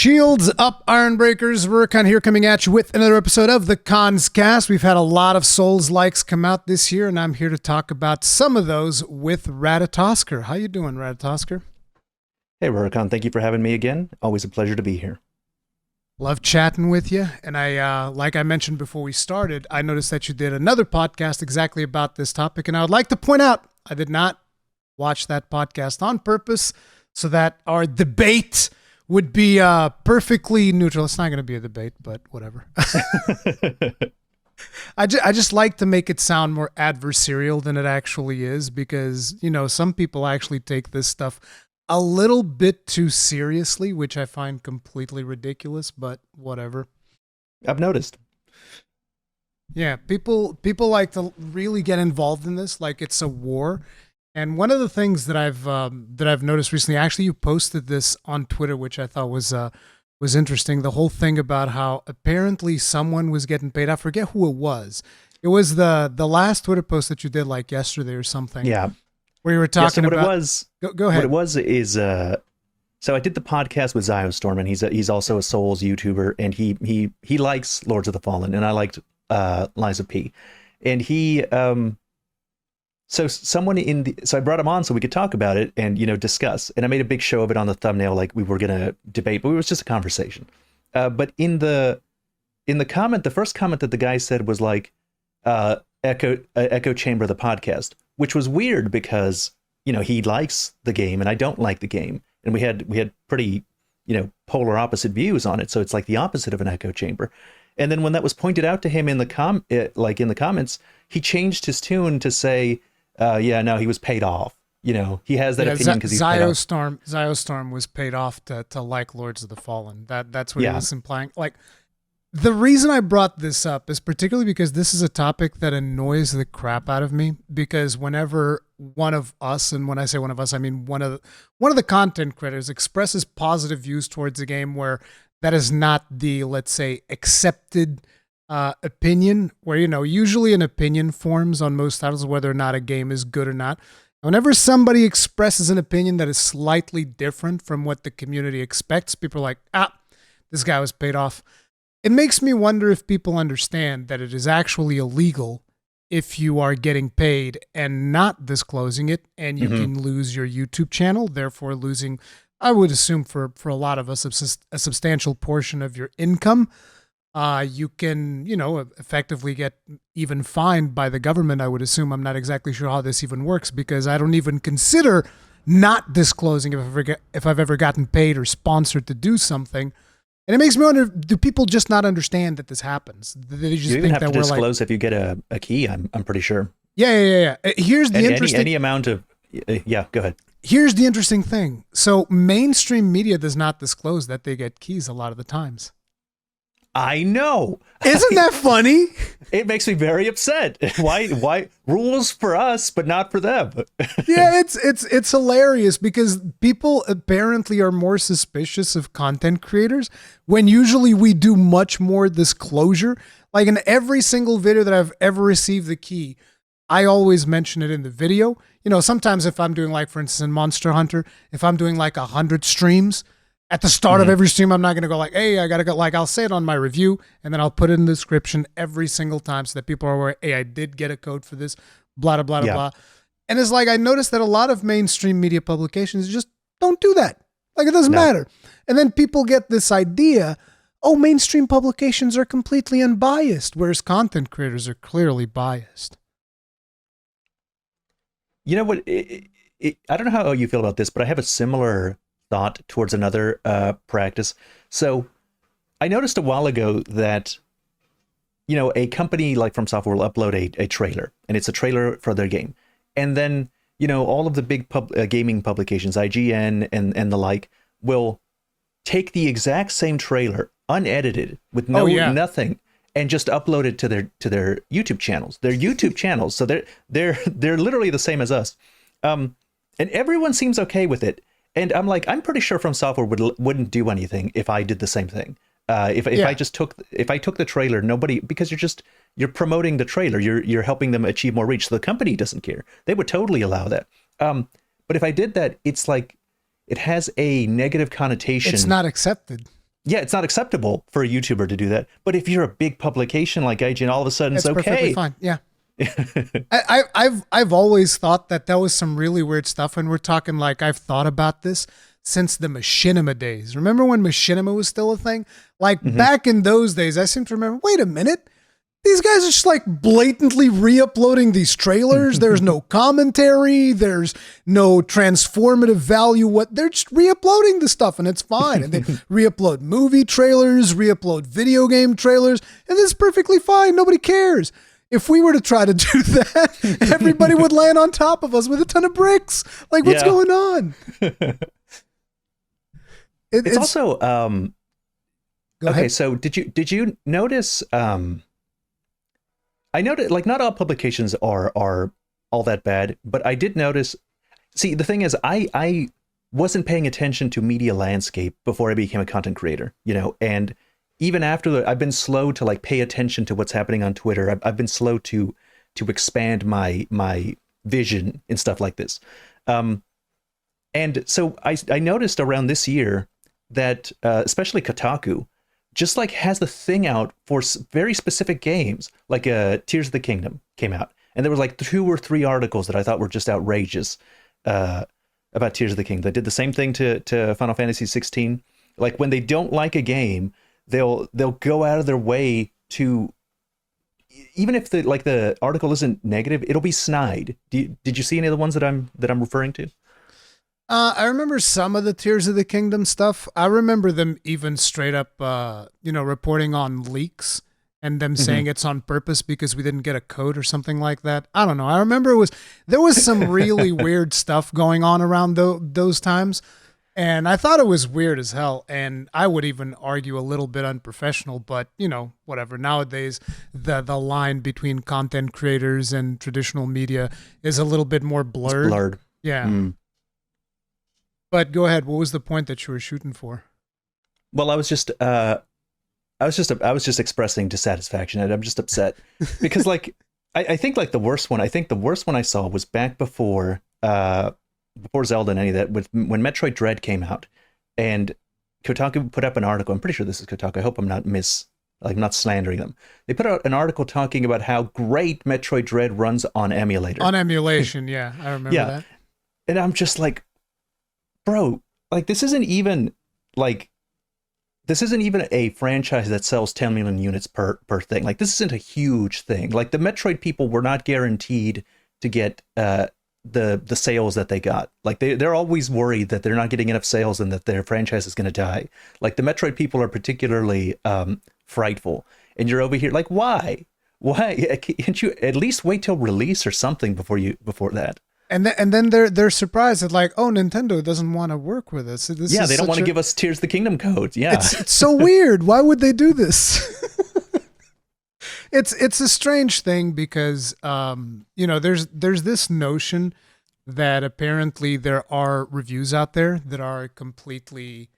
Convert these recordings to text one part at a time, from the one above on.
Shields up, Ironbreakers. Rurikhan here, coming at you with another episode of the Kast. We've had a lot of Soulslikes come out this year, and I'm here to talk about some of those with Ratatoskr. How you doing, Ratatoskr? Hey, Rurikhan. Thank you for having me again. Always a pleasure to be here. Love chatting with you. And I, like I mentioned before we started, I noticed that you did another podcast exactly about this topic, and I would like to point out I did not watch that podcast on purpose so that our debate would be perfectly neutral. It's not going to be a debate, but whatever. I just like to make it sound more adversarial than it actually is, because, you know, some people actually take this stuff a little bit too seriously, which I find completely ridiculous, but whatever. I've noticed. Yeah, people like to really get involved in this like it's a war. And one of the things that I've noticed recently, actually, you posted this on Twitter, which I thought was interesting. The whole thing about how apparently someone was getting paid. I forget who it was. It was the last Twitter post that you did like yesterday or something. Yeah, where you were talking about. What it was? Go ahead. What it was is so I did the podcast with Ziostorm, and he's also a Souls YouTuber, and he likes Lords of the Fallen, and I liked Liza P, and he So someone so I brought him on so we could talk about it and, you know, discuss. And I made a big show of it on the thumbnail, like we were going to debate, but it was just a conversation. But in the comment, the first comment that the guy said was like, echo chamber the podcast, which was weird because, you know, he likes the game and I don't like the game. And we had pretty, you know, polar opposite views on it. So it's like the opposite of an echo chamber. And then when that was pointed out to him in the comments, he changed his tune to say, yeah, no, he was paid off. You know, he has that opinion because he's paid off. Ziostorm was paid off to like Lords of the Fallen. That's what he was implying. Like, the reason I brought this up is particularly because this is a topic that annoys the crap out of me. Because whenever one of us, and when I say one of us, I mean one of the content creators, expresses positive views towards a game where that is not the, let's say, accepted opinion, where, you know, usually an opinion forms on most titles whether or not a game is good or not. Whenever somebody expresses an opinion that is slightly different from what the community expects, people are like, this guy was paid off. It makes me wonder if people understand that it is actually illegal if you are getting paid and not disclosing it, and you can lose your YouTube channel, therefore losing, I would assume for a lot of us, a substantial portion of your income. You can, you know, effectively get even fined by the government, I would assume. I'm not exactly sure how this even works, because I don't even consider not disclosing if I've ever gotten paid or sponsored to do something. And it makes me wonder, do people just not understand that this happens? They just you even think have that to we're disclose if you get a key, I'm pretty sure. Yeah. Here's the interesting... Any amount of... yeah, go ahead. Here's the interesting thing. So mainstream media does not disclose that they get keys a lot of the times. I know. Isn't that funny? It makes me very upset. Why rules for us but not for them? Yeah, it's hilarious because people apparently are more suspicious of content creators when usually we do much more disclosure. Like in every single video that I've ever received the key, I always mention it in the video. You know, sometimes if I'm doing, like, for instance, in Monster Hunter, if I'm doing like 100 streams, at the start of every stream, I'm not going to go like, hey, I got to go, like, I'll say it on my review, and then I'll put it in the description every single time so that people are aware, hey, I did get a code for this, blah, blah, blah, blah. And it's like, I noticed that a lot of mainstream media publications just don't do that. Like, it doesn't matter. And then people get this idea, oh, mainstream publications are completely unbiased, whereas content creators are clearly biased. You know what? I don't know how you feel about this, but I have a similar thought towards another practice. So I noticed a while ago that, you know, a company like From Software will upload a trailer, and it's a trailer for their game. And then, you know, all of the big gaming publications, IGN and the like, will take the exact same trailer, unedited, with nothing, and just upload it to their YouTube channels. Their YouTube channels. So they're literally the same as us. And everyone seems okay with it. And I'm like, I'm pretty sure From Software wouldn't do anything if I did the same thing. If I took the trailer, nobody, because you're promoting the trailer, you're helping them achieve more reach. So the company doesn't care. They would totally allow that. But if I did that, it's like, it has a negative connotation. It's not accepted. yeah, it's not acceptable for a YouTuber to do that. But if you're a big publication like IGN, all of a sudden it's okay. Perfectly fine. Yeah. I've always thought that was some really weird stuff. And we're talking like I've thought about this since the Machinima days. Remember when Machinima was still a thing? Like back in those days, I seem to remember, wait a minute. These guys are just like blatantly re-uploading these trailers. There's no commentary. There's no transformative value. They're just re-uploading the stuff and it's fine. And they re-upload movie trailers, re-upload video game trailers, and this is perfectly fine. Nobody cares. If we were to try to do that, everybody would land on top of us with a ton of bricks. Like, what's going on? It's also Go okay. ahead. So did you notice? I noticed like not all publications are all that bad, but I did notice. See, the thing is, I wasn't paying attention to media landscape before I became a content creator, you know, and even after I've been slow to like pay attention to what's happening on Twitter. I've been slow to expand my vision and stuff like this. And so I noticed around this year that especially Kotaku just like has the thing out for very specific games, like Tears of the Kingdom came out, and there was like 2 or 3 articles that I thought were just outrageous about Tears of the Kingdom. They did the same thing to Final Fantasy 16. Like when they don't like a game, they'll go out of their way to, even if the article isn't negative, it'll be snide. Did you see any of the ones that I'm referring to? I remember some of the Tears of the Kingdom stuff. I remember them even straight up, reporting on leaks and them saying it's on purpose because we didn't get a code or something like that. I don't know. I remember there was some really weird stuff going on around those times. And I thought it was weird as hell. And I would even argue a little bit unprofessional, but whatever. Nowadays, the line between content creators and traditional media is a little bit more blurred. It's blurred. Yeah. But go ahead. What was the point that you were shooting for? Well, I was just expressing dissatisfaction, and I'm just upset because, like, I think like the worst one. I think the worst one I saw was back before Zelda and any of that, when Metroid Dread came out, and Kotaku put up an article. I'm pretty sure this is Kotaku. I hope I'm not slandering them. They put out an article talking about how great Metroid Dread runs on emulator. On emulation, yeah, I remember that. And I'm just like, bro, like this isn't even a franchise that sells 10 million units per thing. Like this isn't a huge thing. Like the Metroid people were not guaranteed to get the sales that they got. Like they're always worried that they're not getting enough sales and that their franchise is going to die. Like the Metroid people are particularly frightful. And you're over here like, why? Can't you at least wait till release or something before that? And then they're surprised at like, oh, Nintendo doesn't want to work with us. They don't want to give us Tears of the Kingdom codes. Yeah, it's so weird. Why would they do this? It's a strange thing because there's this notion that apparently there are reviews out there that are completely,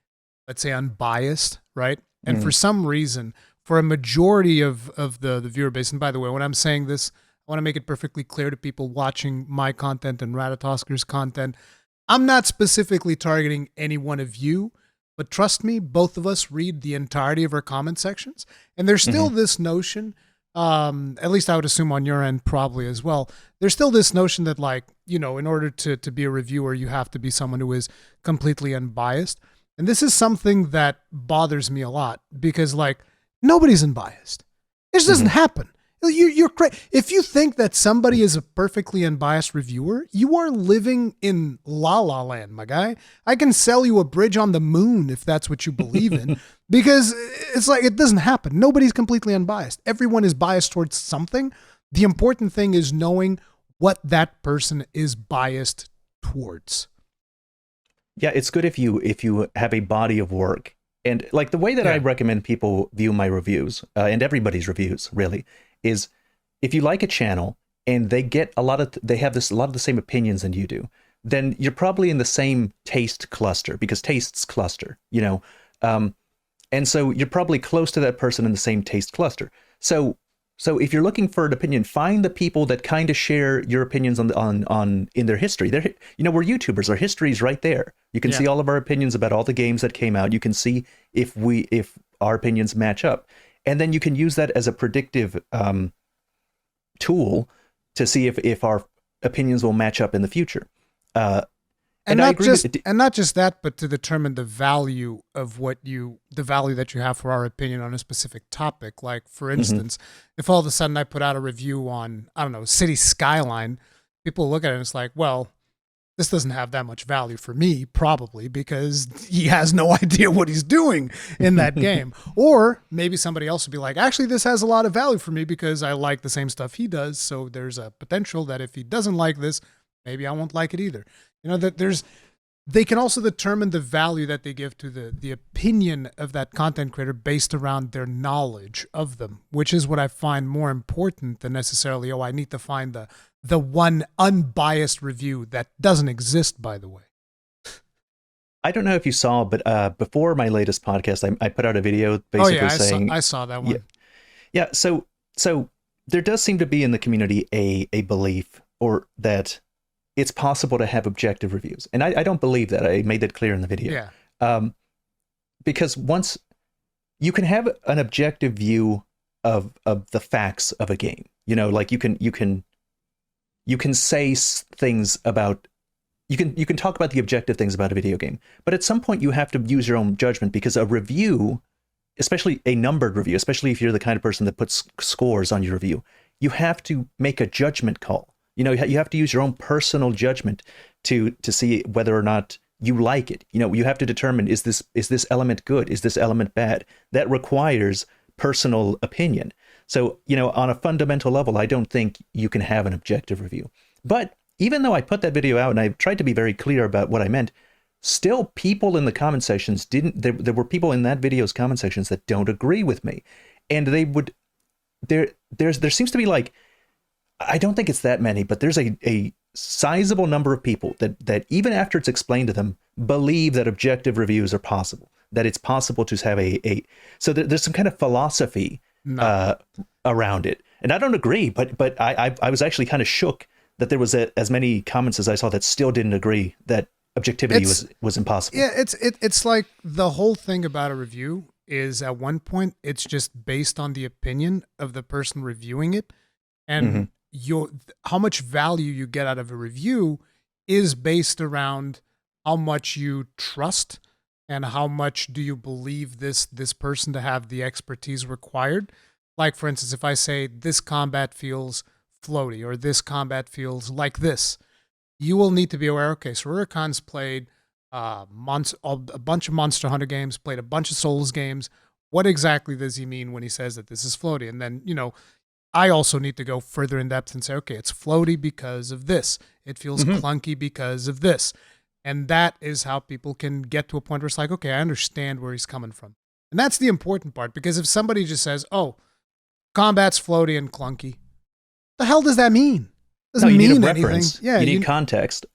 let's say, unbiased, right? And for some reason, for a majority of the viewer base, and by the way, when I'm saying this, I want to make it perfectly clear to people watching my content and Ratatoskr's content. I'm not specifically targeting any one of you, but trust me, both of us read the entirety of our comment sections. And there's still this notion, at least I would assume on your end probably as well, there's still this notion that like, in order to be a reviewer, you have to be someone who is completely unbiased. And this is something that bothers me a lot because like nobody's unbiased. It just doesn't happen. You're crazy. If you think that somebody is a perfectly unbiased reviewer, you are living in La La Land, my guy. I can sell you a bridge on the moon if that's what you believe in, because it's like it doesn't happen. Nobody's completely unbiased. Everyone is biased towards something. The important thing is knowing what that person is biased towards. Yeah, it's good if you have a body of work. And like the way that I recommend people view my reviews, and everybody's reviews really, is if you like a channel and they have a lot of the same opinions than you do, then you're probably in the same taste cluster because tastes cluster, and so you're probably close to that person in the same taste cluster. So So if you're looking for an opinion, find the people that kind of share your opinions on in their history. They're, we're YouTubers. Our history is right there. You can see all of our opinions about all the games that came out. You can see if our opinions match up, and then you can use that as a predictive tool to see if our opinions will match up in the future. And not just that, but to determine the value that you have for our opinion on a specific topic. Like, for instance, if all of a sudden I put out a review on, I don't know, City Skyline, people look at it and it's like, well, this doesn't have that much value for me, probably because he has no idea what he's doing in that game. Or maybe somebody else would be like, actually, this has a lot of value for me because I like the same stuff he does. So there's a potential that if he doesn't like this, maybe I won't like it either. They can also determine the value that they give to the opinion of that content creator based around their knowledge of them, which is what I find more important than necessarily, I need to find the one unbiased review that doesn't exist, by the way. I don't know if you saw, but before my latest podcast, I put out a video basically saying... I saw that one. Yeah, so there does seem to be in the community a belief or that it's possible to have objective reviews. And I don't believe that. I made that clear in the video. Yeah. Because once you can have an objective view of the facts of a game, like you can say things about, you can talk about the objective things about a video game, but at some point you have to use your own judgment, because a review, especially a numbered review, especially if you're the kind of person that puts scores on your review, you have to make a judgment call. You have to use your own personal judgment to see whether or not you like it. You have to determine, is this element good? Is this element bad? That requires personal opinion. So, on a fundamental level, I don't think you can have an objective review. But even though I put that video out and I tried to be very clear about what I meant, still people in the comment sections there were people in that video's comment sections that don't agree with me. And there seems to be like, I don't think it's that many, but there's a sizable number of people that even after it's explained to them, believe that objective reviews are possible, that it's possible to have so there's some kind of philosophy around it. And I don't agree, but I was actually kind of shook that there was as many comments as I saw that still didn't agree that objectivity was impossible. Yeah, it's like the whole thing about a review is, at one point it's just based on the opinion of the person reviewing it, and how much value you get out of a review is based around how much you trust and how much do you believe this person to have the expertise required. Like, for instance, if I say this combat feels floaty or this combat feels like this, you will need to be aware, okay, so Rurikhan's played a bunch of Monster Hunter games, played a bunch of Souls games. What exactly does he mean when he says that this is floaty? And then, I also need to go further in depth and say, okay, it's floaty because of this. It feels clunky because of this. And that is how people can get to a point where it's like, okay, I understand where he's coming from. And that's the important part, because if somebody just says, oh, combat's floaty and clunky, the hell does that mean? Doesn't mean anything. Yeah, you need context.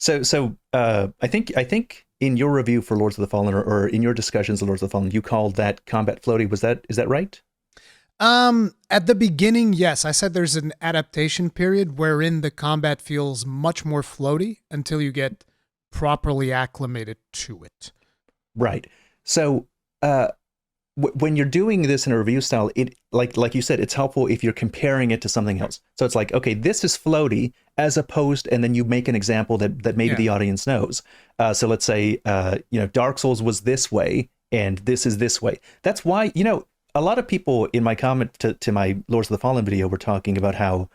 So I think in your review for Lords of the Fallen, or in your discussions of Lords of the Fallen, you called that combat floaty. Is that right? At the beginning, yes. I said there's an adaptation period wherein the combat feels much more floaty until you get properly acclimated to it. Right. So, when you're doing this in a review style, it like you said, it's helpful if you're comparing it to something else. So it's like, okay, this is floaty, as opposed, and then you make an example that maybe the audience knows. So let's say, Dark Souls was this way, and this is this way. That's why, a lot of people in my comment to my Lords of the Fallen video were talking about how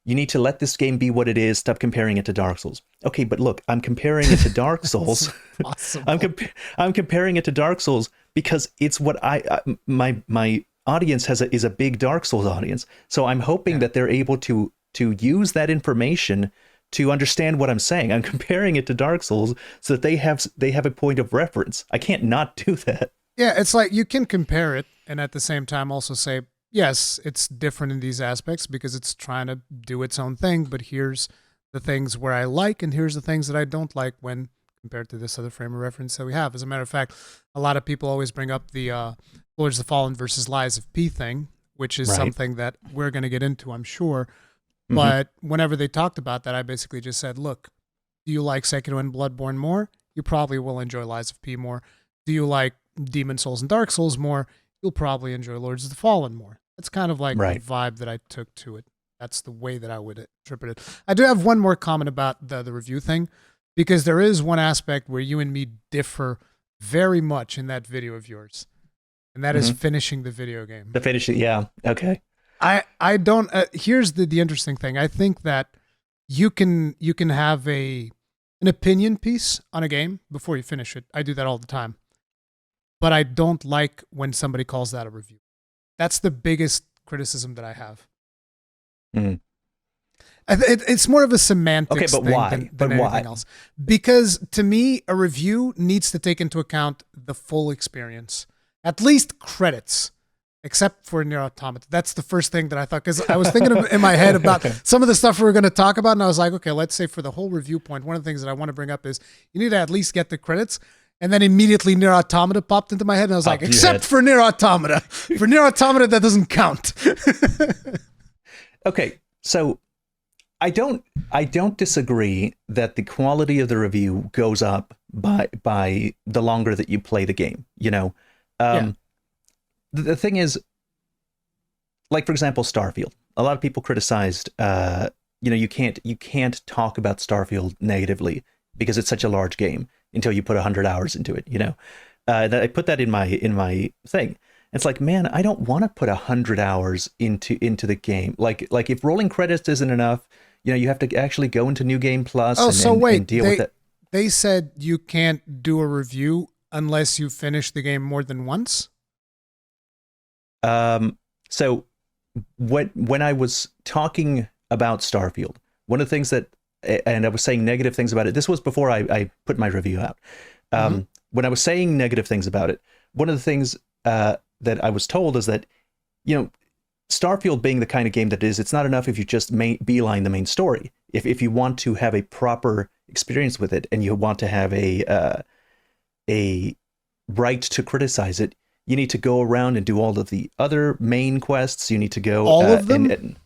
you need to let this game be what it is. Stop comparing it to Dark Souls. Okay, but look, I'm comparing it to Dark Souls. I'm comparing it to Dark Souls because it's what my audience is a big Dark Souls audience. So I'm hoping that they're able to use that information to understand what I'm saying. I'm comparing it to Dark Souls so that they have a point of reference. I can't not do that. Yeah, it's like you can compare it and at the same time also say, yes, it's different in these aspects because it's trying to do its own thing, but here's the things where I like and here's the things that I don't like when compared to this other frame of reference that we have. As a matter of fact, a lot of people always bring up the Lords of the Fallen versus Lies of P thing, which is Right. something that we're going to get into, I'm sure. Mhm. But whenever they talked about that, I basically just said, look, do you like Sekiro and Bloodborne more? You probably will enjoy Lies of P more. Do you like Demon Souls and Dark Souls more? You'll probably enjoy Lords of the Fallen more. That's kind of like Right. the vibe that I took to it. That's the way that I would interpret it. I do have one more comment about the review thing, because there is one aspect where you and me differ very much in that video of yours, and that is finishing the video game. The finish, yeah, okay. I don't. Here's the interesting thing. I think that you can have an opinion piece on a game before you finish it. I do that all the time, but I don't like when somebody calls that a review. That's the biggest criticism that I have. Mm. It's more of a semantics but thing why? than But anything why? else. Because to me, a review needs to take into account the full experience, at least credits. Except for Nier Automata. That's the first thing that I thought, because I was thinking in my head about some of the stuff we were going to talk about, and I was like, okay, let's say for the whole review point, one of the things that I want to bring up is you need to at least get the credits. And then immediately Nier Automata popped into my head, and I was like, except for Nier Automata. For Nier Automata, that doesn't count. Okay, so I don't disagree that the quality of the review goes up by the longer that you play the game, you know. Yeah. The thing is, like for example, Starfield. A lot of people criticized, you can't talk about Starfield negatively because it's such a large game until you put 100 hours into it. You know, that I put that in my thing. It's like, man, I don't want to put 100 hours into the game. Like if rolling credits isn't enough, you know, you have to actually go into New Game Plus and deal with it. They said you can't do a review unless you finish the game more than once. So when I was talking about Starfield, one of the things that, and I was saying negative things about it, this was before I put my review out. When I was saying negative things about it, one of the things that I was told is that, you know, Starfield being the kind of game that it is, it's not enough if you just beeline the main story. If you want to have a proper experience with it and you want to have a right to criticize it, you need to go around and do all of the other main quests. You need to go all of them, and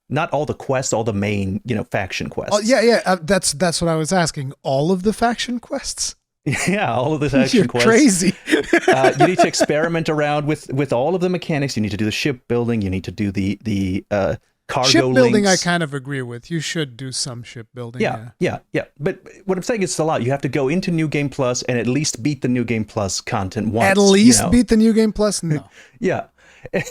not all the quests, all the main, you know, faction quests. Oh, yeah. That's what I was asking. All of the faction quests. Yeah, all of the faction quests. Crazy. You need to experiment around with all of the mechanics. You need to do the ship building. You need to do the cargo ship building. links. I kind of agree with. You should do some ship building. Yeah. But what I'm saying is, it's a lot. You have to go into New Game Plus and at least beat the New Game Plus content once. At least beat the New Game Plus? No. Yeah.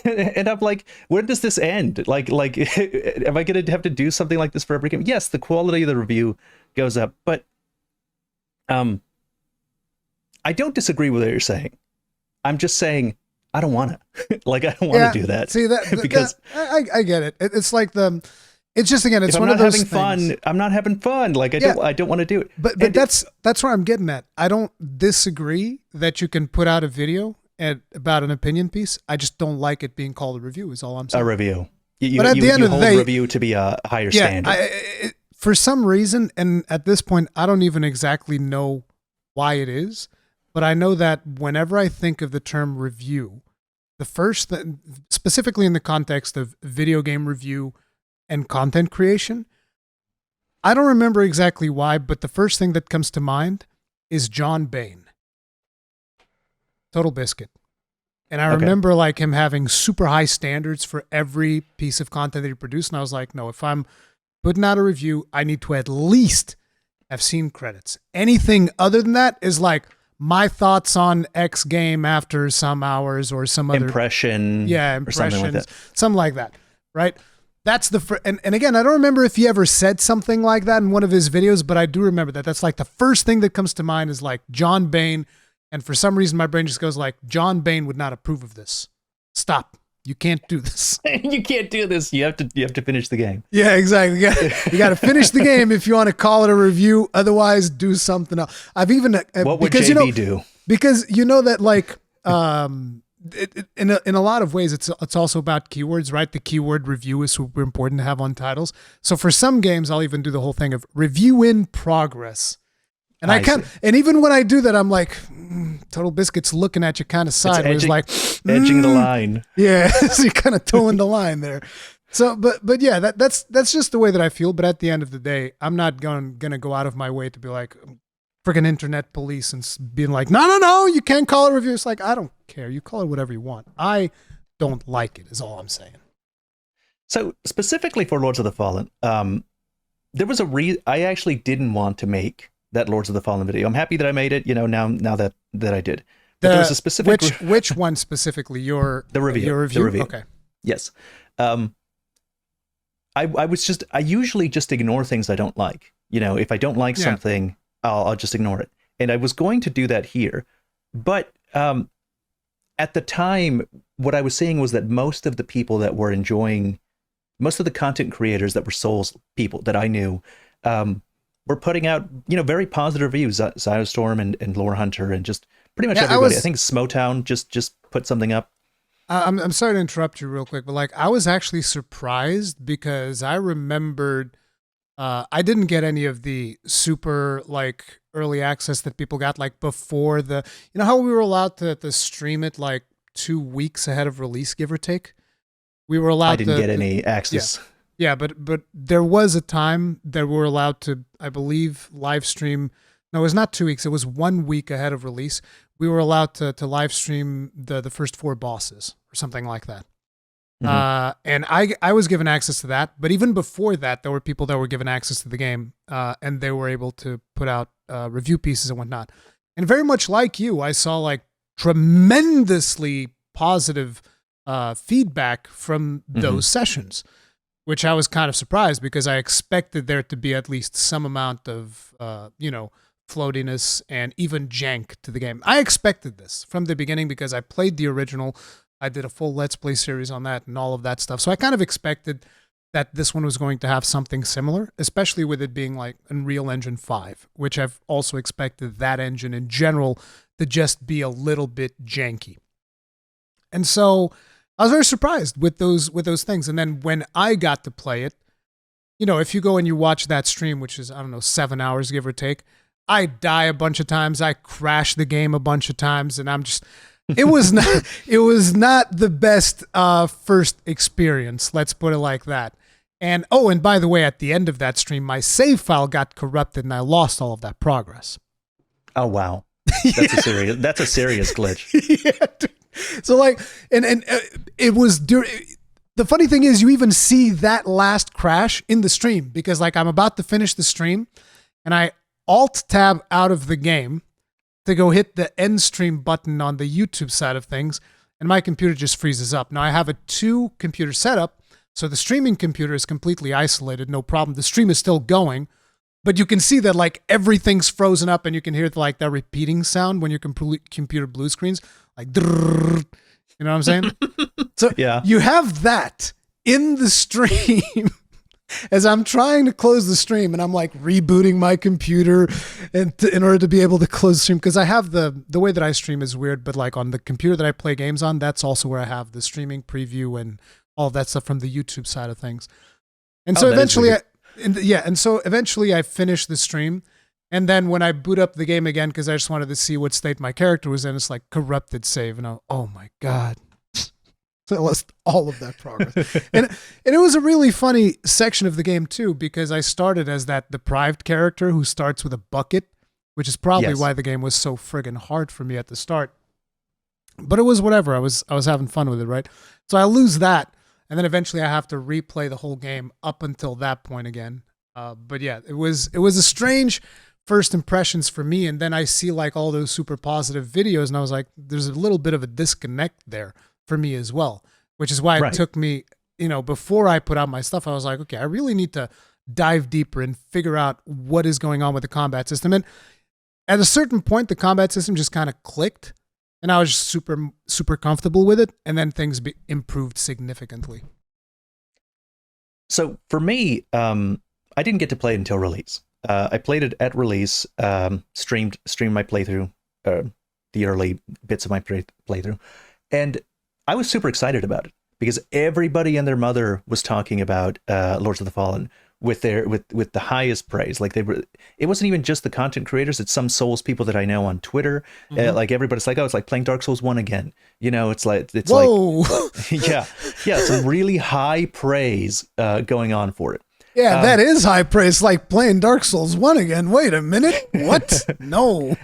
And I'm like, when does this end? Like, am I going to have to do something like this for every game? Yes, the quality of the review goes up, but I don't disagree with what you're saying. I'm just saying I don't want to. Like, I don't want to do that. See that because I get it. It's like it's just, again, it's if one I'm of not those having things. fun. I'm not having fun. Like I don't want to do it. But that's where I'm getting at. I don't disagree that you can put out a video about an opinion piece. I just don't like it being called a review. Is all I'm saying. A review. But at the end of the day, review to be a higher standard. For some reason, and at this point, I don't even exactly know why it is, but I know that whenever I think of the term review, the first thing, specifically in the context of video game review and content creation, I don't remember exactly why, but the first thing that comes to mind is John Bain, Total Biscuit. And I remember like him having super high standards for every piece of content that he produced. And I was like, no, if I'm putting out a review, I need to at least have seen credits. Anything other than that is like my thoughts on X game after some hours or some other impression. Yeah, impressions, something like that. Right? That's and again, I don't remember if he ever said something like that in one of his videos, but I do remember that. That's like the first thing that comes to mind is like John Bain. And for some reason, my brain just goes like, John Bain would not approve of this. Stop. You can't do this. You can't do this. You have to finish the game. Yeah, exactly. You got to finish the game if you want to call it a review. Otherwise, do something else. I've even what would JB do? Because you know that like in a lot of ways, it's also about keywords, right? The keyword review is super important to have on titles. So for some games, I'll even do the whole thing of review in progress. And I can't. And even when I do that, I'm like, Total Biscuit's looking at you kind of sideways, like edging the line. Yeah, so you're kind of towing the line there. So, but yeah, that's just the way that I feel. But at the end of the day, I'm not gonna go out of my way to be like freaking internet police and being like, no, you can't call it review. It's like, I don't care. You call it whatever you want. I don't like it, is all I'm saying. So specifically for Lords of the Fallen, there was I actually didn't want to make that Lords of the Fallen video. I'm happy that I made it, now that I did. But there was a specific... Which one specifically? The review. Your review? The review. Okay. Yes. I usually just ignore things I don't like. If I don't like something, I'll just ignore it. And I was going to do that here. But at the time, what I was saying was that most of the people that were enjoying, most of the content creators that were Souls people that I knew, were putting out, very positive reviews. Zyostorm and Lore Hunter and just pretty much everybody. I think Smotown just put something up. I'm sorry to interrupt you real quick, but like I was actually surprised because I remembered I didn't get any of the super like early access that people got like before how we were allowed to stream it like 2 weeks ahead of release, give or take. We were allowed. I didn't get any access. Yeah, but there was a time that we were allowed to, I believe, live stream. No, it was not 2 weeks. It was 1 week ahead of release. We were allowed to live stream the first 4 bosses or something like that. Mm-hmm. And I was given access to that. But even before that, there were people that were given access to the game, and they were able to put out review pieces and whatnot. And very much like you, I saw like tremendously positive feedback from those sessions, which I was kind of surprised because I expected there to be at least some amount of, floatiness and even jank to the game. I expected this from the beginning because I played the original. I did a full Let's Play series on that and all of that stuff. So I kind of expected that this one was going to have something similar, especially with it being like Unreal Engine 5, which I've also expected that engine in general to just be a little bit janky. And so I was very surprised with those things. And then when I got to play it, if you go and you watch that stream, which is, 7 hours, give or take, I die a bunch of times. I crash the game a bunch of times, and I'm just, it was not the best first experience. Let's put it like that. And by the way, at the end of that stream, my save file got corrupted and I lost all of that progress. Oh, wow. That's a serious glitch. Yeah, dude. So like, and it was the funny thing is you even see that last crash in the stream because like I'm about to finish the stream and I alt tab out of the game to go hit the end stream button on the YouTube side of things and my computer just freezes up. Now I have a 2 computer setup, so the streaming computer is completely isolated, no problem. The stream is still going, but you can see that like everything's frozen up and you can hear like that repeating sound when your computer blue screens, like, drrrr, you know what I'm saying? So you have that in the stream as I'm trying to close the stream and I'm like rebooting my computer in order to be able to close the stream because I have the way that I stream is weird, but like on the computer that I play games on, that's also where I have the streaming preview and all of that stuff from the YouTube side of things. And so eventually I finished the stream. And then when I boot up the game again, because I just wanted to see what state my character was in, it's like corrupted save. And oh my God. So I lost all of that progress. and it was a really funny section of the game too, because I started as that deprived character who starts with a bucket, which is probably why the game was so friggin' hard for me at the start. But it was whatever. I was having fun with it, right? So I lose that. And then eventually I have to replay the whole game up until that point again. But yeah, it was a strange first impressions for me. And then I see like all those super positive videos and I was like, there's a little bit of a disconnect there for me as well, which is why it took me, before I put out my stuff, I was like, okay, I really need to dive deeper and figure out what is going on with the combat system. And at a certain point, the combat system just kind of clicked and I was just super, super comfortable with it. And then things improved significantly. So for me, I didn't get to play it until release. I played it at release, streamed my playthrough, the early bits of my playthrough, and I was super excited about it because everybody and their mother was talking about Lords of the Fallen with the highest praise. Like it wasn't even just the content creators, it's some Souls people that I know on Twitter. Like everybody's like, oh, it's like playing Dark Souls 1 again. It's Whoa. like yeah, some really high praise going on for it. Yeah, that is high praise, like playing Dark Souls 1 again. Wait a minute. What? No.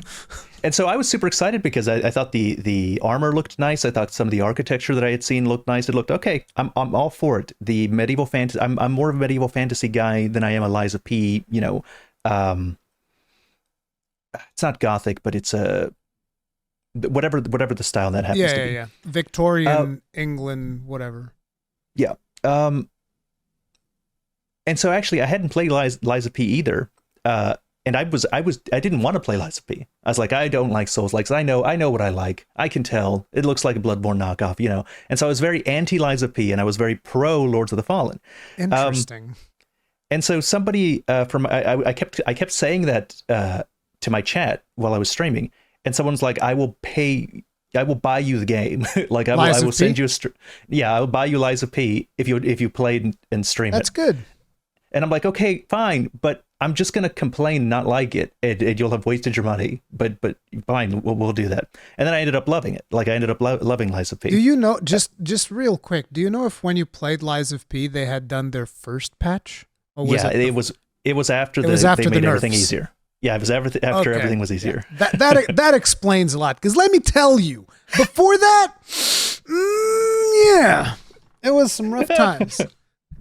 And so I was super excited because I thought the armor looked nice. I thought some of the architecture that I had seen looked nice. It looked okay. I'm all for it. The medieval fantasy. I'm more of a medieval fantasy guy than I am a Liza P. It's not gothic, but it's a whatever the style that happens to be. Yeah. Victorian England, whatever. Yeah. And so actually, I hadn't played Liza P either. And I didn't want to play Liza P. I was like, I don't like Souls-likes. I know what I like. I can tell. It looks like a Bloodborne knockoff, And so I was very anti-Liza P, and I was very pro Lords of the Fallen. Interesting. And so somebody I kept saying that to my chat while I was streaming, and someone's like, I will buy you the game. Like I will send you I will buy you Liza P if you play and stream That's good. And I'm like, okay, fine, but I'm just gonna complain, not like it, and you'll have wasted your money. But fine, we'll do that. And then I ended up loving it. Like I ended up loving Liza P. Do you know, just real quick, do you know if when you played Liza P they had done their first patch? Or was it was after they made everything easier. Yeah, it was after everything was easier. Yeah. That explains a lot. Because let me tell you, before that, yeah, it was some rough times.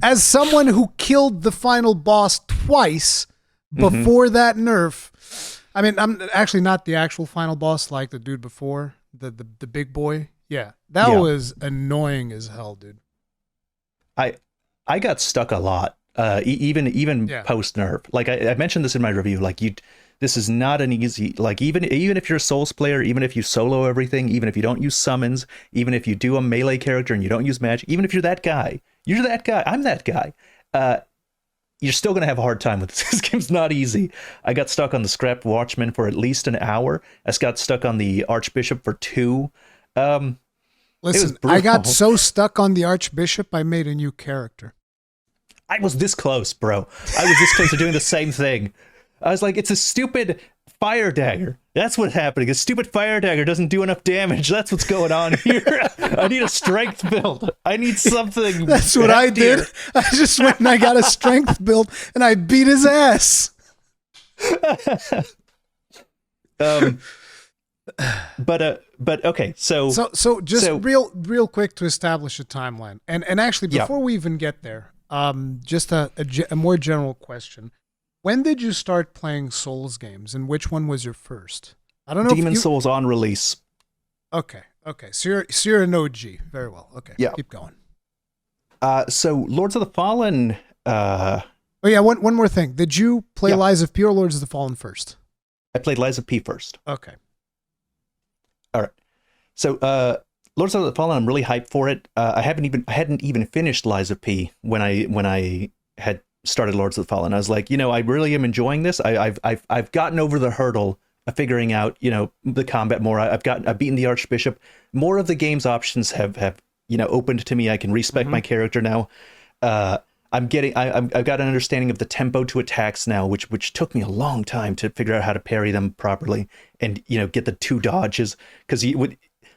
As someone who killed the final boss twice before that nerf, I mean, I'm actually not the actual final boss, like the dude before, the big boy. Yeah, that was annoying as hell, dude. I got stuck a lot, even post nerf. Like I mentioned this in my review. Like this is not an easy. Like even if you're a Souls player, even if you solo everything, even if you don't use summons, even if you do a melee character and you don't use magic, even if you're that guy. You're that guy. I'm that guy. You're still going to have a hard time with this. This game's not easy. I got stuck on the Scrap Watchman for at least an hour. I got stuck on the Archbishop for 2. Listen, I got so stuck on the Archbishop, I made a new character. I was this close, bro. I was this close to doing the same thing. I was like, it's a stupid fire dagger. That's what's happening. A stupid fire dagger doesn't do enough damage. That's what's going on here. I need a strength build. I need something. That's what I did. I just went and I got a strength build and I beat his ass. But okay. So just real quick to establish a timeline. And actually before we even get there, just a more general question. When did you start playing Souls games, and which one was your first? I don't know. Demon Souls on release. Okay. So you're an OG. Very well. Okay. Yeah. Keep going. So Lords of the Fallen. Oh yeah. One more thing. Did you play Lies of P or Lords of the Fallen first? I played Lies of P first. Okay. All right. So Lords of the Fallen, I'm really hyped for it. I hadn't even finished Lies of P when I had started Lords of the Fallen. I was like, I really am enjoying this. I've gotten over the hurdle of figuring out, the combat more. I've beaten the Archbishop. More of the game's options have opened to me. I can respec my character now. I've got an understanding of the tempo to attacks now, which took me a long time to figure out how to parry them properly and get the 2 dodges, because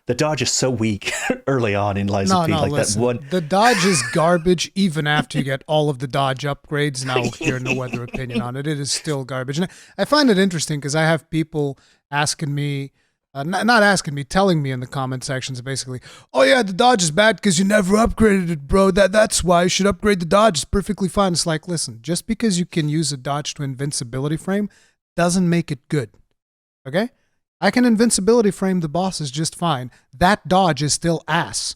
the dodge is so weak early on in Liza P. Listen, that one. The dodge is garbage even after you get all of the dodge upgrades. Now, hear no other opinion on it. It is still garbage. And I find it interesting because I have people asking me, not asking me, telling me in the comment sections basically, oh yeah, the dodge is bad because you never upgraded it, bro. That's why you should upgrade the dodge. It's perfectly fine. It's like, listen, just because you can use a dodge to invincibility frame doesn't make it good. Okay? I can invincibility frame the bosses just fine. That dodge is still ass.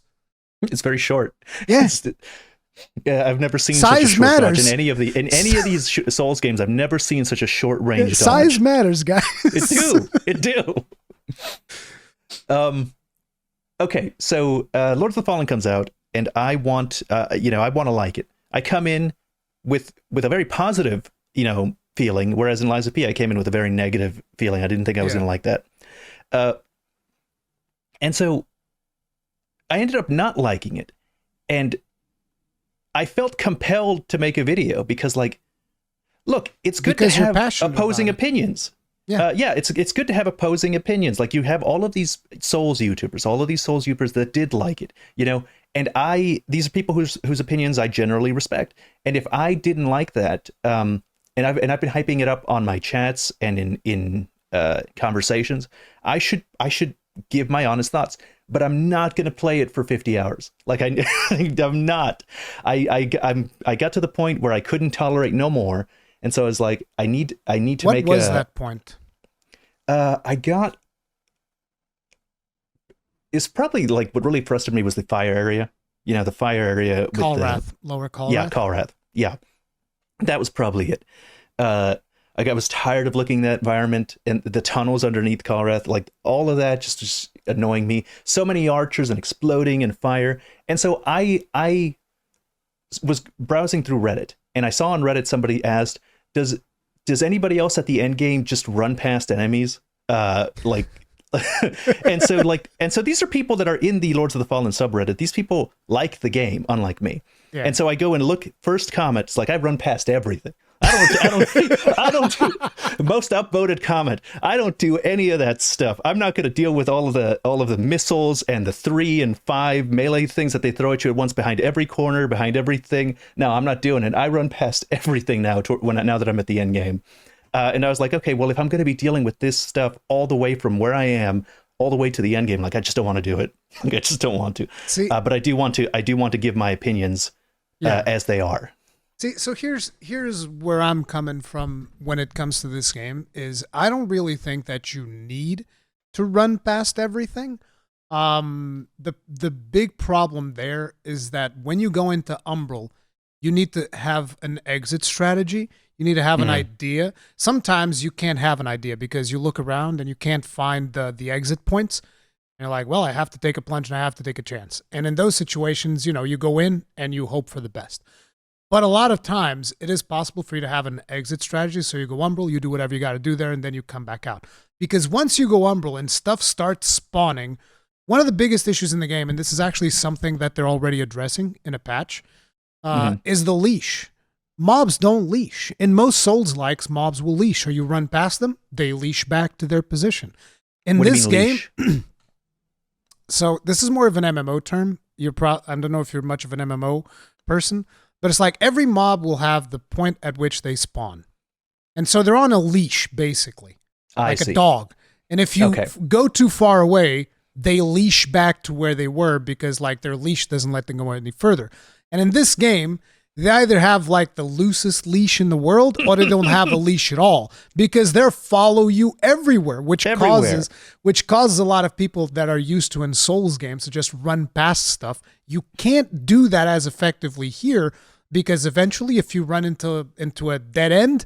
It's very short. Yes. Yeah, I've never seen such a short dodge in any of these Souls games. I've never seen such a short range dodge. Size matters, guys. It do. Okay, so Lords of the Fallen comes out, and I want to like it. I come in with a very positive, feeling, whereas in Liza P, I came in with a very negative feeling. I didn't think I was going to like that. And so I ended up not liking it. And I felt compelled to make a video because, like, look, it's good because to you're have passionate opposing about it. opinions. Yeah. It's good to have opposing opinions. Like you have all of these Souls YouTubers, all of these Souls YouTubers that did like it, and these are people whose opinions I generally respect. And if I didn't like that, and I've been hyping it up on my chats and in conversations, I should give my honest thoughts. But I'm not going to play it for 50 hours. Like I'm not. I got to the point where I couldn't tolerate no more. And so I was like, I need to make What was that point? It's probably like what really frustrated me was the fire area. The fire area. Lower Call Yeah, Callrath. Yeah. That was probably it. Like I was tired of looking at that environment and the tunnels underneath Callrath, like all of that just annoying me. So many archers and exploding and fire. And so I was browsing through Reddit and I saw on Reddit somebody asked, does anybody else at the end game just run past enemies? And so these are people that are in the Lords of the Fallen subreddit. These people like the game, unlike me. Yeah. And so I go and look, first comment, it's like I run past everything. I don't do most upvoted comment. I don't do any of that stuff. I'm not going to deal with all of the missiles and the 3 and 5 melee things that they throw at you at once behind every corner, behind everything. No, I'm not doing it. I run past everything now now that I'm at the end game. And I was like, okay, well, if I'm going to be dealing with this stuff all the way from where I am all the way to the end game, like I just don't want to do it. Like, I just don't want to. See, but I do want to give my opinions as they are. See, so here's where I'm coming from when it comes to this game is I don't really think that you need to run past everything. The big problem there is that when you go into Umbral, you need to have an exit strategy. You need to have an idea. Sometimes you can't have an idea because you look around and you can't find the exit points. And you're like, well, I have to take a plunge and I have to take a chance. And in those situations, you go in and you hope for the best. But a lot of times, it is possible for you to have an exit strategy. So you go Umbral, you do whatever you got to do there, and then you come back out. Because once you go Umbral and stuff starts spawning, one of the biggest issues in the game, and this is actually something that they're already addressing in a patch, is the leash. Mobs don't leash. In most Souls-likes, mobs will leash, or you run past them, they leash back to their position. In this game, so this is more of an MMO term. I don't know if you're much of an MMO person, but it's like every mob will have the point at which they spawn. And so they're on a leash, basically, like a dog. And if you go too far away, they leash back to where they were because like their leash doesn't let them go any further. And in this game, they either have like the loosest leash in the world or they don't have a leash at all because they follow you everywhere, which causes a lot of people that are used to in Souls games to just run past stuff. You can't do that as effectively here because eventually if you run into a dead end,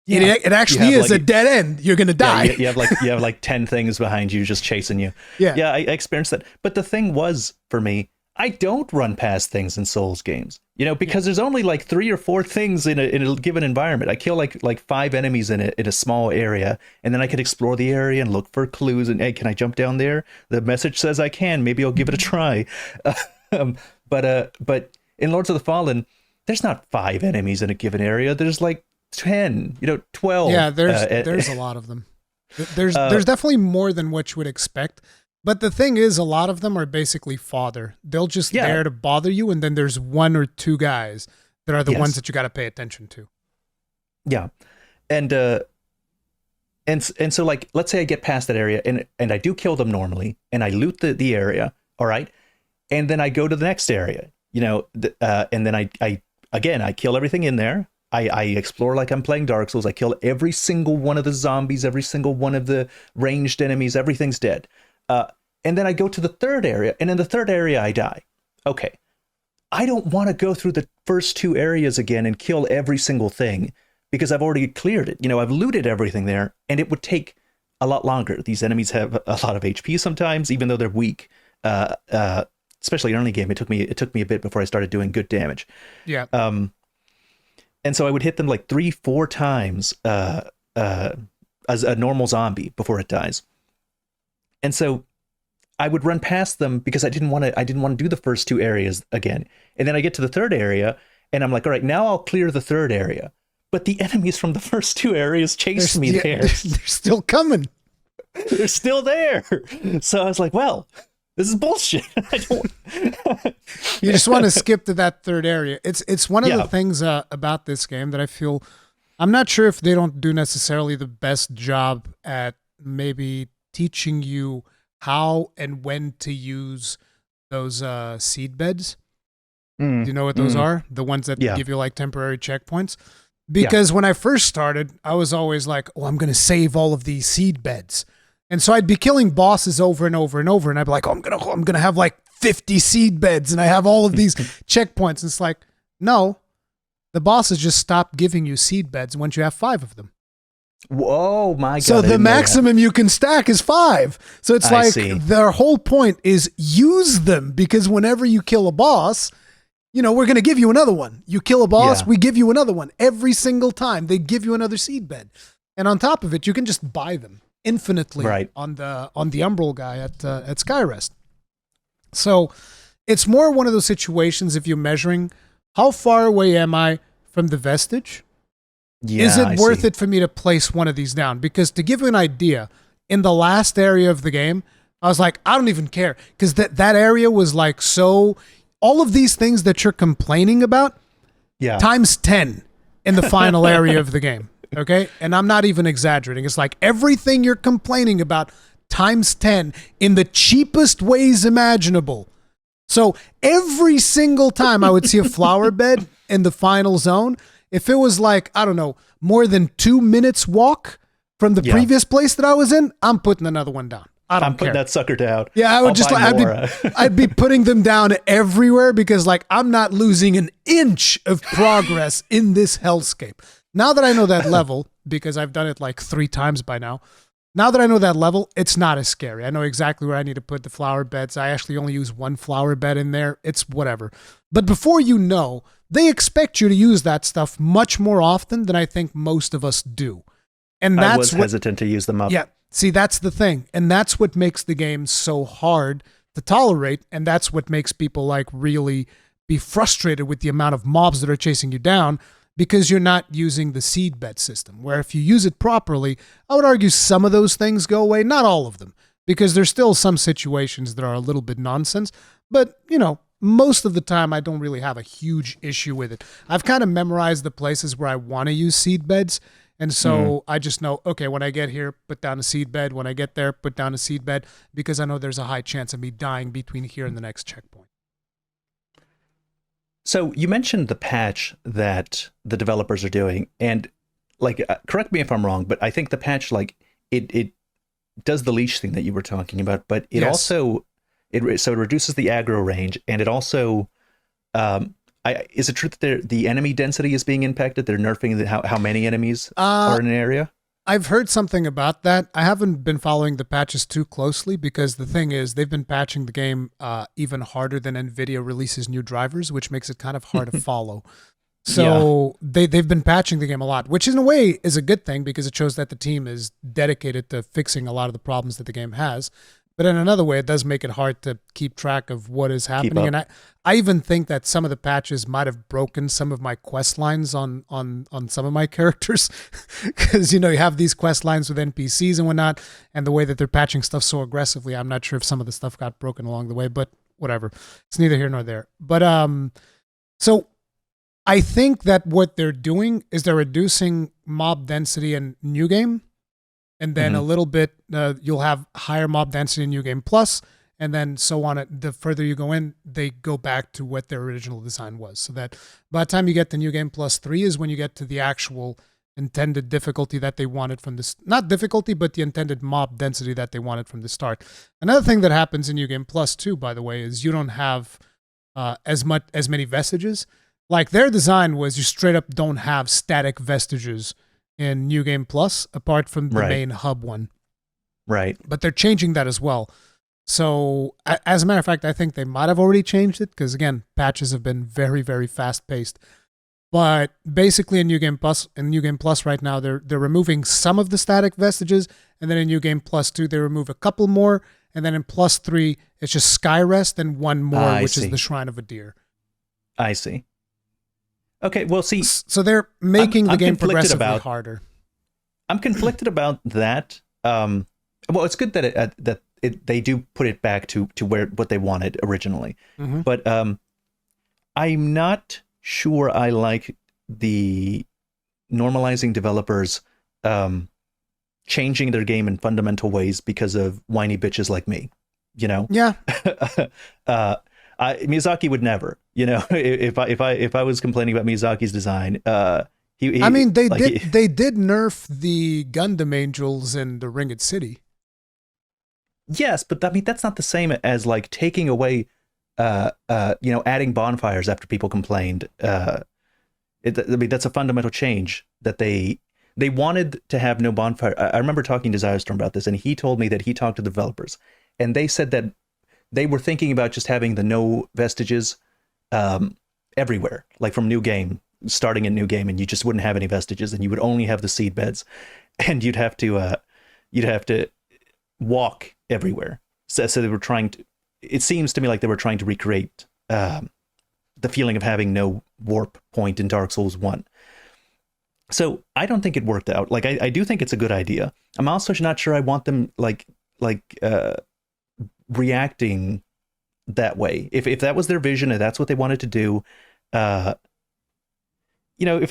it actually is a dead end. You're going to die. Yeah, you have like 10 things behind you just chasing you. Yeah, I experienced that. But the thing was, for me, I don't run past things in Souls games, because there's only like 3 or 4 things in a given environment. I kill like 5 enemies in a small area, and then I can explore the area and look for clues. And hey, can I jump down there? The message says I can. Maybe I'll give it a try. But in Lords of the Fallen, there's not 5 enemies in a given area. There's like 10, 12. Yeah, there's a lot of them. There's definitely more than what you would expect. But the thing is, a lot of them are basically fodder. They'll just there to bother you, and then there's 1 or 2 guys that are the ones that you got to pay attention to. Yeah, and so like, let's say I get past that area, and I do kill them normally, and I loot the area, all right, and then I go to the next area, and then I kill everything in there. I explore like I'm playing Dark Souls. I kill every single one of the zombies, every single one of the ranged enemies. Everything's dead. And then I go to the third area, and in the third area, I die. Okay. I don't want to go through the first 2 areas again and kill every single thing because I've already cleared it. I've looted everything there, and it would take a lot longer. These enemies have a lot of HP sometimes, even though they're weak. Especially early game, it took me a bit before I started doing good damage. Yeah. And so I would hit them like 3-4 times as a normal zombie before it dies. And so I would run past them because I didn't want to do the first 2 areas again. And then I get to the third area and I'm like, all right, now I'll clear the third area. but the enemies from the first two areas chased me there. They're still coming. They're still there. So I was like, well, this is bullshit. I don't. You just want to skip to that third area. It's one of the things about this game that I feel, I'm not sure if they don't do necessarily the best job at maybe teaching you how and when to use those seed beds. Do you know what those are? The ones that give you like temporary checkpoints? Because when I first started, I was always like, oh, I'm going to save all of these seed beds. And so I'd be killing bosses over and over and over. And I'd be like, oh, I'm going to have like 50 seed beds and I have all of these checkpoints. And it's like, no, the bosses just stop giving you seed beds once you have 5 of them. Whoa, my God. So the maximum you can stack is 5. So it's like their whole point is use them, because whenever you kill a boss, you know, we're going to give you another one. You kill a boss, we give you another one. Every single time they give you another seed bed. And on top of it, you can just buy them infinitely on the Umbral guy at Skyrest. So it's more one of those situations, if you're measuring how far away am I from the vestige? Is it worth it for me to place one of these down? Because to give you an idea, in the last area of the game, I was like, I don't even care, because that area was like so. All of these things that you're complaining about, times 10 in the final area of the game. Okay? And I'm not even exaggerating. It's like everything you're complaining about times 10 in the cheapest ways imaginable. So every single time I would see a flower bed in the final zone, if it was like, I don't know, more than 2 minutes walk from the previous place that I was in, I'm putting another one down. I'm putting that sucker down. Yeah, I would just like, I'd be putting them down everywhere, because like I'm not losing an inch of progress in this hellscape. Now that I know that level, because I've done it like 3 times by now, now that I know that level, it's not as scary. I know exactly where I need to put the flower beds. I actually only use 1 flower bed in there. It's whatever. But before you know, they expect you to use that stuff much more often than I think most of us do. And that's I was hesitant to use them up. Yeah. See, that's the thing. And that's what makes the game so hard to tolerate. And that's what makes people like really be frustrated with the amount of mobs that are chasing you down, because you're not using the seed bed system, where if you use it properly, I would argue some of those things go away. Not all of them, because there's still some situations that are a little bit nonsense. But, you know, most of the time I don't really have a huge issue with it. I've kind of memorized the places where I want to use seed beds. And so I just know, okay, when I get here, put down a seed bed. When I get there, put down a seed bed, because I know there's a high chance of me dying between here and the next checkpoint. So you mentioned the patch that the developers are doing, and like, correct me if I'm wrong, but I think the patch, like, it does the leash thing that you were talking about, but it also, it reduces the aggro range, and it also, is it true that the enemy density is being impacted? They're nerfing how many enemies are in an area? I've heard something about that. I haven't been following the patches too closely, because the thing is, they've been patching the game even harder than NVIDIA releases new drivers, which makes it kind of hard to follow. So they've been patching the game a lot, which in a way is a good thing, because it shows that the team is dedicated to fixing a lot of the problems that the game has. But in another way, it does make it hard to keep track of what is happening. And I even think that some of the patches might have broken some of my quest lines on some of my characters. Because, you know, you have these quest lines with NPCs and whatnot, and the way that they're patching stuff so aggressively, I'm not sure if some of the stuff got broken along the way, but whatever. It's neither here nor there. But so I think that what they're doing is they're reducing mob density in New Game. And then a little bit, you'll have higher mob density in New Game Plus, and then so on. The further you go in, they go back to what their original design was. So that by the time you get to New Game Plus 3 is when you get to the actual intended difficulty that they wanted from this. Not difficulty, but the intended mob density that they wanted from the start. Another thing that happens in New Game Plus 2, by the way, is you don't have as many vestiges. Like, their design was you straight up don't have static vestiges in New Game Plus, apart from the main hub one. Right. But they're changing that as well. So, as a matter of fact, I think they might have already changed it, because, again, patches have been very, very fast-paced. But basically in New Game Plus right now, they're removing some of the static vestiges, and then in New Game Plus 2, they remove a couple more, and then in Plus 3, it's just Skyrest and one more, which is the Shrine of a Deer. I see. Okay, well, see, So they're making the game progressively about, harder. I'm conflicted about that. Well, it's good that they do put it back to what they wanted originally, Mm-hmm. but I'm not sure I like the normalizing developers changing their game in fundamental ways because of whiny bitches like me. You know, Yeah. Miyazaki would never. You know, if I was complaining about Miyazaki's design, I mean, they like, did nerf the Gundam Angels in the Ringed City. Yes, but I mean that's not the same as like taking away, adding bonfires after people complained. I mean that's a fundamental change that they wanted to have no bonfire. I remember talking to Zyostorm about this, and he told me that he talked to the developers, and they said that they were thinking about just having the no vestiges everywhere, like from new game, starting a new game, and you just wouldn't have any vestiges, and you would only have the seed beds, and you'd have to walk everywhere. So they were trying to. It seems to me like they were trying to recreate the feeling of having no warp point in Dark Souls 1. So I don't think it worked out. Like I do think it's a good idea. I'm also not sure I want them like reacting that way. If that was their vision and that's what they wanted to do, if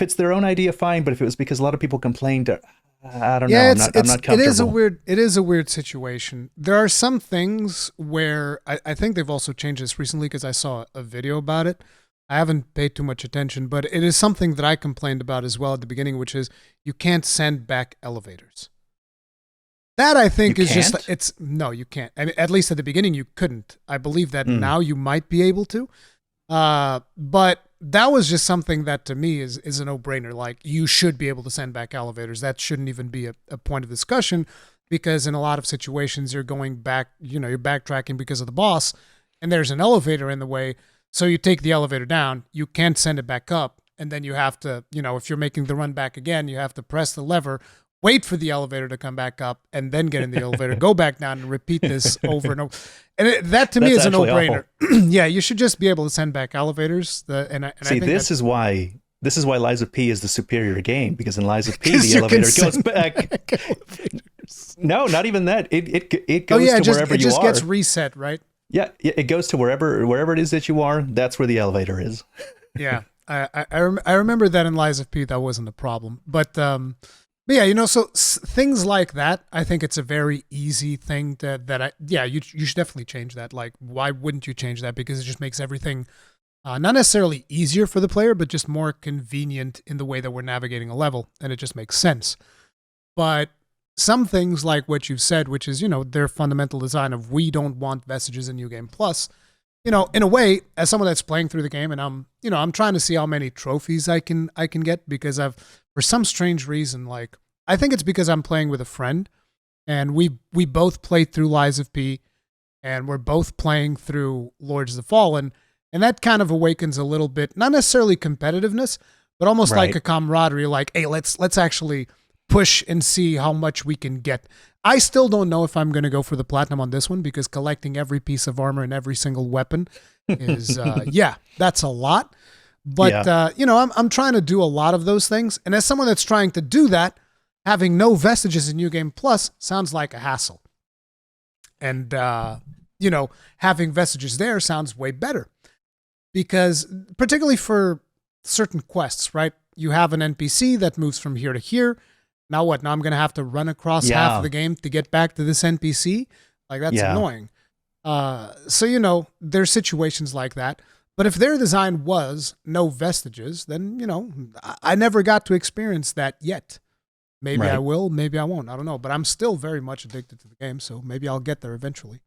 it's their own idea, fine. But if it was because a lot of people complained, I don't know. I'm not comfortable. It is a weird situation. There are some things where I think they've also changed this recently because I saw a video about it. I haven't paid too much attention, but it is something that I complained about as well at the beginning, which is you can't send back elevators. That I think is just no, you can't. I mean, at least at the beginning you couldn't. I believe that now you might be able to. But that was just something that to me is a no-brainer. Like you should be able to send back elevators. That shouldn't even be a point of discussion because in a lot of situations you're going back, you're backtracking because of the boss and there's an elevator in the way. So you take the elevator down, you can't send it back up. And then you have to, if you're making the run back again, you have to press the lever, wait for the elevator to come back up and then get in the elevator, go back down and repeat this over and over. And that to me is a no-brainer. Yeah, you should just be able to send back elevators. I think this is why Lies of P is the superior game, because in Lies of P the elevator goes back. No, not even that. It goes to wherever you are. It just gets reset, right? Yeah, it goes to wherever it is that you are. That's where the elevator is. Yeah, I remember that in Lies of P that wasn't a problem, but yeah, so things like that, I think it's a very easy thing you should definitely change that. Like, why wouldn't you change that? Because it just makes everything not necessarily easier for the player, but just more convenient in the way that we're navigating a level, and it just makes sense. But some things like what you've said, which is, their fundamental design of we don't want vestiges in New Game Plus, in a way, as someone that's playing through the game and I'm trying to see how many trophies I can get because for some strange reason, like, I think it's because I'm playing with a friend and we both played through Lies of P and we're both playing through Lords of the Fallen. And that kind of awakens a little bit, not necessarily competitiveness, but almost like a camaraderie, like, hey, let's actually push and see how much we can get. I still don't know if I'm going to go for the platinum on this one because collecting every piece of armor and every single weapon is, that's a lot. But, I'm trying to do a lot of those things. And as someone that's trying to do that, having no vestiges in New Game Plus sounds like a hassle. And, having vestiges there sounds way better. Because, particularly for certain quests, right? You have an NPC that moves from here to here. Now what? Now I'm going to have to run across half of the game to get back to this NPC? Like, that's annoying. So, there's situations like that. But if their design was no vestiges, then, I never got to experience that yet. Maybe I will, maybe I won't. I don't know. But I'm still very much addicted to the game, so maybe I'll get there eventually.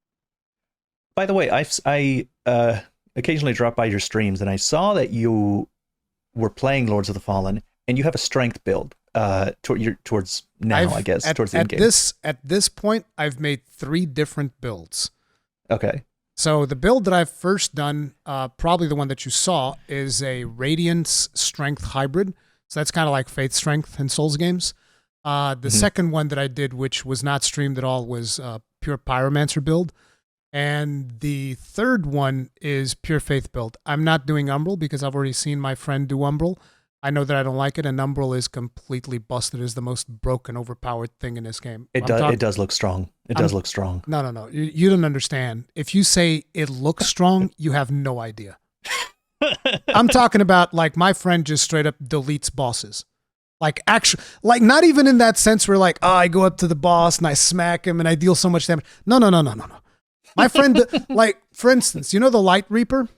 By the way, I occasionally drop by your streams, and I saw that you were playing Lords of the Fallen, and you have a strength build. Towards now, I guess, towards the end game. At this point, I've made 3 different builds. Okay. So the build that I've first done, probably the one that you saw, is a Radiance Strength hybrid. So that's kind of like Faith Strength in Souls games. The second one that I did, which was not streamed at all, was pure Pyromancer build. And the third one is Pure Faith build. I'm not doing Umbral because I've already seen my friend do Umbral. I know that I don't like it, and Umbral is completely busted as the most broken, overpowered thing in this game. It does look strong. It does look strong. No. You don't understand. If you say it looks strong, you have no idea. I'm talking about like my friend just straight up deletes bosses. Like actually, like not even in that sense where like, oh, I go up to the boss and I smack him and I deal so much damage. No. My friend, like for instance, you know the Light Reaper?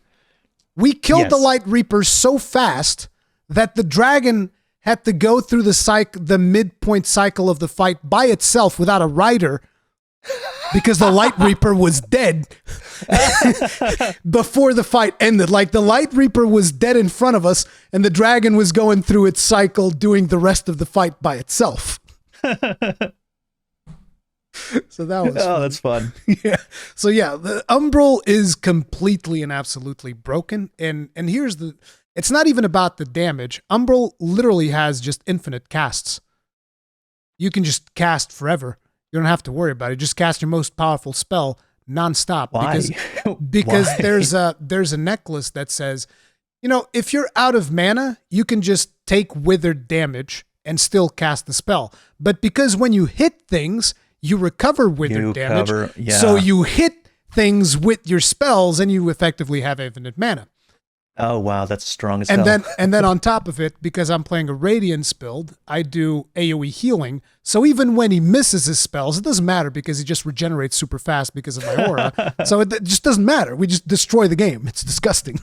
We killed the Light Reaper so fast that the dragon had to go through the midpoint cycle of the fight by itself without a rider because the Light Reaper was dead before the fight ended. Like the Light Reaper was dead in front of us and the dragon was going through its cycle doing the rest of the fight by itself. So that was fun. That's fun. Yeah. So yeah, the Umbral is completely and absolutely broken. And here's it's not even about the damage. Umbral literally has just infinite casts. You can just cast forever. You don't have to worry about it. Just cast your most powerful spell nonstop. Why? Because Why? there's a necklace that says, you know, if you're out of mana, you can just take withered damage and still cast the spell. But because when you hit things, you recover withered damage. So you hit things with your spells and you effectively have infinite mana. Oh wow, that's strong as hell. And then on top of it, because I'm playing a Radiance build, I do AoE healing. So even when he misses his spells, it doesn't matter because he just regenerates super fast because of my aura. So it just doesn't matter. We just destroy the game. It's disgusting.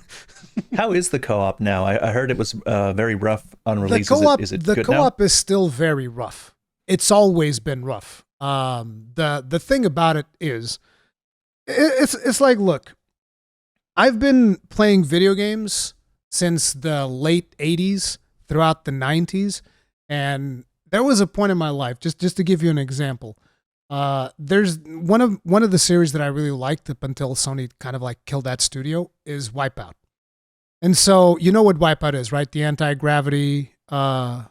How is the co-op now? I heard it was very rough on release. The co-op is still very rough. It's always been rough. The thing about it is, it's like, look, I've been playing video games since the late 80s, throughout the 90s, and there was a point in my life, just to give you an example, there's one of the series that I really liked up until Sony kind of like killed that studio is Wipeout. And so you know what Wipeout is, right? The anti-gravity... I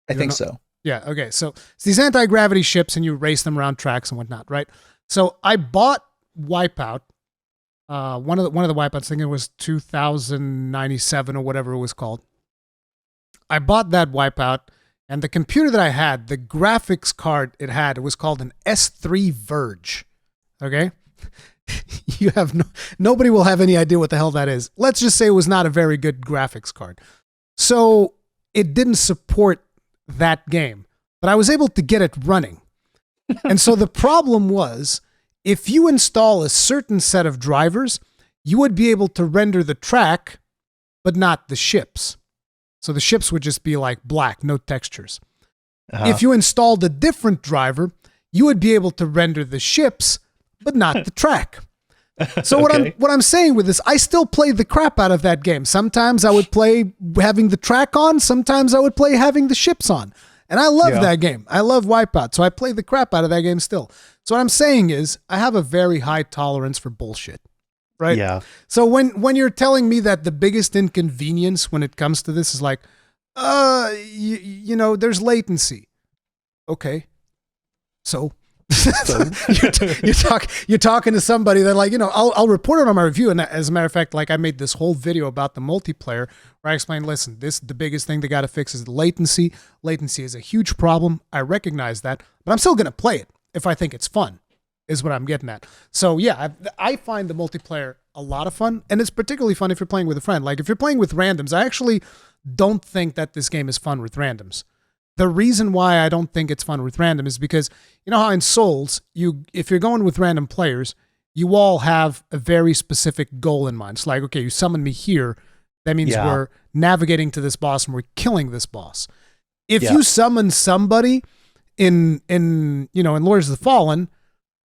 think so. Yeah, okay. So it's these anti-gravity ships and you race them around tracks and whatnot, right? So I bought Wipeout. One of the Wipeouts, I think it was 2097 or whatever it was called. I bought that Wipeout, and the computer that I had, the graphics card it was called an S3 Verge. Okay? You have nobody will have any idea what the hell that is. Let's just say it was not a very good graphics card. So it didn't support that game, but I was able to get it running. And so the problem was, if you install a certain set of drivers, you would be able to render the track, but not the ships. So the ships would just be like black, no textures. If you installed a different driver, you would be able to render the ships, but not the track. So what I'm saying with this, I still play the crap out of that game. Sometimes I would play having the track on. Sometimes I would play having the ships on. And I love that game. I love Wipeout. So I play the crap out of that game still. So what I'm saying is I have a very high tolerance for bullshit. Right? Yeah. So when you're telling me that the biggest inconvenience when it comes to this is like, you know, there's latency. Okay. So you're talking to somebody that, like, you know, I'll report it on my review. And as a matter of fact, like, I made this whole video about the multiplayer where I explained, listen, the biggest thing they got to fix is the latency. Latency is a huge problem. I recognize that, but I'm still going to play it if I think it's fun, is what I'm getting at. So yeah, I find the multiplayer a lot of fun, and it's particularly fun if you're playing with a friend. Like if you're playing with randoms, I actually don't think that this game is fun with randoms. The reason why I don't think it's fun with random is because, you know how in Souls, if you're going with random players, you all have a very specific goal in mind. It's like, okay, you summon me here. That means we're navigating to this boss and we're killing this boss. If you summon somebody in Lords of the Fallen,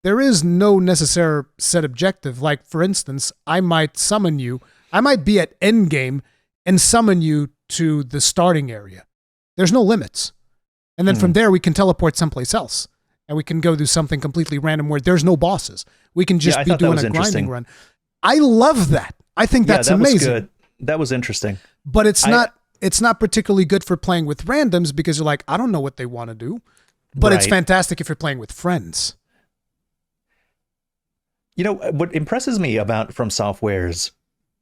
there is no necessary set objective. Like, for instance, I might summon you. I might be at endgame and summon you to the starting area. There's no limits. And then from there, we can teleport someplace else. And we can go do something completely random where there's no bosses. We can just be doing a grinding run. I love that. I think that's amazing. Was good. That was interesting. But it's not particularly good for playing with randoms because you're like, I don't know what they want to do. But it's fantastic if you're playing with friends. what impresses me about From Software's,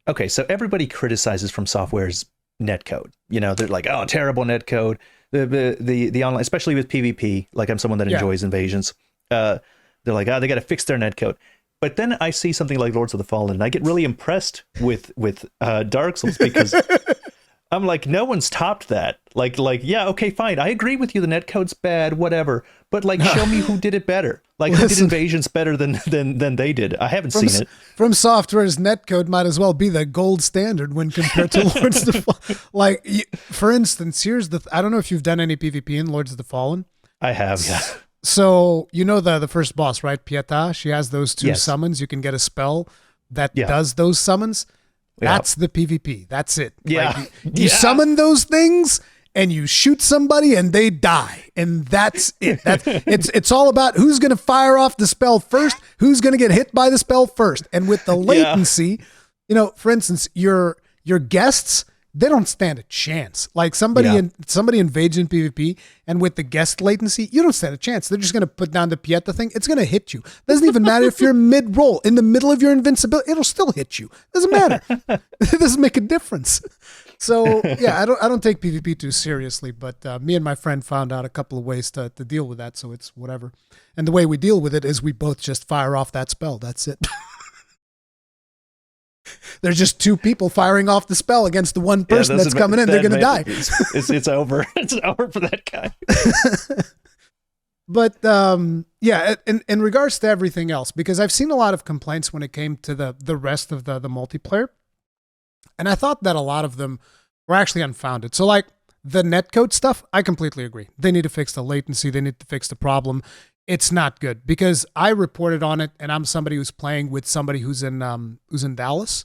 okay, so everybody criticizes From Software's netcode. They're like, oh, terrible netcode. The online, especially with PvP, like I'm someone that enjoys invasions. They're like, oh, they got to fix their netcode. But then I see something like Lords of the Fallen, and I get really impressed with Dark Souls, because I'm like, no one's topped that. Like, yeah, okay, fine. I agree with you. The netcode's bad, whatever. But like, show me who did it better. Like, who did invasions better than they did? I haven't seen it. From Software's netcode might as well be the gold standard when compared to Lords of the Fallen. Like, for instance, here's I don't know if you've done any PvP in Lords of the Fallen. I have, yeah. So, the first boss, right? Pietà, she has those two summons. You can get a spell that does those summons. That's the PvP. That's it. Yeah. Like, you summon those things and you shoot somebody and they die. And that's it. It's all about who's going to fire off the spell first, who's going to get hit by the spell first. And with the latency, for instance, your guests, they don't stand a chance. Like somebody invades in PvP, and with the guest latency, you don't stand a chance. They're just going to put down the Pieta thing. It's going to hit you. Doesn't even matter if you're mid-roll, in the middle of your invincibility, it'll still hit you. Doesn't matter. It doesn't make a difference. So yeah, I don't take PvP too seriously, but me and my friend found out a couple of ways to deal with that, so it's whatever. And the way we deal with it is we both just fire off that spell. That's it. There's just two people firing off the spell against the one person that's coming in. They're going to die. It's over. It's over for that guy. But in regards to everything else, because I've seen a lot of complaints when it came to the rest of the multiplayer, and I thought that a lot of them were actually unfounded. So like the netcode stuff, I completely agree. They need to fix the latency. They need to fix the problem. It's not good, because I reported on it, and I'm somebody who's playing with somebody who's in Dallas.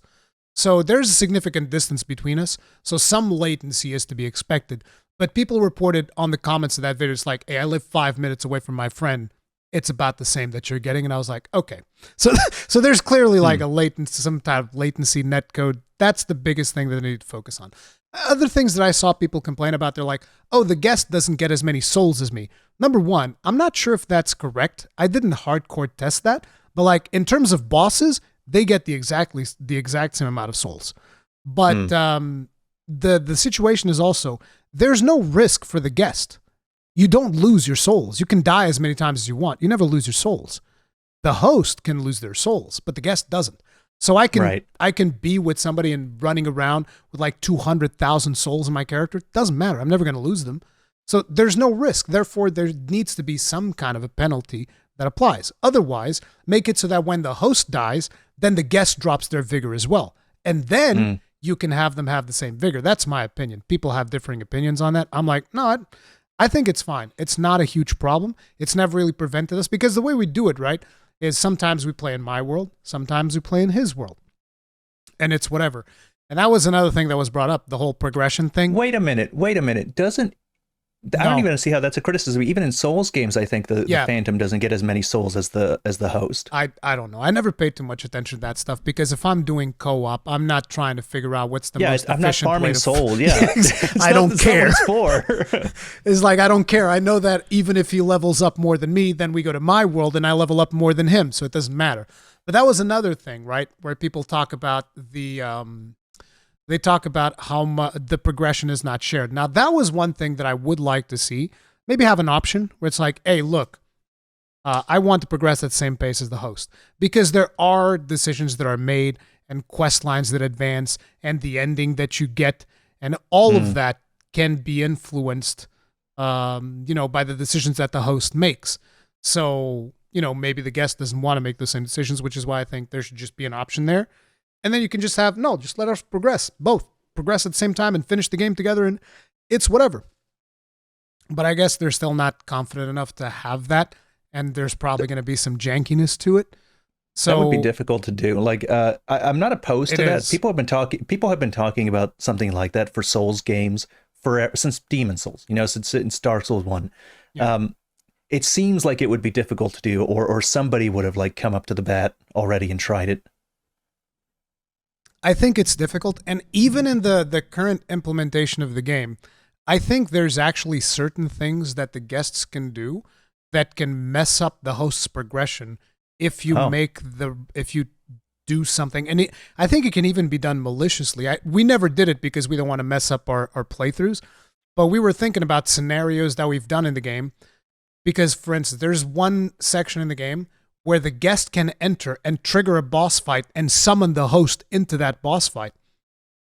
So there's a significant distance between us. So some latency is to be expected. But people reported on the comments of that video, it's like, hey, I live 5 minutes away from my friend. It's about the same that you're getting. And I was like, okay. So there's clearly like a latency, some type of latency netcode. That's the biggest thing that they need to focus on. Other things that I saw people complain about, they're like, oh, the guest doesn't get as many souls as me. Number one, I'm not sure if that's correct. I didn't hardcore test that, but like in terms of bosses, they get the exact same amount of souls. But the situation is also, there's no risk for the guest. You don't lose your souls. You can die as many times as you want. You never lose your souls. The host can lose their souls, but the guest doesn't. So I can be with somebody and running around with like 200,000 souls in my character. It doesn't matter. I'm never going to lose them. So there's no risk. Therefore, there needs to be some kind of a penalty that applies. Otherwise, make it so that when the host dies, then the guest drops their vigor as well. And then you can have them have the same vigor. That's my opinion. People have differing opinions on that. I'm like, no, I think it's fine. It's not a huge problem. It's never really prevented us, because the way we do it, right, is sometimes we play in my world, sometimes we play in his world. And it's whatever. And that was another thing that was brought up, the whole progression thing. Wait a minute. I don't even see how that's a criticism. Even in Souls games, I think the Phantom doesn't get as many souls as the host. I don't know. I never paid too much attention to that stuff, because if I'm doing co-op, I'm not trying to figure out what's the most efficient way. I'm not farming souls. Yeah, I don't care. For. It's like, I don't care. I know that even if he levels up more than me, then we go to my world and I level up more than him, so it doesn't matter. But that was another thing, right, where people talk about they talk about how the progression is not shared. Now, that was one thing that I would like to see. Maybe have an option where it's like, hey, look, I want to progress at the same pace as the host. Because there are decisions that are made and quest lines that advance and the ending that you get. And all of that can be influenced, by the decisions that the host makes. So, maybe the guest doesn't want to make those same decisions, which is why I think there should just be an option there. And then you can just just let us progress, both progress at the same time and finish the game together, and it's whatever. But I guess they're still not confident enough to have that, and there's probably going to be some jankiness to it. So that would be difficult to do. Like, I'm not opposed to that. People have been talking about something like that for Souls games since Demon Souls. Since Dark Souls 1. Yeah. It seems like it would be difficult to do, or somebody would have like come up to the bat already and tried it. I think it's difficult. And even in the current implementation of the game, I think there's actually certain things that the guests can do that can mess up the host's progression if you if you do something. And I think it can even be done maliciously. We never did it because we don't want to mess up our playthroughs, but we were thinking about scenarios that we've done in the game. Because, for instance, there's one section in the game where the guest can enter and trigger a boss fight and summon the host into that boss fight.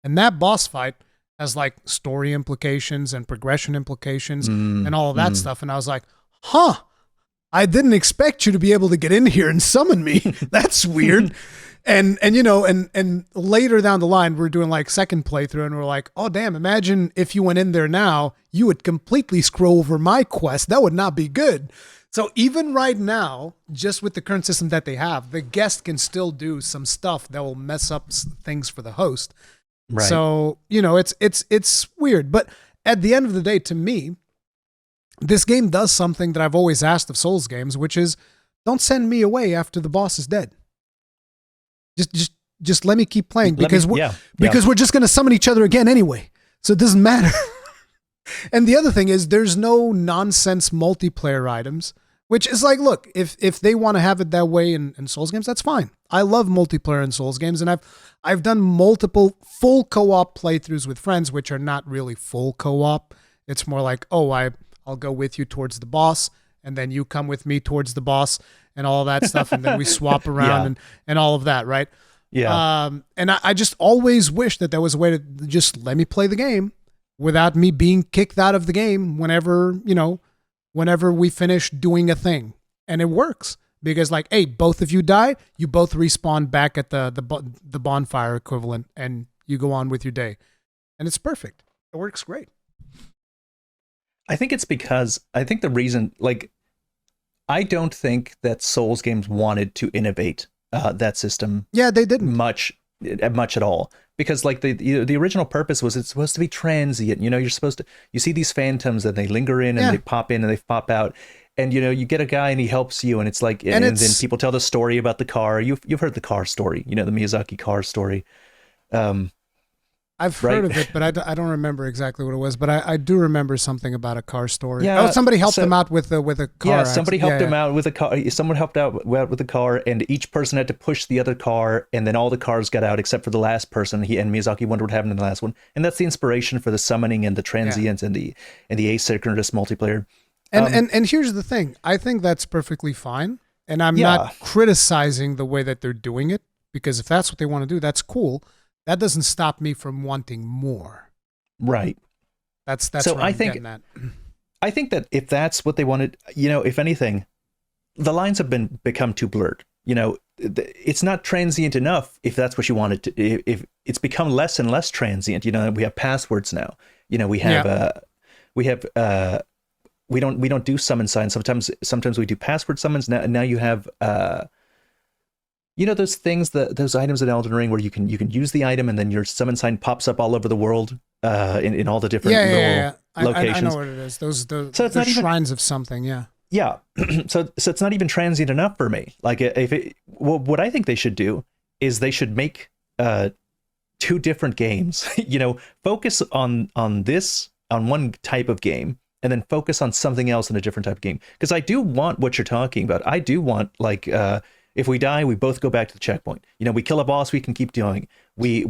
And that boss fight has like story implications and progression implications and all of that stuff. And I was like, I didn't expect you to be able to get in here and summon me. That's weird. And you know, and later down the line, we're doing like second playthrough and we're like, oh damn, imagine if you went in there now, you would completely scroll over my quest. That would not be good. So even right now, just with the current system that they have, the guest can still do some stuff that will mess up things for the host. Right. So, you know, it's weird. But at the end of the day, to me, this game does something that I've always asked of Souls games, which is don't send me away after the boss is dead. Just let me keep playing because we're just going to summon each other again anyway. So it doesn't matter. And the other thing is there's no nonsense multiplayer items, which is like, look, if they want to have it that way in Souls games, that's fine. I love multiplayer in Souls games, and I've done multiple full co-op playthroughs with friends, which are not really full co-op. It's more like, oh, I'll go with you towards the boss, and then you come with me towards the boss, and all that stuff, and then we swap around and all of that, right? Yeah. And I just always wish that there was a way to just let me play the game without me being kicked out of the game whenever we finish doing a thing. And it works because like, hey, both of you die, you both respawn back at the bonfire equivalent and you go on with your day. And it's perfect. It works great. I think it's because the reason, like, I don't think that Souls games wanted to innovate that system. Yeah, they didn't much at all, because like the original purpose was it's supposed to be transient. You know, you see these phantoms and they linger in and they pop in and they pop out, and you know you get a guy and he helps you, and it's like and then people tell the story about the car. You've heard the car story, you know, the Miyazaki car story. I've heard of it, but I don't remember exactly what it was. But I do remember something about a car story. Yeah, somebody helped him out with a car. Yeah, somebody helped him out with a car. Someone helped out with the car, and each person had to push the other car, and then all the cars got out except for the last person. And Miyazaki wondered what happened in the last one, and that's the inspiration for the summoning and the transients and the asynchronous multiplayer. And here's the thing: I think that's perfectly fine, and I'm not criticizing the way that they're doing it, because if that's what they want to do, that's cool. That doesn't stop me from wanting more. Right. That's so what I'm getting at. I think that if that's what they wanted, you know, if anything, the lines have become too blurred. You know, it's not transient enough if that's what you wanted to. If it's become less and less transient, you know, we have passwords now. You know, we don't do summon signs. Sometimes we do password summons. Now you have you know those things, those items in Elden Ring where you can use the item and then your summon sign pops up all over the world in all the different locations. I know what it is. Those shrines of something. Yeah. So it's not even transient enough for me. Like what I think they should do is they should make two different games. You know, focus on one type of game and then focus on something else in a different type of game. Because I do want what you're talking about. I do want like. If we die, we both go back to the checkpoint. You know, we kill a boss, we can keep doing. We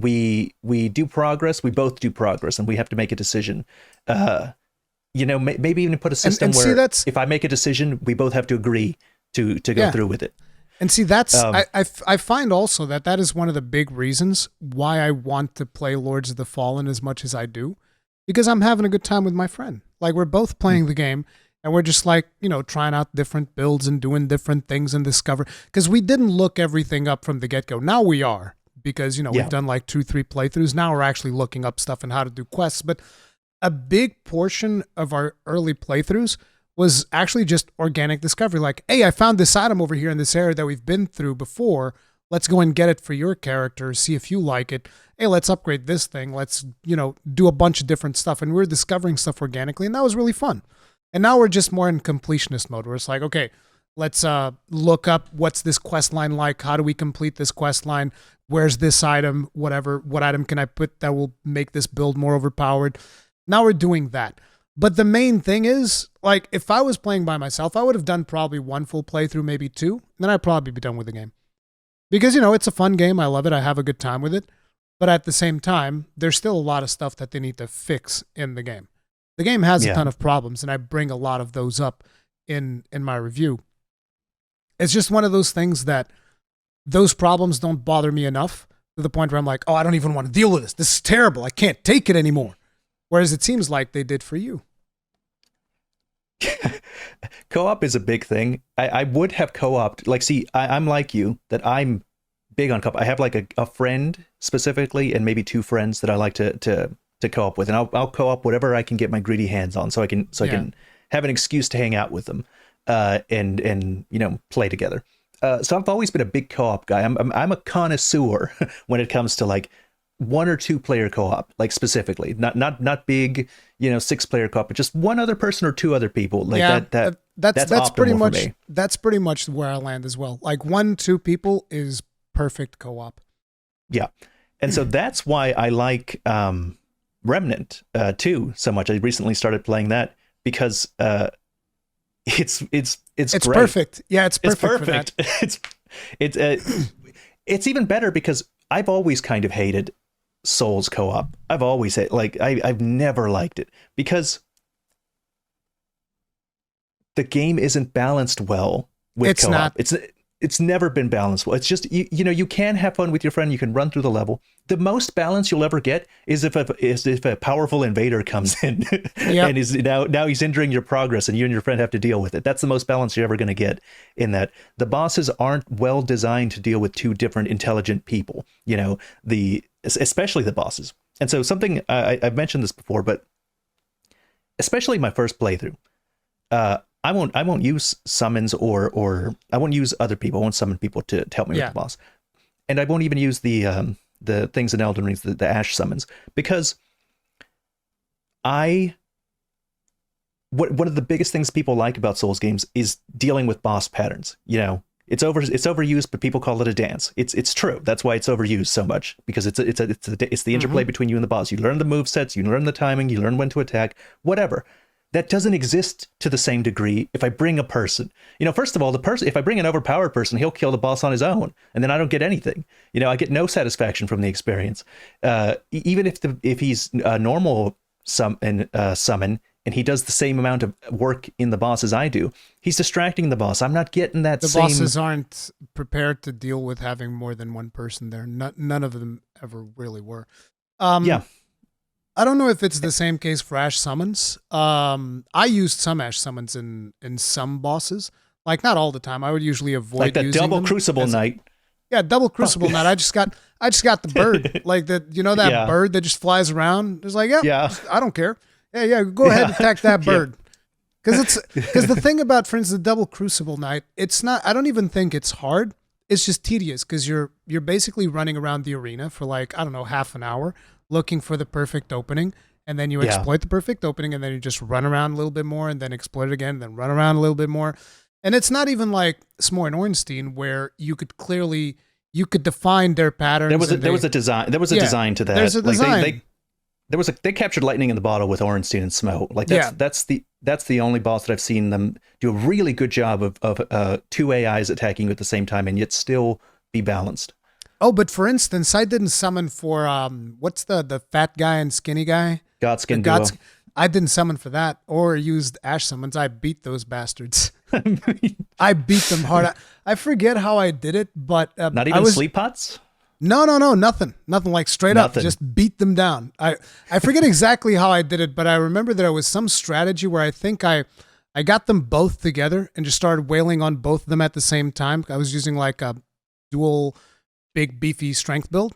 do progress, we both do progress, and we have to make a decision. You know, maybe even put a system where if I make a decision, we both have to agree to go through with it. And see, that's I find also that is one of the big reasons why I want to play Lords of the Fallen as much as I do, because I'm having a good time with my friend. Like, we're both playing the game. And we're just like, you know, trying out different builds and doing different things and discover. Because we didn't look everything up from the get-go. Now we are. Because, you know, we've done like 2-3 playthroughs. Now we're actually looking up stuff and how to do quests. But a big portion of our early playthroughs was actually just organic discovery. Like, hey, I found this item over here in this area that we've been through before. Let's go and get it for your character. See if you like it. Hey, let's upgrade this thing. Let's, you know, do a bunch of different stuff. And we were discovering stuff organically. And that was really fun. And now we're just more in completionist mode where it's like, okay, let's look up what's this quest line like? How do we complete this quest line? Where's this item? Whatever, what item can I put that will make this build more overpowered? Now we're doing that. But the main thing is, like, if I was playing by myself, I would have done probably one full playthrough, maybe two, then I'd probably be done with the game. Because, it's a fun game. I love it. I have a good time with it. But at the same time, there's still a lot of stuff that they need to fix in the game. The game has a ton of problems, and I bring a lot of those up in my review. It's just one of those things that those problems don't bother me enough to the point where I'm like, oh, I don't even want to deal with this. This is terrible. I can't take it anymore. Whereas it seems like they did for you. Co-op is a big thing. I would have co-opted. Like, see, I'm like you, that I'm big on co-op. I have like a friend specifically, and maybe two friends that I like to co-op with, and I'll co-op whatever I can get my greedy hands on, so I can have an excuse to hang out with them, and play together. So I've always been a big co-op guy. I'm a connoisseur when it comes to like 1 or 2 player co-op, like specifically, not big, 6 player co-op, but just one other person or 2 other people. Like that's pretty much for me. That's pretty much where I land as well. Like 1-2 people is perfect co-op. Yeah, and so that's why I like Remnant 2 so much. I recently started playing that because it's great. Perfect. Yeah, it's perfect. It's even better because I've always kind of hated Souls co-op. I've always said, like, I've never liked it because the game isn't balanced well with co-op. It's never been balanced well. It's just you can have fun with your friend. You can run through the level. The most balance you'll ever get is if a powerful invader comes in and is now he's hindering your progress, and you and your friend have to deal with it. That's the most balance you're ever going to get. In that the bosses aren't well designed to deal with 2 different intelligent people. Especially the bosses. And so something I've mentioned this before, but especially my first playthrough, I won't use summons or I won't use other people. I won't summon people to help me with the boss, and I won't even use the things in Elden Ring, the Ash summons, because one of the biggest things people like about Souls games is dealing with boss patterns. It's overused, but people call it a dance. It's true. That's why it's overused so much, because it's the interplay between you and the boss. You learn the move sets, you learn the timing, you learn when to attack, whatever. That doesn't exist to the same degree if I bring a person. First of all, if I bring an overpowered person, he'll kill the boss on his own, and then I don't get anything. I get no satisfaction from the experience. Even if he's a normal summon, and he does the same amount of work in the boss as I do, he's distracting the boss. I'm not getting that the bosses aren't prepared to deal with having more than one person there. None of them ever really were. I don't know if it's the same case for Ash summons. I used some Ash summons in some bosses. Like, not all the time. I would usually avoid like the using double them Crucible Knight. Yeah, double Crucible Knight. I just got the bird. Like that bird that just flies around. It's like, I don't care. Yeah, go ahead and attack that bird. Because the thing about, for instance, the double Crucible Knight, it's not, I don't even think it's hard. It's just tedious because you're basically running around the arena for like, I don't know, half an hour looking for the perfect opening, and then you exploit the perfect opening, and then you just run around a little bit more, and then exploit it again, and then run around a little bit more. And it's not even like S'more and Ornstein, where you could define their patterns. There was a design to that. There's a design. They captured lightning in the bottle with Ornstein and Smoke. Like that's the only boss that I've seen them do a really good job of 2 AIs attacking you at the same time and yet still be balanced. Oh, but for instance, I didn't summon for what's the fat guy and skinny guy? Godskin duo. I didn't summon for that or used Ash summons. I beat those bastards. I beat them hard. I forget how I did it, but not even sleep pots? No, nothing. Nothing, like straight up, just beat them down. I forget exactly how I did it, but I remember there was some strategy where I think I got them both together and just started wailing on both of them at the same time. I was using like a dual big beefy strength build.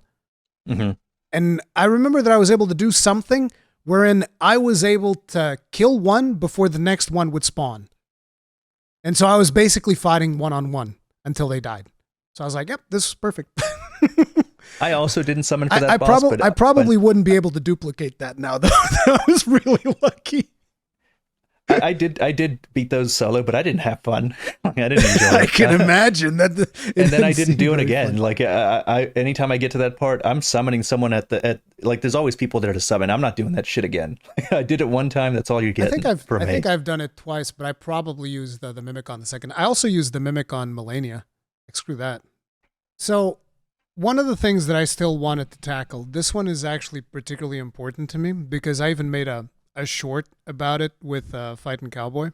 Mm-hmm. And I remember that I was able to do something wherein I was able to kill one before the next one would spawn. And so I was basically fighting one-on-one until they died. So I was like, yep, this is perfect. I also didn't summon for that boss. I probably wouldn't be able to duplicate that now, though. I was really lucky. I did beat those solo, but I didn't have fun. I didn't enjoy it. I can imagine that. And then I didn't do it again. Fun. Like I anytime I get to that part, I'm summoning someone at like there's always people there to summon. I'm not doing that shit again. I did it one time. That's all you get. I think I've done it twice, but I probably used the Mimic on the second. I also used the Mimic on Melania. Like, screw that. So one of the things that I still wanted to tackle, this one is actually particularly important to me because I even made a short about it with Fightin' Cowboy.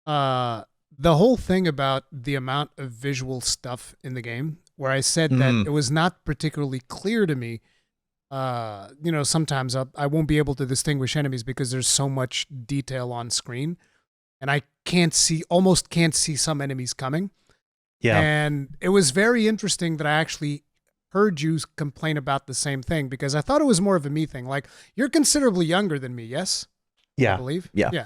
The whole thing about the amount of visual stuff in the game, where I said that it was not particularly clear to me. Sometimes I won't be able to distinguish enemies because there's so much detail on screen, and I almost can't see some enemies coming. Yeah. And it was very interesting that I actually heard you complain about the same thing because I thought it was more of a me thing. Like, you're considerably younger than me, yes? Yeah. I believe? Yeah.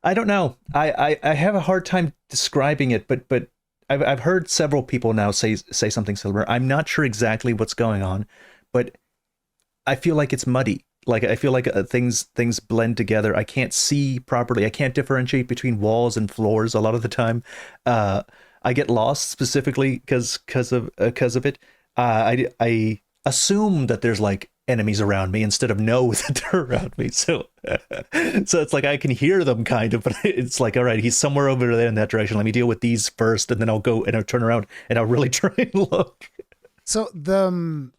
I don't know. I have a hard time describing it, but I've heard several people now say something similar. I'm not sure exactly what's going on, but I feel like it's muddy. Like I feel like things blend together. I can't see properly. I can't differentiate between walls and floors a lot of the time. I get lost specifically because of it. I assume that there's like enemies around me instead of know that they're around me. So it's like I can hear them kind of, but it's like, all right, he's somewhere over there in that direction. Let me deal with these first, and then I'll go and I'll turn around and I'll really try and look. So the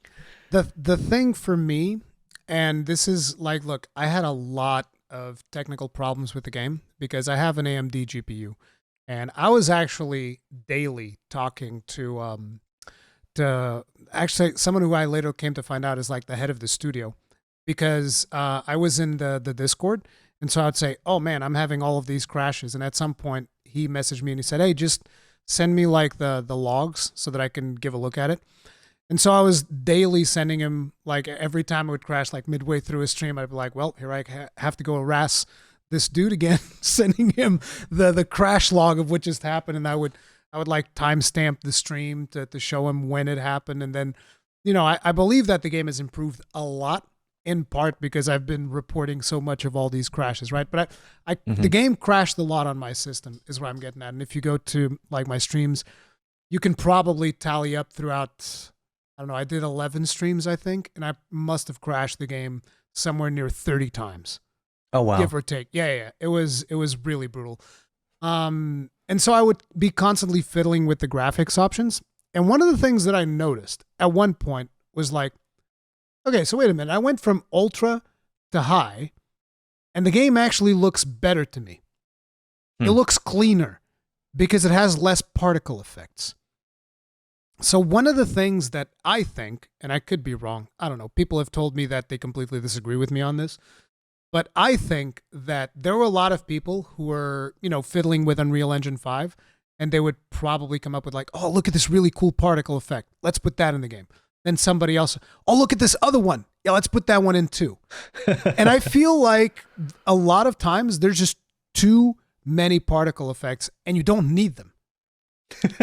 thing for me, and this is like, look, I had a lot of technical problems with the game because I have an AMD GPU. And I was actually daily talking to actually someone who I later came to find out is like the head of the studio, because I was in the Discord, and so I'd say, oh man, I'm having all of these crashes. And at some point he messaged me and he said, hey, just send me like the logs so that I can give a look at it. And so I was daily sending him, like every time it would crash, like midway through a stream, I'd be like, well, here I have to go harass this dude again, sending him the crash log of what just happened, and I would like timestamp the stream to show him when it happened. And then, I believe that the game has improved a lot, in part because I've been reporting so much of all these crashes, right? But the game crashed a lot on my system, is what I'm getting at. And if you go to like my streams, you can probably tally up throughout, I don't know, I did 11 streams, I think, and I must have crashed the game somewhere near 30 times. Oh wow! Give or take, yeah. It was really brutal, and so I would be constantly fiddling with the graphics options. And one of the things that I noticed at one point was like, okay, so wait a minute, I went from ultra to high, and the game actually looks better to me. It looks cleaner because it has less particle effects. So one of the things that I think, and I could be wrong, I don't know, people have told me that they completely disagree with me on this. But I think that there were a lot of people who were, fiddling with Unreal Engine 5, and they would probably come up with like, oh, look at this really cool particle effect. Let's put that in the game. Then somebody else, oh, look at this other one. Yeah, let's put that one in too. And I feel like a lot of times there's just too many particle effects, and you don't need them.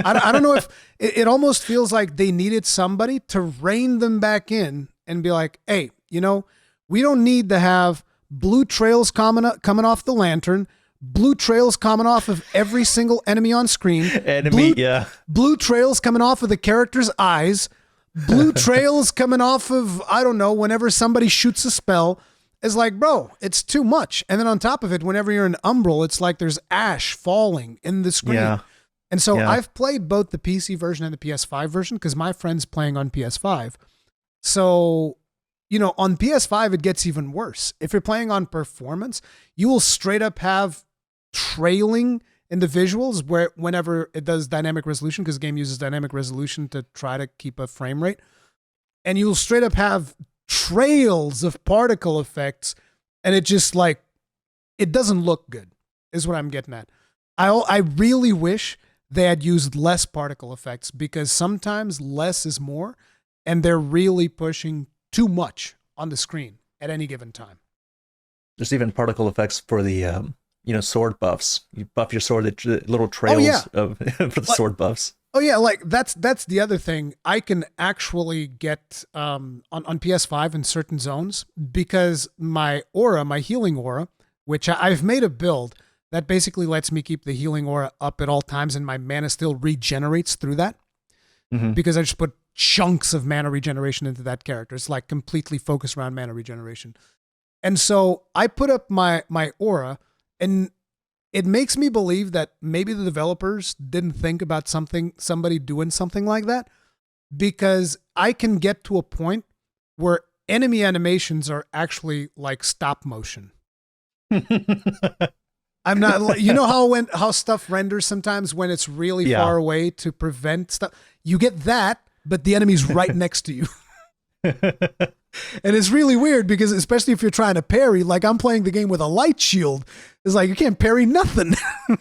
I don't know if it almost feels like they needed somebody to rein them back in and be like, hey, we don't need to have blue trails coming off the lantern, blue trails coming off of every single enemy on screen, blue trails coming off of the character's eyes, blue trails coming off of, I don't know, whenever somebody shoots a spell. It's like, bro, it's too much. And then on top of it, whenever you're in Umbral, it's like there's ash falling in the screen. Yeah. And so I've played both the PC version and the PS5 version because my friend's playing on PS5. So on PS5, it gets even worse. If you're playing on performance, you will straight up have trailing in the visuals whenever it does dynamic resolution, because the game uses dynamic resolution to try to keep a frame rate. And you'll straight up have trails of particle effects, and it just like, it doesn't look good, is what I'm getting at. I really wish they had used less particle effects, because sometimes less is more, and they're really pushing too much on the screen at any given time. There's even particle effects for the sword buffs. You buff your sword, the little trails for the sword buffs. Oh yeah, like that's the other thing. I can actually get on PS5 in certain zones, because my healing aura which I've made a build that basically lets me keep the healing aura up at all times, and my mana still regenerates through that. Because I just put chunks of mana regeneration into that character. It's like completely focused around mana regeneration. And so I put up my aura, and it makes me believe that maybe the developers didn't think about somebody doing something like that, because I can get to a point where enemy animations are actually like stop motion. I'm not, you know how stuff renders sometimes when it's really far away to prevent stuff. You get that, but the enemy's right next to you. And it's really weird because, especially if you're trying to parry, like I'm playing the game with a light shield. It's like you can't parry nothing.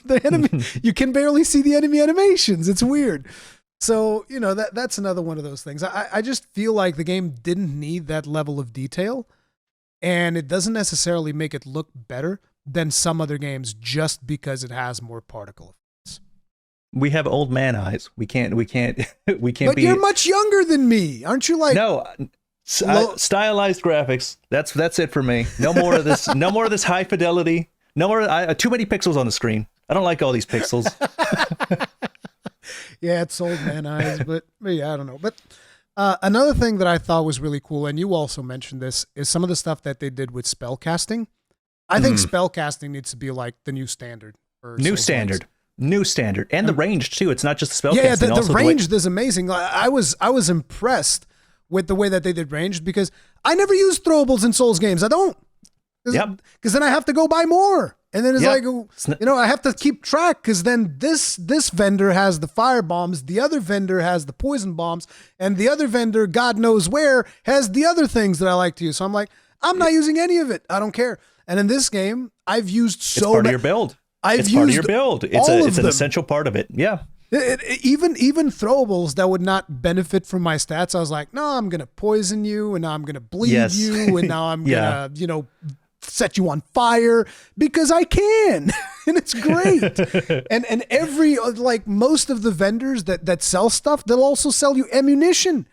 The enemy, you can barely see the enemy animations. It's weird. So, you know, that's another one of those things. I just feel like the game didn't need that level of detail, and it doesn't necessarily make it look better than some other games just because it has more particle effects. We have old man eyes. We can't But be. you're much younger than me. Aren't you? Like, no, stylized graphics. That's it for me. No more of this. No more of this high fidelity. No more. Too many pixels on the screen. I don't like all these pixels. Yeah, it's old man eyes, but yeah, I don't know. But another thing that I thought was really cool, and you also mentioned this, is some of the stuff that they did with spell casting. I think spell casting needs to be like the new standard. New standard, and the range too. It's not just the spell casting. Yeah, the range is amazing. I was impressed with the way that they did ranged, because I never use throwables in Souls games. I don't. Because then I have to go buy more. And then it's like, you know, I have to keep track, because then this vendor has the fire bombs, the other vendor has the poison bombs, and the other vendor, God knows where, has the other things that I like to use. So I'm like, I'm not using any of it. I don't care. And in this game, I've used it's part of your build. It's part of your build. It's an essential part of it. Yeah. Even throwables that would not benefit from my stats, I was like, no, I'm going to poison you, and now I'm going to bleed you, and now I'm going to, you know, set you on fire, because I can. And it's great. and every, like, most of the vendors that sell stuff, they'll also sell you ammunition.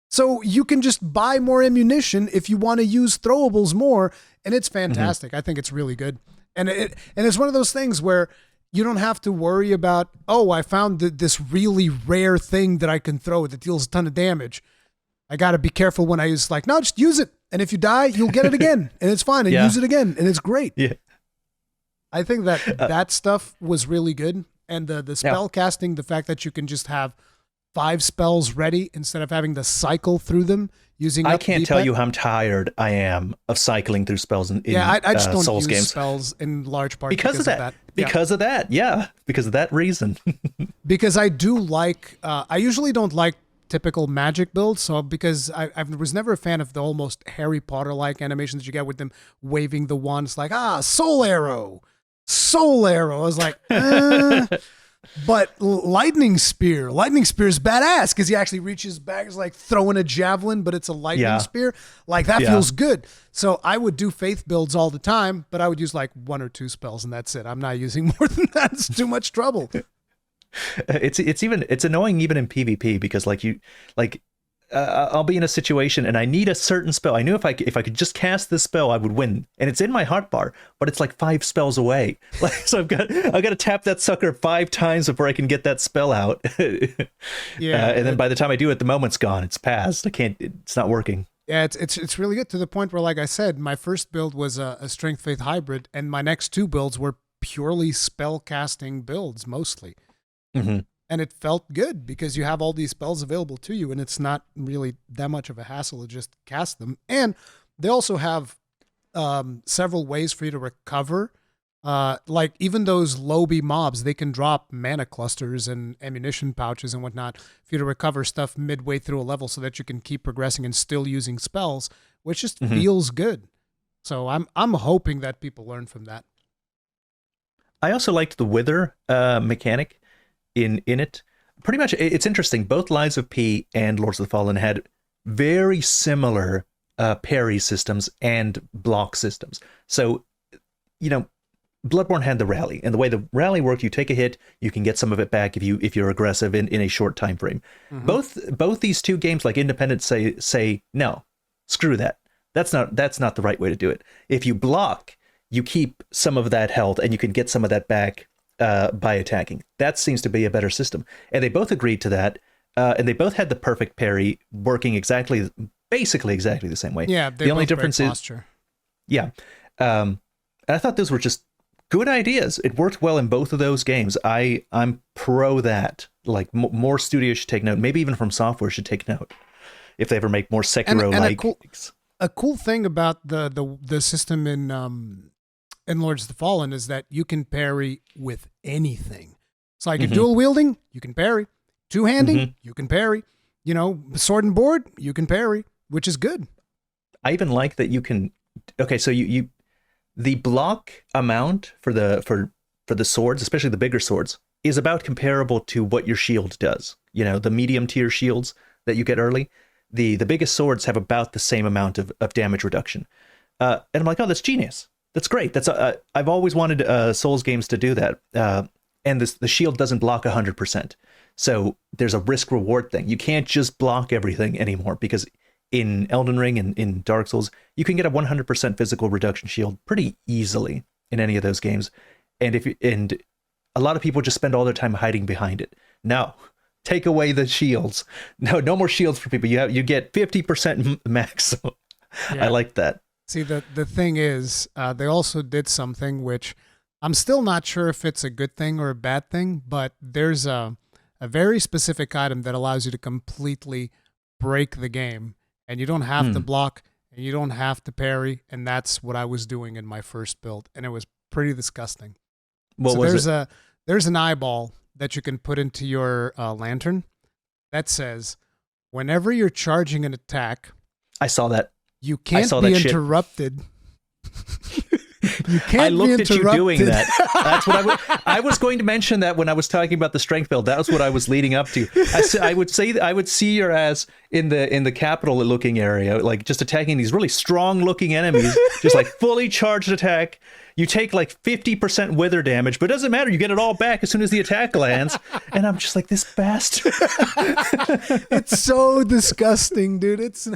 So you can just buy more ammunition if you want to use throwables more, and it's fantastic. I think it's really good. And it's one of those things where you don't have to worry about, oh, I found this really rare thing that I can throw that deals a ton of damage. I got to be careful when I use, like, no, just use it. And if you die, you'll get it again, and it's fine, and use it again, and it's great. Yeah. I think that stuff was really good. And the spell casting, the fact that you can just have 5 spells ready instead of having to cycle through them using. I can't tell you how tired I am of cycling through spells in I just don't Souls use games. spells in large part because of that. Because of that reason. Because I do like. I usually don't like typical magic builds, so because I was never a fan of the almost Harry Potter-like animations that you get with them waving the wand. It's like, soul arrow. I was like, But lightning spear is badass, because he actually reaches back. It's like throwing a javelin, but it's a lightning spear. Like, that feels good. So I would do faith builds all the time, but I would use like 1 or 2 spells, and that's it. I'm not using more than that. It's too much trouble. It's annoying even in PvP, because I'll be in a situation and I need a certain spell. I knew if I could just cast this spell, I would win, and it's in my hotbar, but it's like 5 spells away. Like, so I've got to tap that sucker 5 times before I can get that spell out. And then by the time I do it, the moment's gone. It's passed. It's not working. Yeah, it's really good, to the point where, like I said, my first build was a strength faith hybrid, and my next 2 builds were purely spell casting builds mostly. And it felt good because you have all these spells available to you, and it's not really that much of a hassle to just cast them. And they also have several ways for you to recover. Like, even those lobby mobs, they can drop mana clusters and ammunition pouches and whatnot for you to recover stuff midway through a level, so that you can keep progressing and still using spells, which just feels good. So I'm hoping that people learn from that. I also liked the wither mechanic in it. Pretty much, it's interesting. Both Lies of P and Lords of the Fallen had very similar parry systems and block systems. So, you know, Bloodborne had the rally, and the way the rally worked, you take a hit, you can get some of it back if you're aggressive in a short time frame. Both these 2 games, like Independent, say no, screw that. That's not the right way to do it. If you block, you keep some of that health and you can get some of that back by attacking. That seems to be a better system. And they both agreed to that. And they both had the perfect parry working basically exactly the same way. Yeah, the only difference is, yeah. And I thought those were just good ideas. It worked well in both of those games. I'm pro that. Like more studios should take note. Maybe even From Software should take note if they ever make more Sekiro-like. A cool thing about the system in Lords of the Fallen is that you can parry with anything. It's like if dual wielding, you can parry. Two-handing, you can parry. You know, sword and board, you can parry, which is good. I even like that you can. Okay, so you the block amount for the swords, especially the bigger swords, is about comparable to what your shield does. You know, the medium tier shields that you get early, the biggest swords have about the same amount of damage reduction. And I'm like, oh, that's genius. That's great. That's I've always wanted Souls games to do that. And the shield doesn't block 100%. So there's a risk reward thing. You can't just block everything anymore, because in Elden Ring and in Dark Souls, you can get a 100% physical reduction shield pretty easily in any of those games. And a lot of people just spend all their time hiding behind it. No, take away the shields. No more shields for people. You get 50% max. Yeah. I like that. See, the thing is, they also did something which I'm still not sure if it's a good thing or a bad thing, but there's a very specific item that allows you to completely break the game, and you don't have to block, and you don't have to parry, and that's what I was doing in my first build, and it was pretty disgusting. What was it? There's an eyeball that you can put into your lantern that says, whenever you're charging an attack, I saw that. You can't be interrupted. You can't I looked at you doing that. That's what I was going to mention that when I was talking about the strength build. That was what I was leading up to. I would see your ass in the capital looking area, like just attacking these really strong looking enemies, just like fully charged attack. You take like 50% wither damage, but it doesn't matter. You get it all back as soon as the attack lands. And I'm just like, this bastard. It's so disgusting, dude. It's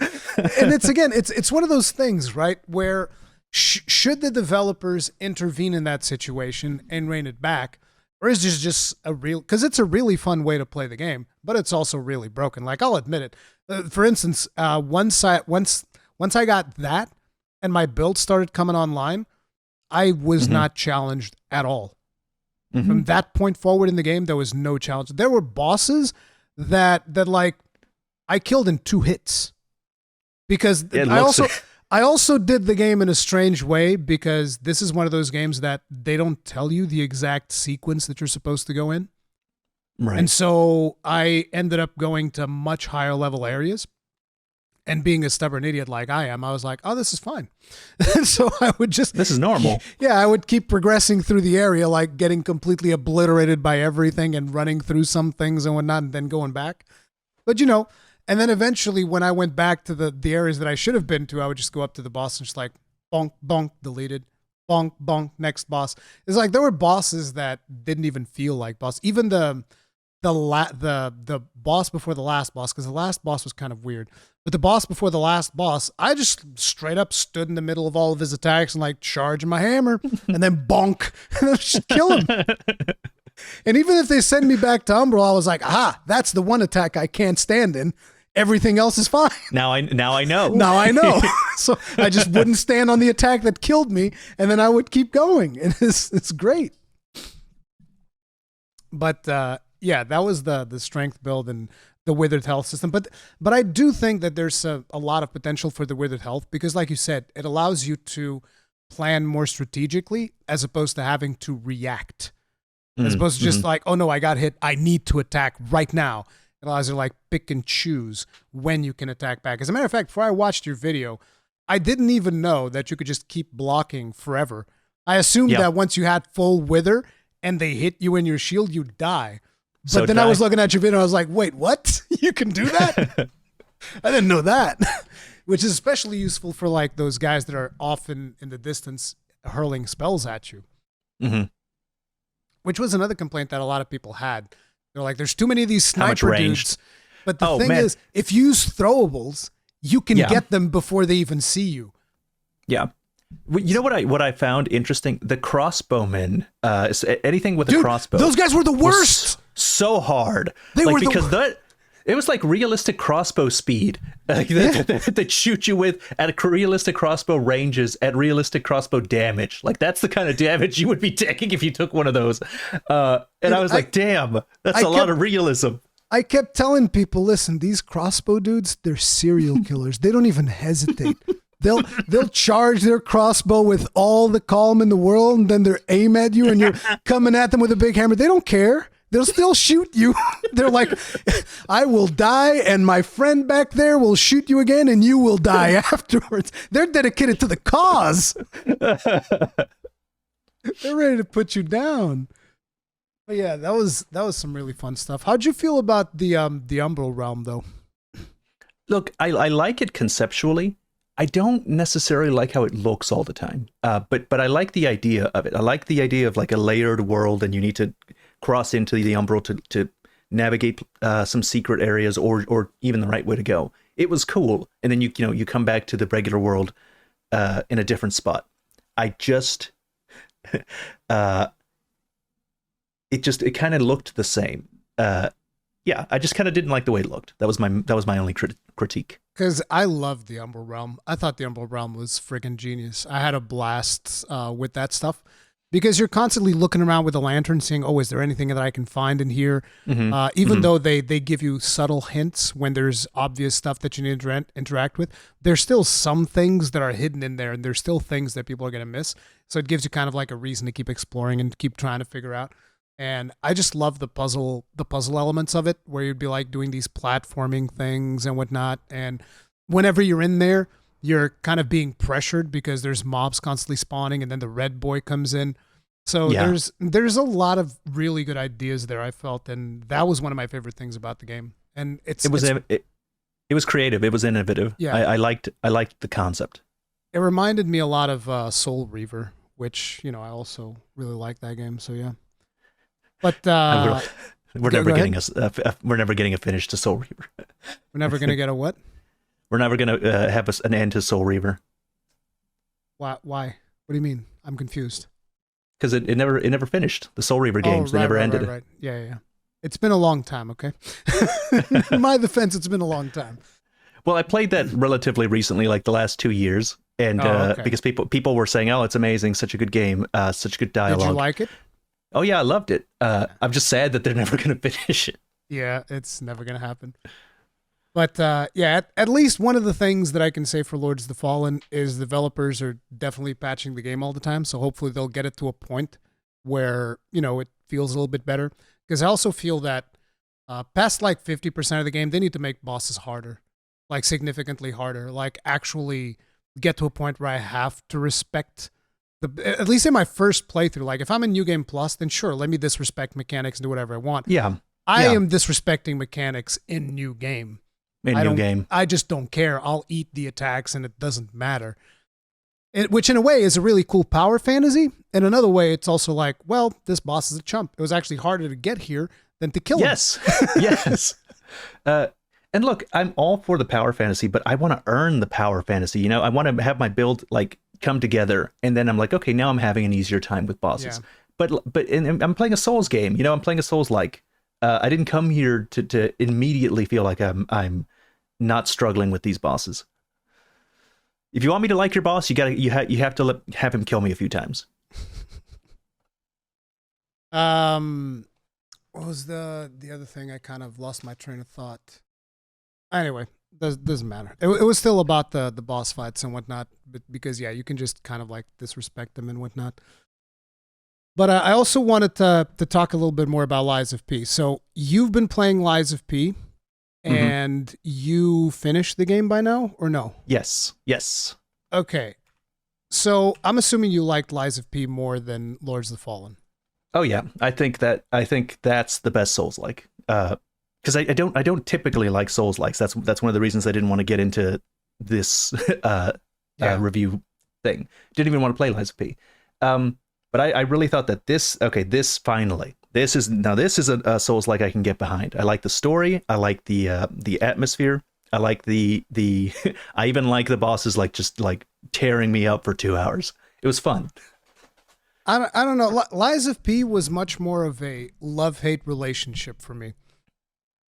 one of those things, right, where should the developers intervene in that situation and rein it back, or is this just because it's a really fun way to play the game, but it's also really broken. Like, I'll admit it. For instance, once I got that and my build started coming online, I was not challenged at all. From that point forward in the game, there was no challenge. There were bosses that like I killed in 2 hits, because I also did the game in a strange way, because this is one of those games that they don't tell you the exact sequence that you're supposed to go in. Right. And so I ended up going to much higher level areas, and being a stubborn idiot like I am, I was like, oh, this is fine. And so I would this is normal. Yeah, I would keep progressing through the area, like getting completely obliterated by everything and running through some things and whatnot, and then going back. But, you know, and then eventually when I went back to the areas that I should have been to, I would just go up to the boss and just like, bonk, bonk, deleted. Bonk, bonk, next boss. It's like there were bosses that didn't even feel like boss. Even the boss before the last boss, because the last boss was kind of weird. But the boss before the last boss, I just straight up stood in the middle of all of his attacks and like charged my hammer and then bonk and then just kill him. And even if they send me back to Umbral, I was like, aha, that's the one attack I can't stand in. Everything else is fine. Now I know. Now I know. So I just wouldn't stand on the attack that killed me, and then I would keep going. And it's great. But yeah, that was the strength build and the withered health system. But I do think that there's a lot of potential for the withered health, because like you said, it allows you to plan more strategically as opposed to having to react. As opposed to just like, oh no, I got hit, I need to attack right now. It allows you to like pick and choose when you can attack back. As a matter of fact, before I watched your video, I didn't even know that you could just keep blocking forever. I assumed that once you had full wither and they hit you in your shield, you'd die. But then I was looking at your video and I was like, wait, what? You can do that? I didn't know that. Which is especially useful for like those guys that are often in the distance hurling spells at you. Which was another complaint that a lot of people had. They're like, there's too many of these sniper dudes. But the thing is, if you use throwables, you can get them before they even see you. Yeah. You know what I found interesting? The crossbowmen, anything with a crossbow. Those guys were the worst. So hard. They like, were because it was like realistic crossbow speed that shoot you with at realistic crossbow ranges at realistic crossbow damage. Like that's the kind of damage you would be taking if you took one of those. And I was like, damn, that's a lot of realism. I kept telling people, listen, these crossbow dudes, they're serial killers. They don't even hesitate. They'll charge their crossbow with all the calm in the world, and then they'll aim at you, and you're coming at them with a big hammer. They don't care. They'll still shoot you. They're like, I will die, and my friend back there will shoot you again, and you will die afterwards. They're dedicated to the cause. They're ready to put you down. But yeah, that was some really fun stuff. How'd you feel about the Umbral Realm, though? Look, I like it conceptually. I don't necessarily like how it looks all the time, but I like the idea of it. I like the idea of like a layered world, and you need to cross into the Umbral to navigate some secret areas, or even the right way to go. It was cool, and then you come back to the regular world in a different spot. I just it kind of looked the same. Yeah, I just kind of didn't like the way it looked. That was my only critique. Because I loved the Umbral Realm. I thought the Umbral Realm was friggin' genius. I had a blast with that stuff. Because you're constantly looking around with a lantern saying, oh, is there anything that I can find in here? Even though they give you subtle hints when there's obvious stuff that you need to interact with, there's still some things that are hidden in there, and there's still things that people are going to miss. So it gives you kind of like a reason to keep exploring and keep trying to figure out. And I just love the puzzle elements of it, where you'd be like doing these platforming things and whatnot. And whenever you're in there, you're kind of being pressured because there's mobs constantly spawning, and then the red boy comes in. So there's a lot of really good ideas there, I felt, and that was one of my favorite things about the game. And it was creative, it was innovative. Yeah, I liked the concept. It reminded me a lot of Soul Reaver, which I also really like that game. So yeah. But we're never getting a finish to Soul Reaver. We're never gonna get a what? We're never gonna have an end to Soul Reaver. Why? What do you mean? I'm confused. Because it never finished. The Soul Reaver games, they never ended. Right. Yeah. It's been a long time. Okay. In my defense, it's been a long time. Well, I played that relatively recently, like the last 2 years, and because people were saying, "Oh, it's amazing, such a good game, such good dialogue." Did you like it? Oh yeah, I loved it. I'm just sad that they're never going to finish it. Yeah, it's never going to happen. But yeah, at least one of the things that I can say for Lords of the Fallen is developers are definitely patching the game all the time. So hopefully they'll get it to a point where, it feels a little bit better. Because I also feel that past like 50% of the game, they need to make bosses harder, like significantly harder, like actually get to a point where I have to respect at least in my first playthrough. Like if I'm in New Game Plus, then sure, let me disrespect mechanics and do whatever I want. Yeah. I am disrespecting mechanics in New Game. I just don't care. I'll eat the attacks and it doesn't matter. Which in a way is a really cool power fantasy. In another way, it's also like, well, this boss is a chump. It was actually harder to get here than to kill him. Yes. And look, I'm all for the power fantasy, but I want to earn the power fantasy. I want to have my build like come together, and then I'm like, okay, now I'm having an easier time with bosses. Yeah. But I'm playing a Souls game. I'm playing a Soulslike. I didn't come here to immediately feel like I'm not struggling with these bosses. If you want me to like your boss, you have to have him kill me a few times. What was the other thing? I kind of lost my train of thought. Anyway, doesn't matter. It was still about the boss fights and whatnot, but because you can just kind of like disrespect them and whatnot. But I also wanted to talk a little bit more about Lies of P. So you've been playing Lies of P, and you finished the game by now, or no? Yes. Okay. So I'm assuming you liked Lies of P more than Lords of the Fallen. Oh yeah, I think that's the best Souls-like. Because I don't typically like Souls-likes. That's one of the reasons I didn't want to get into this review thing. Didn't even want to play Lies of P. But I really thought that this is a Souls-like I can get behind. I like the story. I like the atmosphere. I like the I even like the bosses like just like tearing me up for 2 hours. It was fun. I don't know. Lies of P was much more of a love-hate relationship for me.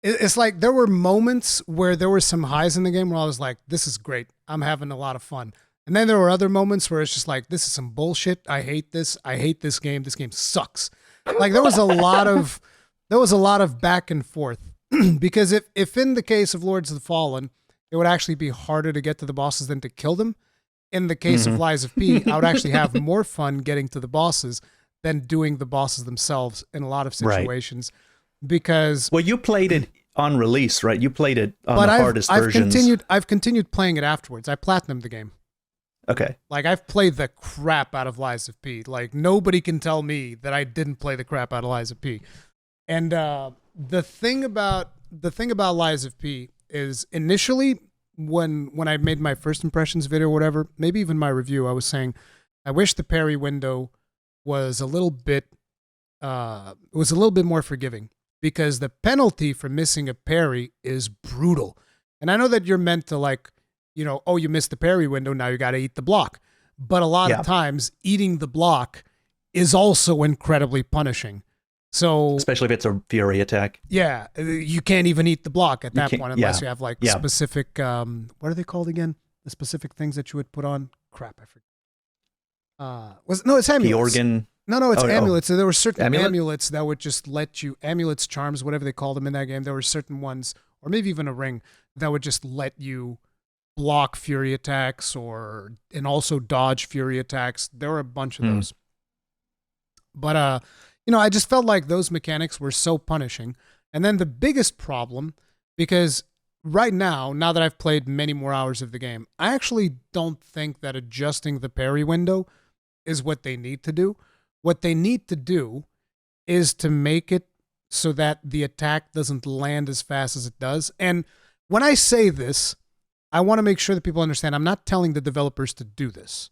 It's like there were moments where there were some highs in the game where I was like, this is great. I'm having a lot of fun. And then there were other moments where it's just like, this is some bullshit. I hate this. I hate this game. This game sucks. Like there was a lot of back and forth. Because if in the case of Lords of the Fallen, it would actually be harder to get to the bosses than to kill them. In the case of Lies of P, I would actually have more fun getting to the bosses than doing the bosses themselves in a lot of situations. Right. Because you played it on release, right? You played it on the hardest versions. I've continued playing it afterwards. I platinumed the game. Okay. Like I've played the crap out of Lies of P. Like nobody can tell me that I didn't play the crap out of Lies of P. And the thing about Lies of P is initially when I made my first impressions video or whatever, maybe even my review, I was saying I wish the parry window was a little bit more forgiving, because the penalty for missing a parry is brutal. And I know that you're meant to like, you know, oh, you missed the parry window, now you got to eat the block. But a lot of times eating the block is also incredibly punishing. So especially if it's a fury attack. Yeah, you can't even eat the block at that point unless you have like specific, what are they called again? The specific things that you would put on? Crap, I forget. It's amulets. The organ. No, it's amulets. So there were certain amulets that would just let you, amulets, charms, whatever they called them in that game. There were certain ones, or maybe even a ring, that would just let you block fury attacks and also dodge fury attacks. There were a bunch of those. But, you know, I just felt like those mechanics were so punishing. And then the biggest problem, because right now that I've played many more hours of the game, I actually don't think that adjusting the parry window is what they need to do. What they need to do is to make it so that the attack doesn't land as fast as it does. And when I say this, I want to make sure that people understand I'm not telling the developers to do this.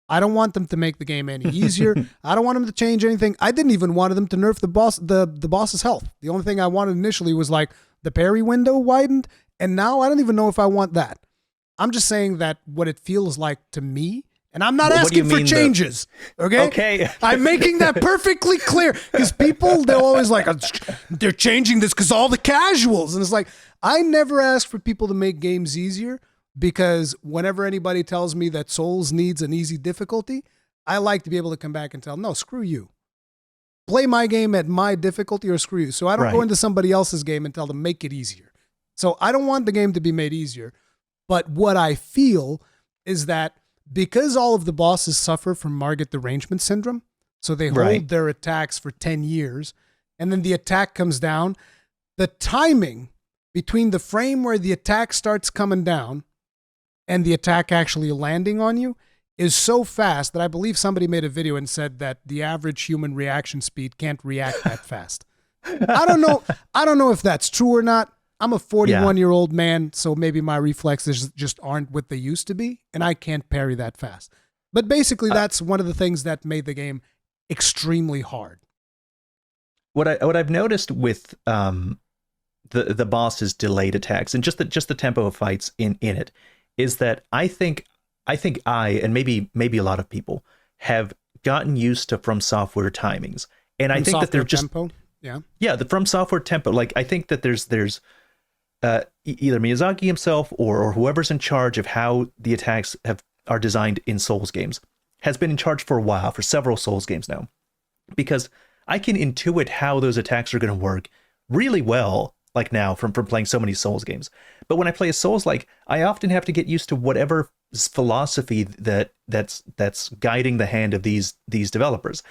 I don't want them to make the game any easier. I don't want them to change anything. I didn't even want them to nerf the boss's health. The only thing I wanted initially was like the parry window widened, and now I don't even know if I want that. I'm just saying that what it feels like to me, and I'm not asking for changes. Okay? I'm making that perfectly clear, because people, they're always like, they're changing this because all the casuals. And it's like, I never ask for people to make games easier. Because whenever anybody tells me that Souls needs an easy difficulty, I like to be able to come back and tell them, no, screw you. Play my game at my difficulty or screw you. So I don't go into somebody else's game and tell them, make it easier. So I don't want the game to be made easier. But what I feel is that because all of the bosses suffer from Margit derangement syndrome, so they hold their attacks for 10 years, and then the attack comes down, the timing between the frame where the attack starts coming down and the attack actually landing on you is so fast that I believe somebody made a video and said that the average human reaction speed can't react that fast. I don't know if that's true or not. I'm a 41-year-old man, so maybe my reflexes just aren't what they used to be, and I can't parry that fast. But basically, that's one of the things that made the game extremely hard. What I've noticed with the boss's delayed attacks and just the tempo of fights in it is that I think I and maybe a lot of people have gotten used to From Software timings, and I think that they're just tempo? the From Software tempo. Like I think that there's either Miyazaki himself or whoever's in charge of how the attacks are designed in Souls games has been in charge for a while, for several Souls games now, because I can intuit how those attacks are going to work really well. Like now from playing so many Souls games. But when I play a Souls-like, I often have to get used to whatever philosophy that's guiding the hand of these developers,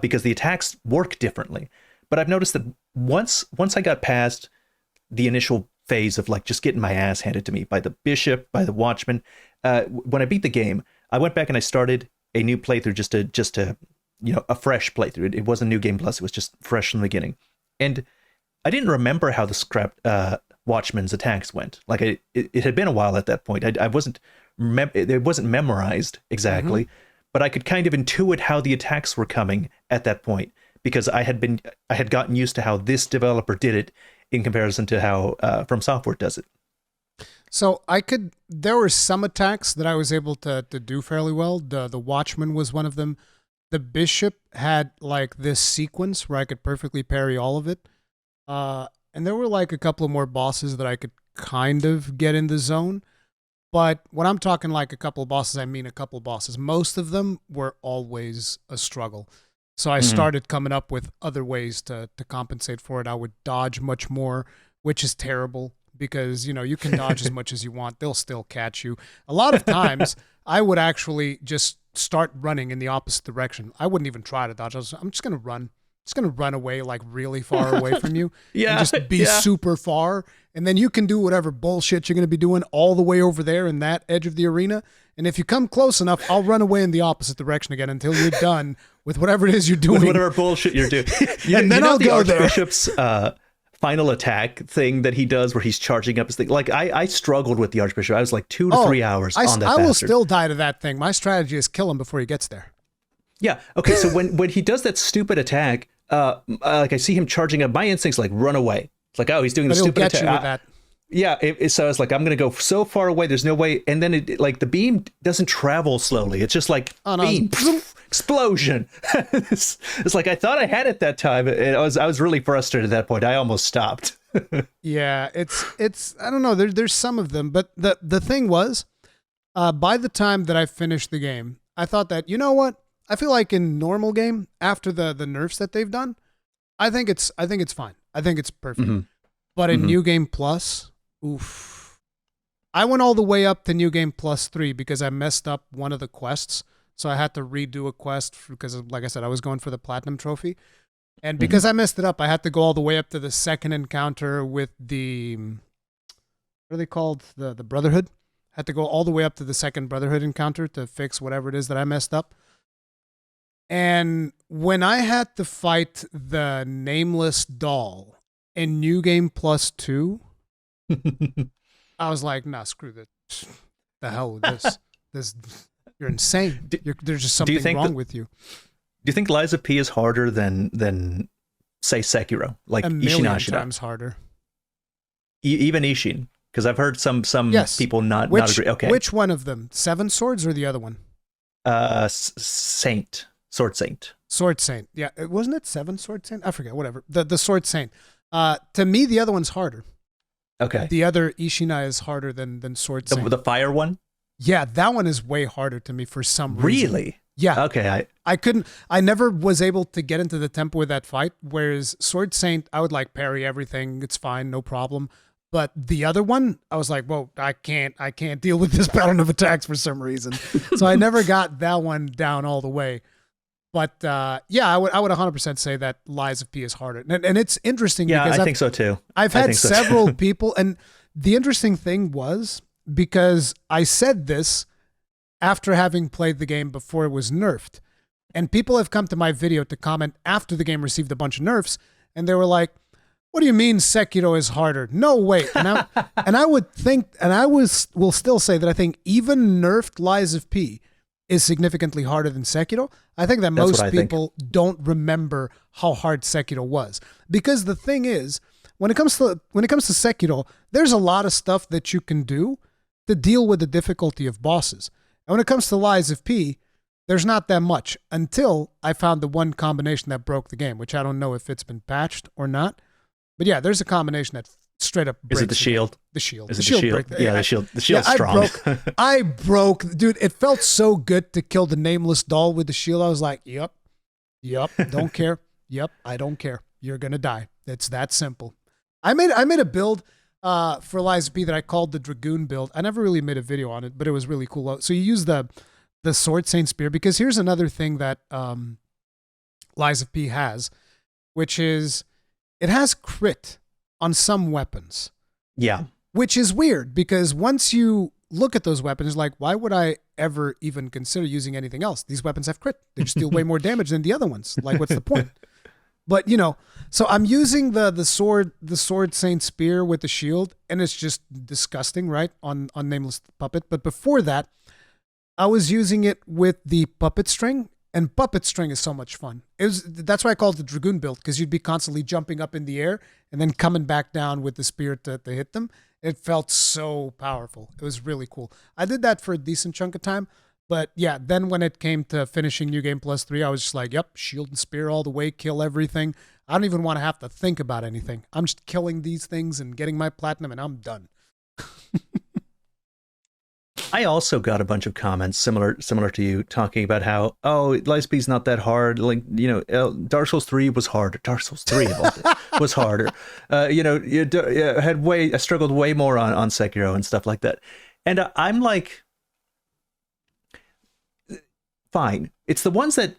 because the attacks work differently. But I've noticed that once I got past the initial phase of like just getting my ass handed to me by the bishop, by the watchman, when I beat the game, I went back and I started a new playthrough just to a fresh playthrough. It wasn't New Game Plus, it was just fresh from the beginning. And I didn't remember how the Watchman's attacks went. Like it had been a while at that point. It wasn't memorized exactly, but I could kind of intuit how the attacks were coming at that point because I had gotten used to how this developer did it in comparison to how From Software does it. So there were some attacks that I was able to do fairly well. The Watchman was one of them. The Bishop had like this sequence where I could perfectly parry all of it. And there were like a couple of more bosses that I could kind of get in the zone. But when I'm talking like a couple of bosses, I mean a couple of bosses. Most of them were always a struggle. So I started coming up with other ways to compensate for it. I would dodge much more, which is terrible because, you can dodge as much as you want. They'll still catch you. A lot of times I would actually just start running in the opposite direction. I wouldn't even try to dodge. I'm just going to run. Just going to run away like really far away from you and just be super far. And then you can do whatever bullshit you're going to be doing all the way over there in that edge of the arena. And if you come close enough, I'll run away in the opposite direction again until you're done with whatever it is you're doing. With whatever bullshit you're doing. And then I'll go there. Archbishop's final attack thing that he does where he's charging up his thing. Like I struggled with the Archbishop. I was like 2 to 3 hours on that bastard. I will still die to that thing. My strategy is kill him before he gets there. Yeah. Okay. So when he does that stupid attack, like I see him charging up, my instinct's like run away. It's like, oh, he's doing the stupid attack. You with that. Yeah. So I was like, I'm going to go so far away. There's no way. And then like the beam doesn't travel slowly. It's just like beam, explosion. It's like I thought I had it that time. I was really frustrated at that point. I almost stopped. Yeah. It's I don't know. There's some of them, but the thing was, by the time that I finished the game, I thought that, you know what? I feel like in normal game, after the nerfs that they've done, I think it's fine. I think it's perfect. Mm-hmm. But in New Game Plus, oof. I went all the way up to New Game Plus 3 because I messed up one of the quests. So I had to redo a quest because, like I said, I was going for the Platinum Trophy. And because I messed it up, I had to go all the way up to the second encounter with the, what are they called? The Brotherhood. I had to go all the way up to the second Brotherhood encounter to fix whatever it is that I messed up. And when I had to fight the nameless doll in New Game Plus 2, I was like, nah, screw this. The hell with this. You're insane. There's just something wrong with you. Do you think Lies of P is harder than say Sekiro? Like a million times harder. Even Ishin? Because I've heard some people not agree. Okay. Which one of them? Seven Swords or the other one? Saint. Sword Saint. Sword Saint. Yeah. Wasn't it Seven Sword Saint? I forget. Whatever. The Sword Saint. To me, the other one's harder. Okay. The other Ishina is harder than Sword Saint. The fire one? Yeah, that one is way harder to me for some reason. Really? Yeah. Okay. I never was able to get into the tempo with that fight, whereas Sword Saint, I would like parry everything. It's fine, no problem. But the other one, I was like, whoa, I can't deal with this pattern of attacks for some reason. So I never got that one down all the way. But yeah, I would 100% say that Lies of P is harder. And it's interesting because I think so too. I've had several people, and the interesting thing was because I said this after having played the game before it was nerfed. And people have come to my video to comment after the game received a bunch of nerfs, and they were like, what do you mean Sekiro is harder? No, wait. And I would think, and will still say that I think even nerfed Lies of P is significantly harder than Sekiro. I think that most people don't remember how hard Sekiro was. Because the thing is, when it comes to Sekiro, there's a lot of stuff that you can do to deal with the difficulty of bosses. And when it comes to Lies of P, there's not that much until I found the one combination that broke the game, which I don't know if it's been patched or not. But yeah, there's a combination that straight up breaks. Is it the shield? The shield. Is it the shield? Yeah, the shield. The shield's strong. I broke, dude. It felt so good to kill the nameless doll with the shield. I was like, yep, don't care. Yep, I don't care. You're gonna die. It's that simple. I made a build for Lies of P that I called the Dragoon build. I never really made a video on it, but it was really cool. So you use the Sword Saint Spear, because here's another thing that Lies of P has, which is it has crit on some weapons. Yeah. Which is weird, because once you look at those weapons, like, why would I ever even consider using anything else? These weapons have crit. They just deal way more damage than the other ones. Like, what's the point? But, so I'm using the Sword Saint Spear with the shield, and it's just disgusting, right? On Nameless Puppet. But before that, I was using it with the Puppet String, and Puppet String is so much fun. That's why I called it the Dragoon build, because you'd be constantly jumping up in the air and then coming back down with the spear to hit them. It felt so powerful. It was really cool. I did that for a decent chunk of time. But yeah, then when it came to finishing New Game Plus 3, I was just like, yep, shield and spear all the way, kill everything. I don't even want to have to think about anything. I'm just killing these things and getting my platinum, and I'm done. I also got a bunch of comments similar to you, talking about how, Lightspeed's not that hard. Like, Dark Souls 3 was harder. Dark Souls 3 was harder. I struggled way more on Sekiro and stuff like that. And I'm like, fine. It's the ones that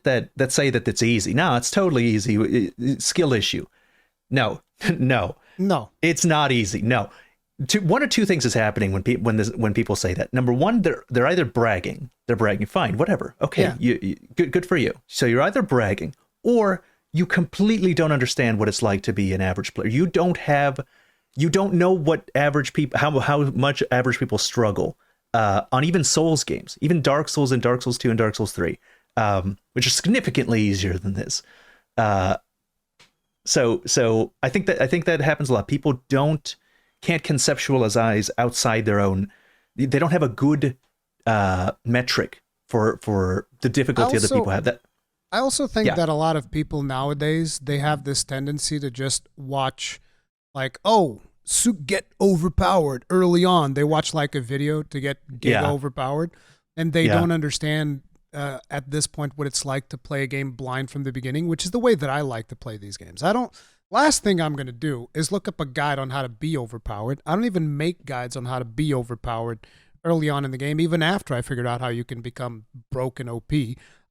say that it's easy. No, it's totally easy. Skill issue. No, it's not easy. No. One or two things is happening when people say that. Number one, they're either bragging. They're bragging. Fine, whatever. Okay, yeah. You good for you. So you're either bragging, or you completely don't understand what it's like to be an average player. You don't know what average people, how much average people struggle on even Souls games, even Dark Souls and Dark Souls 2 and Dark Souls 3, which are significantly easier than this. So I think that happens a lot. People can't conceptualize outside their own. They don't have a good metric for the difficulty other people have. That I also think that a lot of people nowadays, they have this tendency to just watch, like, get overpowered early on. They watch like a video to get overpowered, and they don't understand at this point what it's like to play a game blind from the beginning, which is the way that I like to play these games. Last thing I'm going to do is look up a guide on how to be overpowered. I don't even make guides on how to be overpowered early on in the game, even after I figured out how you can become broken OP.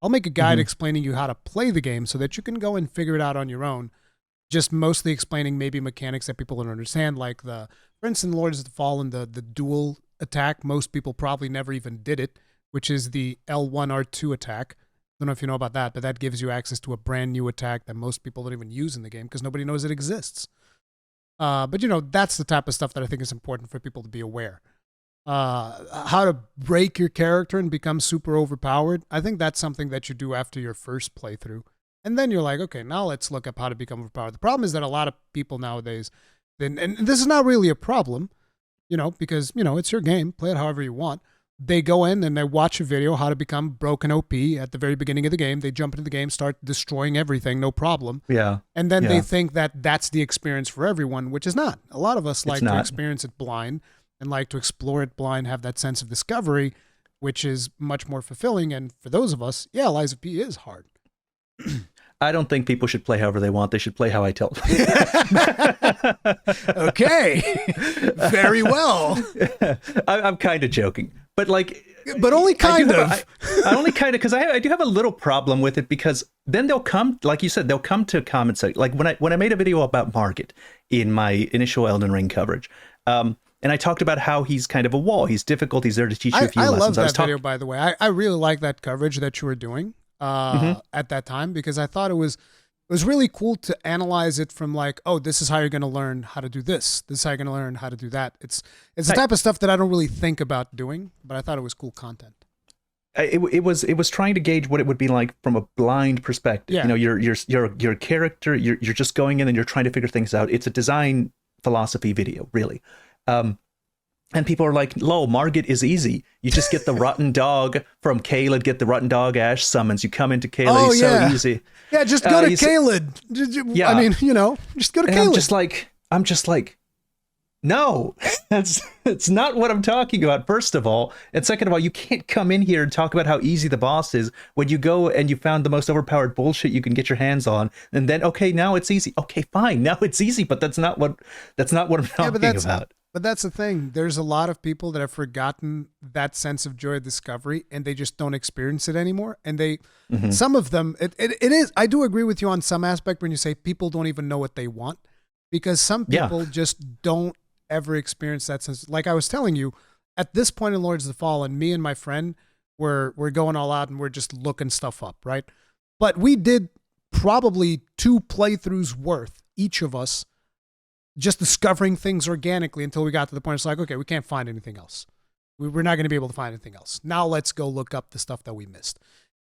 I'll make a guide explaining you how to play the game so that you can go and figure it out on your own, just mostly explaining maybe mechanics that people don't understand, like for instance, Lords of the Fallen, the dual attack. Most people probably never even did it, which is the L1 R2 attack. I don't know if you know about that, but that gives you access to a brand new attack that most people don't even use in the game because nobody knows it exists. But that's the type of stuff that I think is important for people to be aware. How to break your character and become super overpowered. I think that's something that you do after your first playthrough. And then you're like, okay, now let's look up how to become overpowered. The problem is that a lot of people nowadays, and this is not really a problem, because, it's your game. Play it however you want. They go in and they watch a video how to become broken OP at the very beginning of the game. They jump into the game, start destroying everything, no problem. Yeah. And then they think that that's the experience for everyone, which is not. A lot of us like to experience it blind and like to explore it blind, have that sense of discovery, which is much more fulfilling. And for those of us, Lies of P is hard. I don't think people should play however they want. They should play how I tell them. Okay. Very well. I'm kind of joking. But only kind of. I only kind of, because I do have a little problem with it, because then they'll come, like you said, they'll come to comments like when I made a video about Margit in my initial Elden Ring coverage, and I talked about how he's kind of a wall. He's difficult. He's there to teach you a few lessons. I love that video, by the way. I really like that coverage that you were doing at that time, because I thought it was really cool to analyze it from like, this is how you're going to learn how to do this. This is how you're going to learn how to do that. It's the type of stuff that I don't really think about doing, but I thought it was cool content. It was trying to gauge what it would be like from a blind perspective. Yeah. Your character, you're just going in and you're trying to figure things out. It's a design philosophy video, really. And people are like, Margit is easy. You just get the rotten dog from Caelid, get the rotten dog Ash summons. You come into Caelid, so easy. Yeah, just go to Caelid. Yeah. I mean, just go to Caelid. I'm just like, no, it's not what I'm talking about, first of all. And second of all, you can't come in here and talk about how easy the boss is when you go and you found the most overpowered bullshit you can get your hands on. And then, okay, now it's easy. Okay, fine. Now it's easy, but that's not what I'm talking about. But that's the thing. There's a lot of people that have forgotten that sense of joy of discovery, and they just don't experience it anymore. And some of them, it is, I do agree with you on some aspect when you say people don't even know what they want, because some people just don't ever experience that sense. Like I was telling you, at this point in Lords of the Fallen, me and my friend we're going all out and we're just looking stuff up, right? But we did probably 2 playthroughs worth, each of us, just discovering things organically until we got to the point it's like, okay, we can't find anything else. We're not going to be able to find anything else. Now let's go look up the stuff that we missed.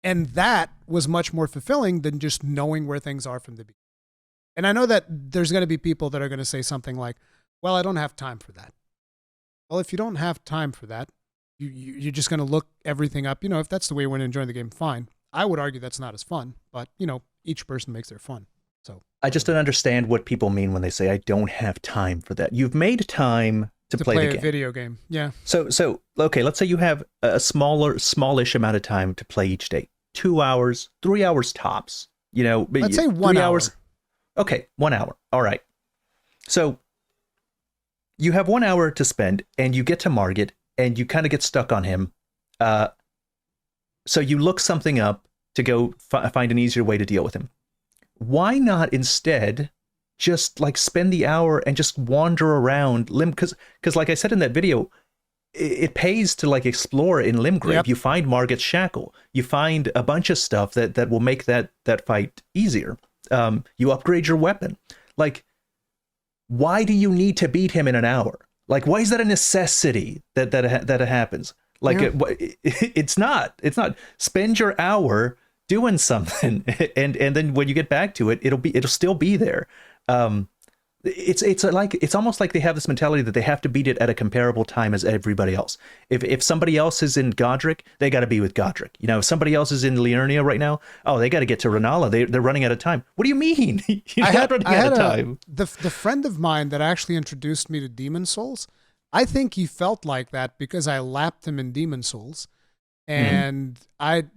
And that was much more fulfilling than just knowing where things are from the beginning. And I know that there's going to be people that are going to say something like, well, I don't have time for that. Well, if you don't have time for that, you're just going to look everything up. If that's the way you want to enjoy the game, fine. I would argue that's not as fun, but each person makes their fun. So I just don't understand what people mean when they say I don't have time for that. You've made time to play the a game. video game. Yeah. So okay, let's say you have a smallish amount of time to play each day. 2 hours, 3 hours tops. Let's say 1 hour. Okay, 1 hour. All right. So you have 1 hour to spend, and you get to Margit, and you kind of get stuck on him. So you look something up to go find an easier way to deal with him. Why not instead just like spend the hour and just wander around because like I said in that video, it pays to like explore in Limgrave. Yep. You find Margit's shackle. You find a bunch of stuff that will make that fight easier. You upgrade your weapon. Like, why do you need to beat him in an hour? Like, why is that a necessity that happens? Like, it's not. Spend your hour doing something, and then when you get back to it, it'll still be there. It's almost like they have this mentality that they have to beat it at a comparable time as everybody else. If somebody else is in Godric, they got to be with Godric. If somebody else is in Liurnia right now, they got to get to Rennala. They're running out of time. What do you mean? You're not running out of time. The friend of mine that actually introduced me to Demon Souls, I think he felt like that because I lapped him in Demon Souls. And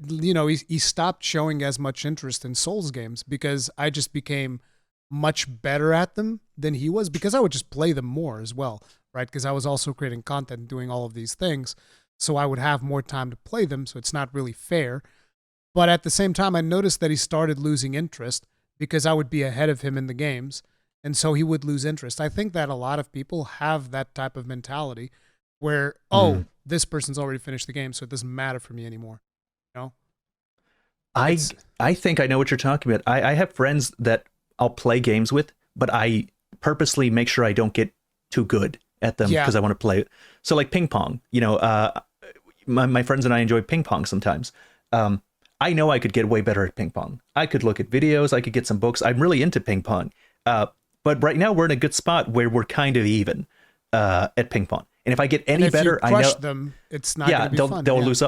he stopped showing as much interest in Souls games because I just became much better at them than he was, because I would just play them more as well, right? Because I was also creating content and doing all of these things. So I would have more time to play them. So it's not really fair. But at the same time, I noticed that he started losing interest because I would be ahead of him in the games. And so he would lose interest. I think that a lot of people have that type of mentality where, this person's already finished the game, so it doesn't matter for me anymore. I think I know what you're talking about. I have friends that I'll play games with, but I purposely make sure I don't get too good at them because I want to play. So like ping pong, my friends and I enjoy ping pong sometimes. I know I could get way better at ping pong. I could look at videos. I could get some books. I'm really into ping pong. But right now we're in a good spot where we're kind of even at ping pong. And if I get any better, I know them, it's not going to be fun. They'll lose.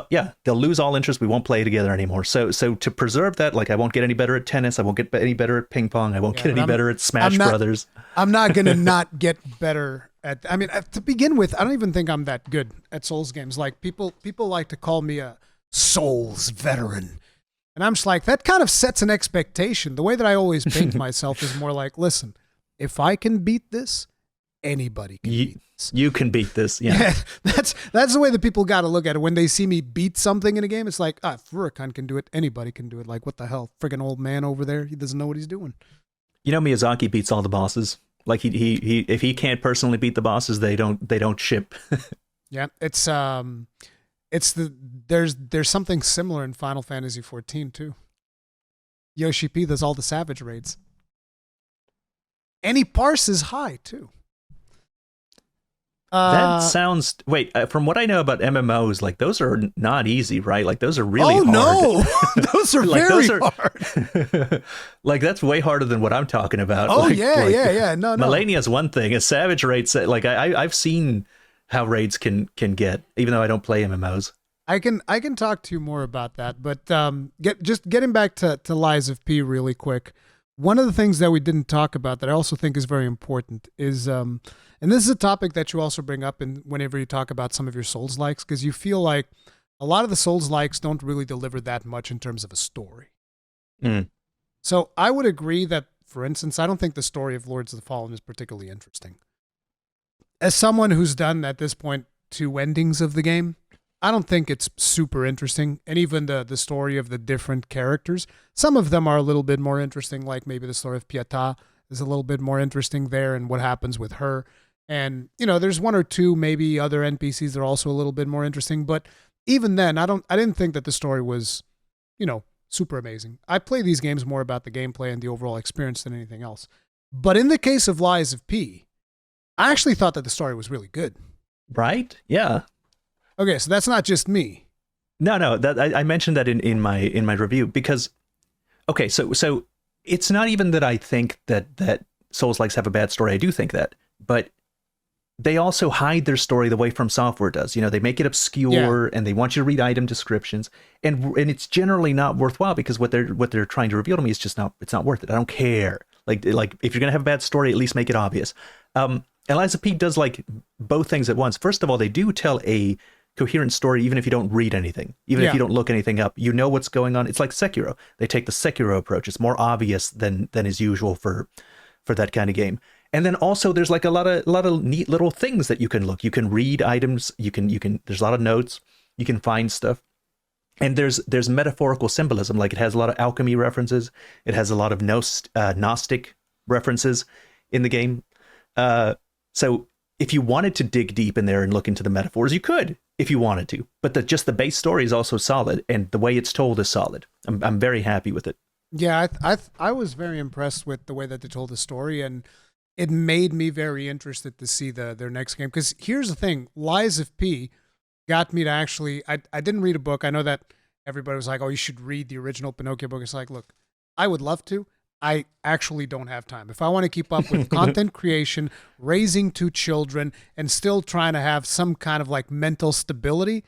They'll lose all interest. We won't play together anymore. So to preserve that, like I won't get any better at tennis. I won't get any better at ping pong. I won't get any better at Smash Brothers. I'm not going to not get better at. I mean, to begin with, I don't even think I'm that good at Souls games. Like people like to call me a Souls veteran, and I'm just like, that kind of sets an expectation. The way that I always paint myself is more like, listen, if I can beat this, anybody can beat this. You can beat this. Yeah. That's the way that people got to look at it. When they see me beat something in a game, it's like, if Rurikhan can do it, anybody can do it. Like, what the hell? Friggin' old man over there, he doesn't know what he's doing. Miyazaki beats all the bosses. Like he if he can't personally beat the bosses, they don't ship. Yeah, there's something similar in Final Fantasy 14 too. Yoshi P does all the savage raids. And he parses high too. That sounds. Wait, from what I know about MMOs, like those are not easy, right? Like those are really hard. Oh no, those are very hard. Like that's way harder than what I'm talking about. Oh like, yeah. No. Malenia's one thing. A savage raid, like I've seen how raids can get, even though I don't play MMOs. I can talk to you more about that, but getting back to Lies of P really quick. One of the things that we didn't talk about that I also think is very important is, and this is a topic that you also bring up whenever you talk about some of your Souls-likes, because you feel like a lot of the Souls-likes don't really deliver that much in terms of a story. So I would agree that, for instance, I don't think the story of Lords of the Fallen is particularly interesting. As someone who's done, at this point, 2 endings of the game, I don't think it's super interesting. And even the story of the different characters, some of them are a little bit more interesting, like maybe the story of Pietà is a little bit more interesting there and what happens with her. And, there's 1 or 2 maybe other NPCs that are also a little bit more interesting. But even then, I didn't think that the story was, super amazing. I play these games more about the gameplay and the overall experience than anything else. But in the case of Lies of P, I actually thought that the story was really good. Right? Yeah. Okay, so that's not just me. No, that I mentioned that in my review because, okay, so it's not even that I think that Souls-likes have a bad story. I do think that, but they also hide their story the way From Software does. You know, they make it obscure and they want you to read item descriptions, and it's generally not worthwhile because what they're trying to reveal to me is just not, it's not worth it. I don't care. Like if you're gonna have a bad story, at least make it obvious. Eliza P does like both things at once. First of all, they do tell a coherent story even if you don't read anything, even if you don't look anything up. You know what's going on. It's like Sekiro. They take the Sekiro approach. It's more obvious than is usual for that kind of game. And then also there's like a lot of neat little things that you can look. You can read items. You can there's a lot of notes. You can find stuff. And there's metaphorical symbolism. Like it has a lot of alchemy references. It has a lot of Gnostic references in the game. So if you wanted to dig deep in there and look into the metaphors, you could if you wanted to. But just the base story is also solid, and the way it's told is solid. I'm very happy with it. Yeah, I was very impressed with the way that they told the story, and it made me very interested to see their next game. Because here's the thing, Lies of P got me to actually, I didn't read a book. I know that everybody was like, oh, you should read the original Pinocchio book. It's like, look, I would love to. I actually don't have time. If I want to keep up with content creation, raising 2 children, and still trying to have some kind of like mental stability,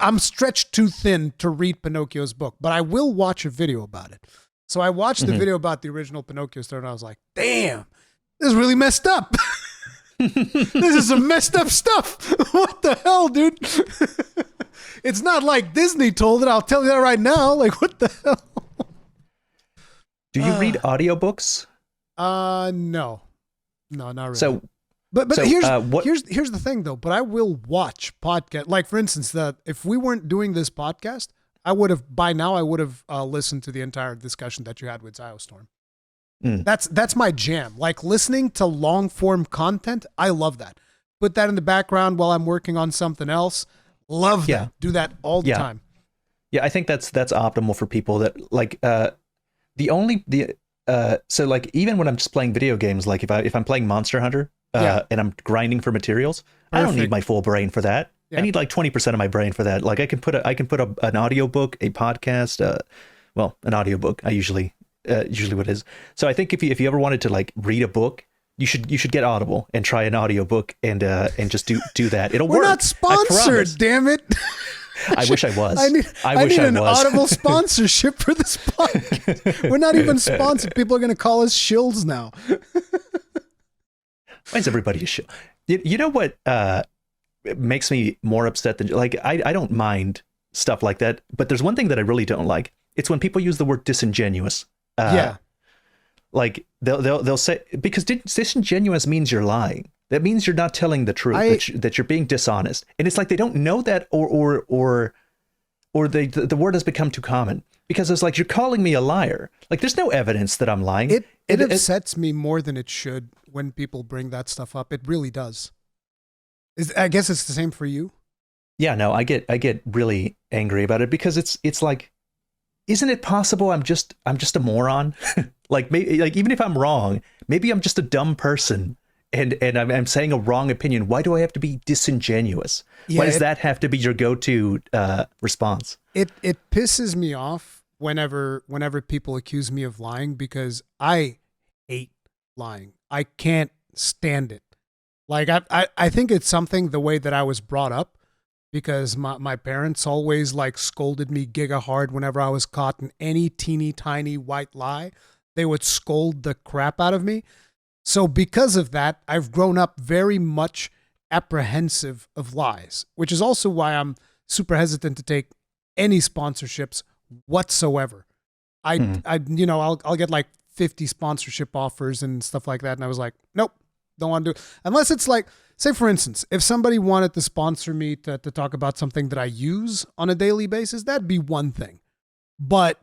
I'm stretched too thin to read Pinocchio's book, but I will watch a video about it. So I watched the video about the original Pinocchio story, and I was like, damn, this is really messed up. This is some messed up stuff. What the hell, dude? It's not like Disney told it. I'll tell you that right now. Like, what the hell? Do you read audiobooks? No, not really. So, but here's the thing though. But I will watch podcast. Like for instance, if we weren't doing this podcast, I would have listened to the entire discussion that you had with Ziostorm. That's my jam. Like listening to long form content, I love that. Put that in the background while I'm working on something else. Love that. Do that all the time. Yeah, I think that's optimal for people that like. So like even when I'm just playing video games, like if I'm playing Monster Hunter and I'm grinding for materials, I don't need my full brain for that. I need like 20% of my brain for that. Like I can put an audiobook, a podcast, an audiobook. I usually what it is. So I think if you ever wanted to like read a book, you should get Audible and try an audiobook and just do that. It'll work. We're not sponsored, damn it. I wish I was. I need an Audible sponsorship for this podcast. We're not even sponsored. People are going to call us shills now. Why is everybody a shill? You know what makes me more upset than like I don't mind stuff like that, but there's one thing that I really don't like. It's when people use the word disingenuous. Like they'll say, because disingenuous means you're lying. That means you're not telling the truth, that you're being dishonest. And it's like they don't know that or the word has become too common because it's like, you're calling me a liar. Like there's no evidence that I'm lying. It upsets me more than it should when people bring that stuff up. It really does. I guess it's the same for you. Yeah, no, I get really angry about it because it's like, isn't it possible I'm just a moron? Like maybe, like even if I'm wrong, maybe I'm just a dumb person. And I'm saying a wrong opinion. Why do I have to be disingenuous? Why does that have to be your go-to response? It pisses me off whenever people accuse me of lying because I hate lying. I can't stand it. Like I think it's something the way that I was brought up because my parents always like scolded me giga hard whenever I was caught in any teeny tiny white lie. They would scold the crap out of me. So because of that, I've grown up very much apprehensive of lies, which is also why I'm super hesitant to take any sponsorships whatsoever. I'll get like 50 sponsorship offers and stuff like that. And I was like, nope, don't want to do it. Unless it's like, say for instance, if somebody wanted to sponsor me to talk about something that I use on a daily basis, that'd be one thing. But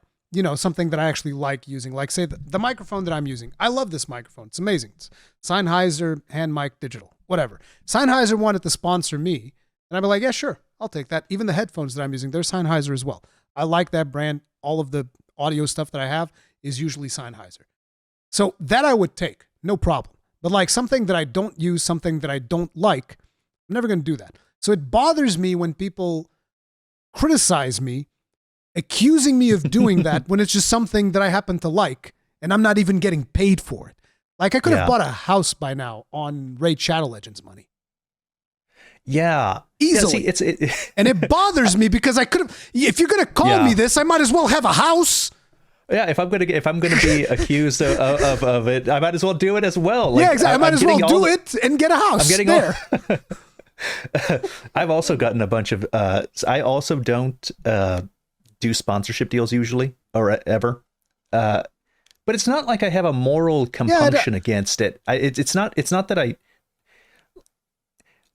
something that I actually like using, like say the microphone that I'm using. I love this microphone. It's amazing. It's Sennheiser hand mic digital, whatever. Sennheiser wanted to sponsor me and I'd be like, yeah, sure. I'll take that. Even the headphones that I'm using, they're Sennheiser as well. I like that brand. All of the audio stuff that I have is usually Sennheiser. So that I would take, no problem. But like something that I don't use, something that I don't like, I'm never going to do that. So it bothers me when people criticize me accusing me of doing that when it's just something that I happen to like and I'm not even getting paid for it. Like I could have bought a house by now on Raid Shadow Legends money. Yeah. Easily. Yeah, see, and it bothers me because I could have, if you're going to call me this, I might as well have a house. Yeah, if I'm gonna be accused of it, I might as well do it as well. Like, yeah, exactly. I might as well do it and get a house. I'm getting there. I've also gotten a bunch of. I also don't do sponsorship deals usually or ever, but it's not like I have a moral compunction against it. It's not that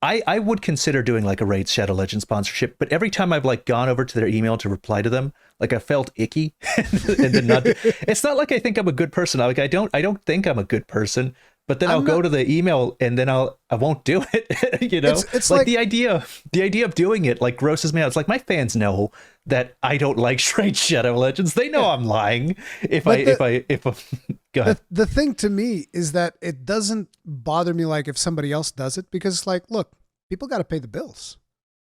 I would consider doing like a Raid Shadow Legends sponsorship, but every time I've like gone over to their email to reply to them, like I felt icky, and then not. It's not like I think I'm a good person. Like I don't think I'm a good person, but then I'll go to the email and then I won't do it. You know, it's like the idea of doing it like grosses me out. It's like my fans know that I don't like Raid Shadow Legends. They know I'm lying. If go ahead. The thing to me is that it doesn't bother me like if somebody else does it, because it's like, look, people got to pay the bills.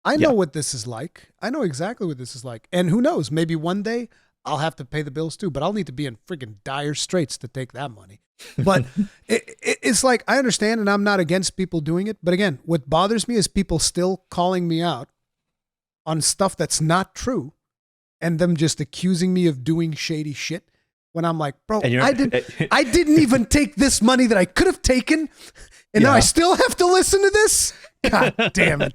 I know what this is like. I know exactly what this is like. And who knows, maybe one day I'll have to pay the bills too, but I'll need to be in friggin' dire straits to take that money. But it's like, I understand, and I'm not against people doing it. But again, what bothers me is people still calling me out on stuff that's not true and them just accusing me of doing shady shit. When I'm like, bro, I didn't even take this money that I could have taken, and now I still have to listen to this? God damn it.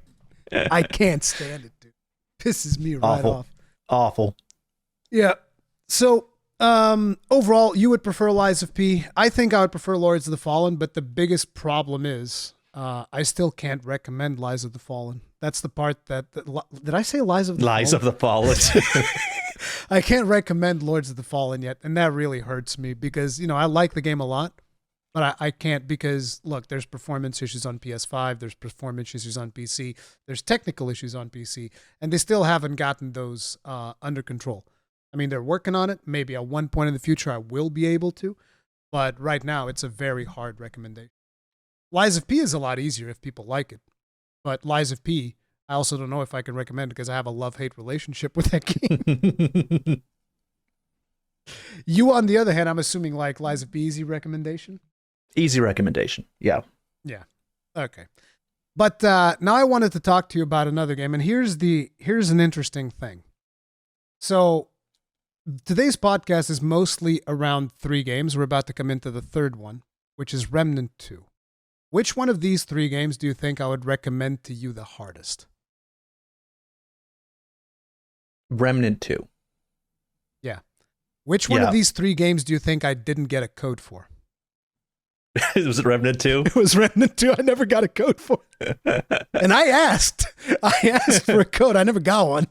I can't stand it, dude. Pisses me right off. Awful. Yeah. So, overall, you would prefer Lies of P. I think I would prefer Lords of the Fallen, but the biggest problem is I still can't recommend Lies of the Fallen. That's the part that did I say Lies of the Fallen? Lies of the Fallen. I can't recommend Lords of the Fallen yet, and that really hurts me because, you know, I like the game a lot, but I can't because, look, there's performance issues on PS5, there's performance issues on PC, there's technical issues on PC, and they still haven't gotten those under control. I mean, they're working on it. Maybe at one point in the future I will be able to, but right now it's a very hard recommendation. Lies of P is a lot easier if people like it, but Lies of P, I also don't know if I can recommend it because I have a love-hate relationship with that game. You, on the other hand, I'm assuming like Lies of P, easy recommendation? Easy recommendation, yeah. Yeah, okay. But now I wanted to talk to you about another game, and here's an interesting thing. So today's podcast is mostly around 3 games. We're about to come into the third one, which is Remnant 2. Which one of these 3 games do you think I would recommend to you the hardest? Remnant 2. Yeah. Which one of these 3 games do you think I didn't get a code for? Was it Remnant 2? It was Remnant 2. I never got a code for it. And I asked for a code. I never got one.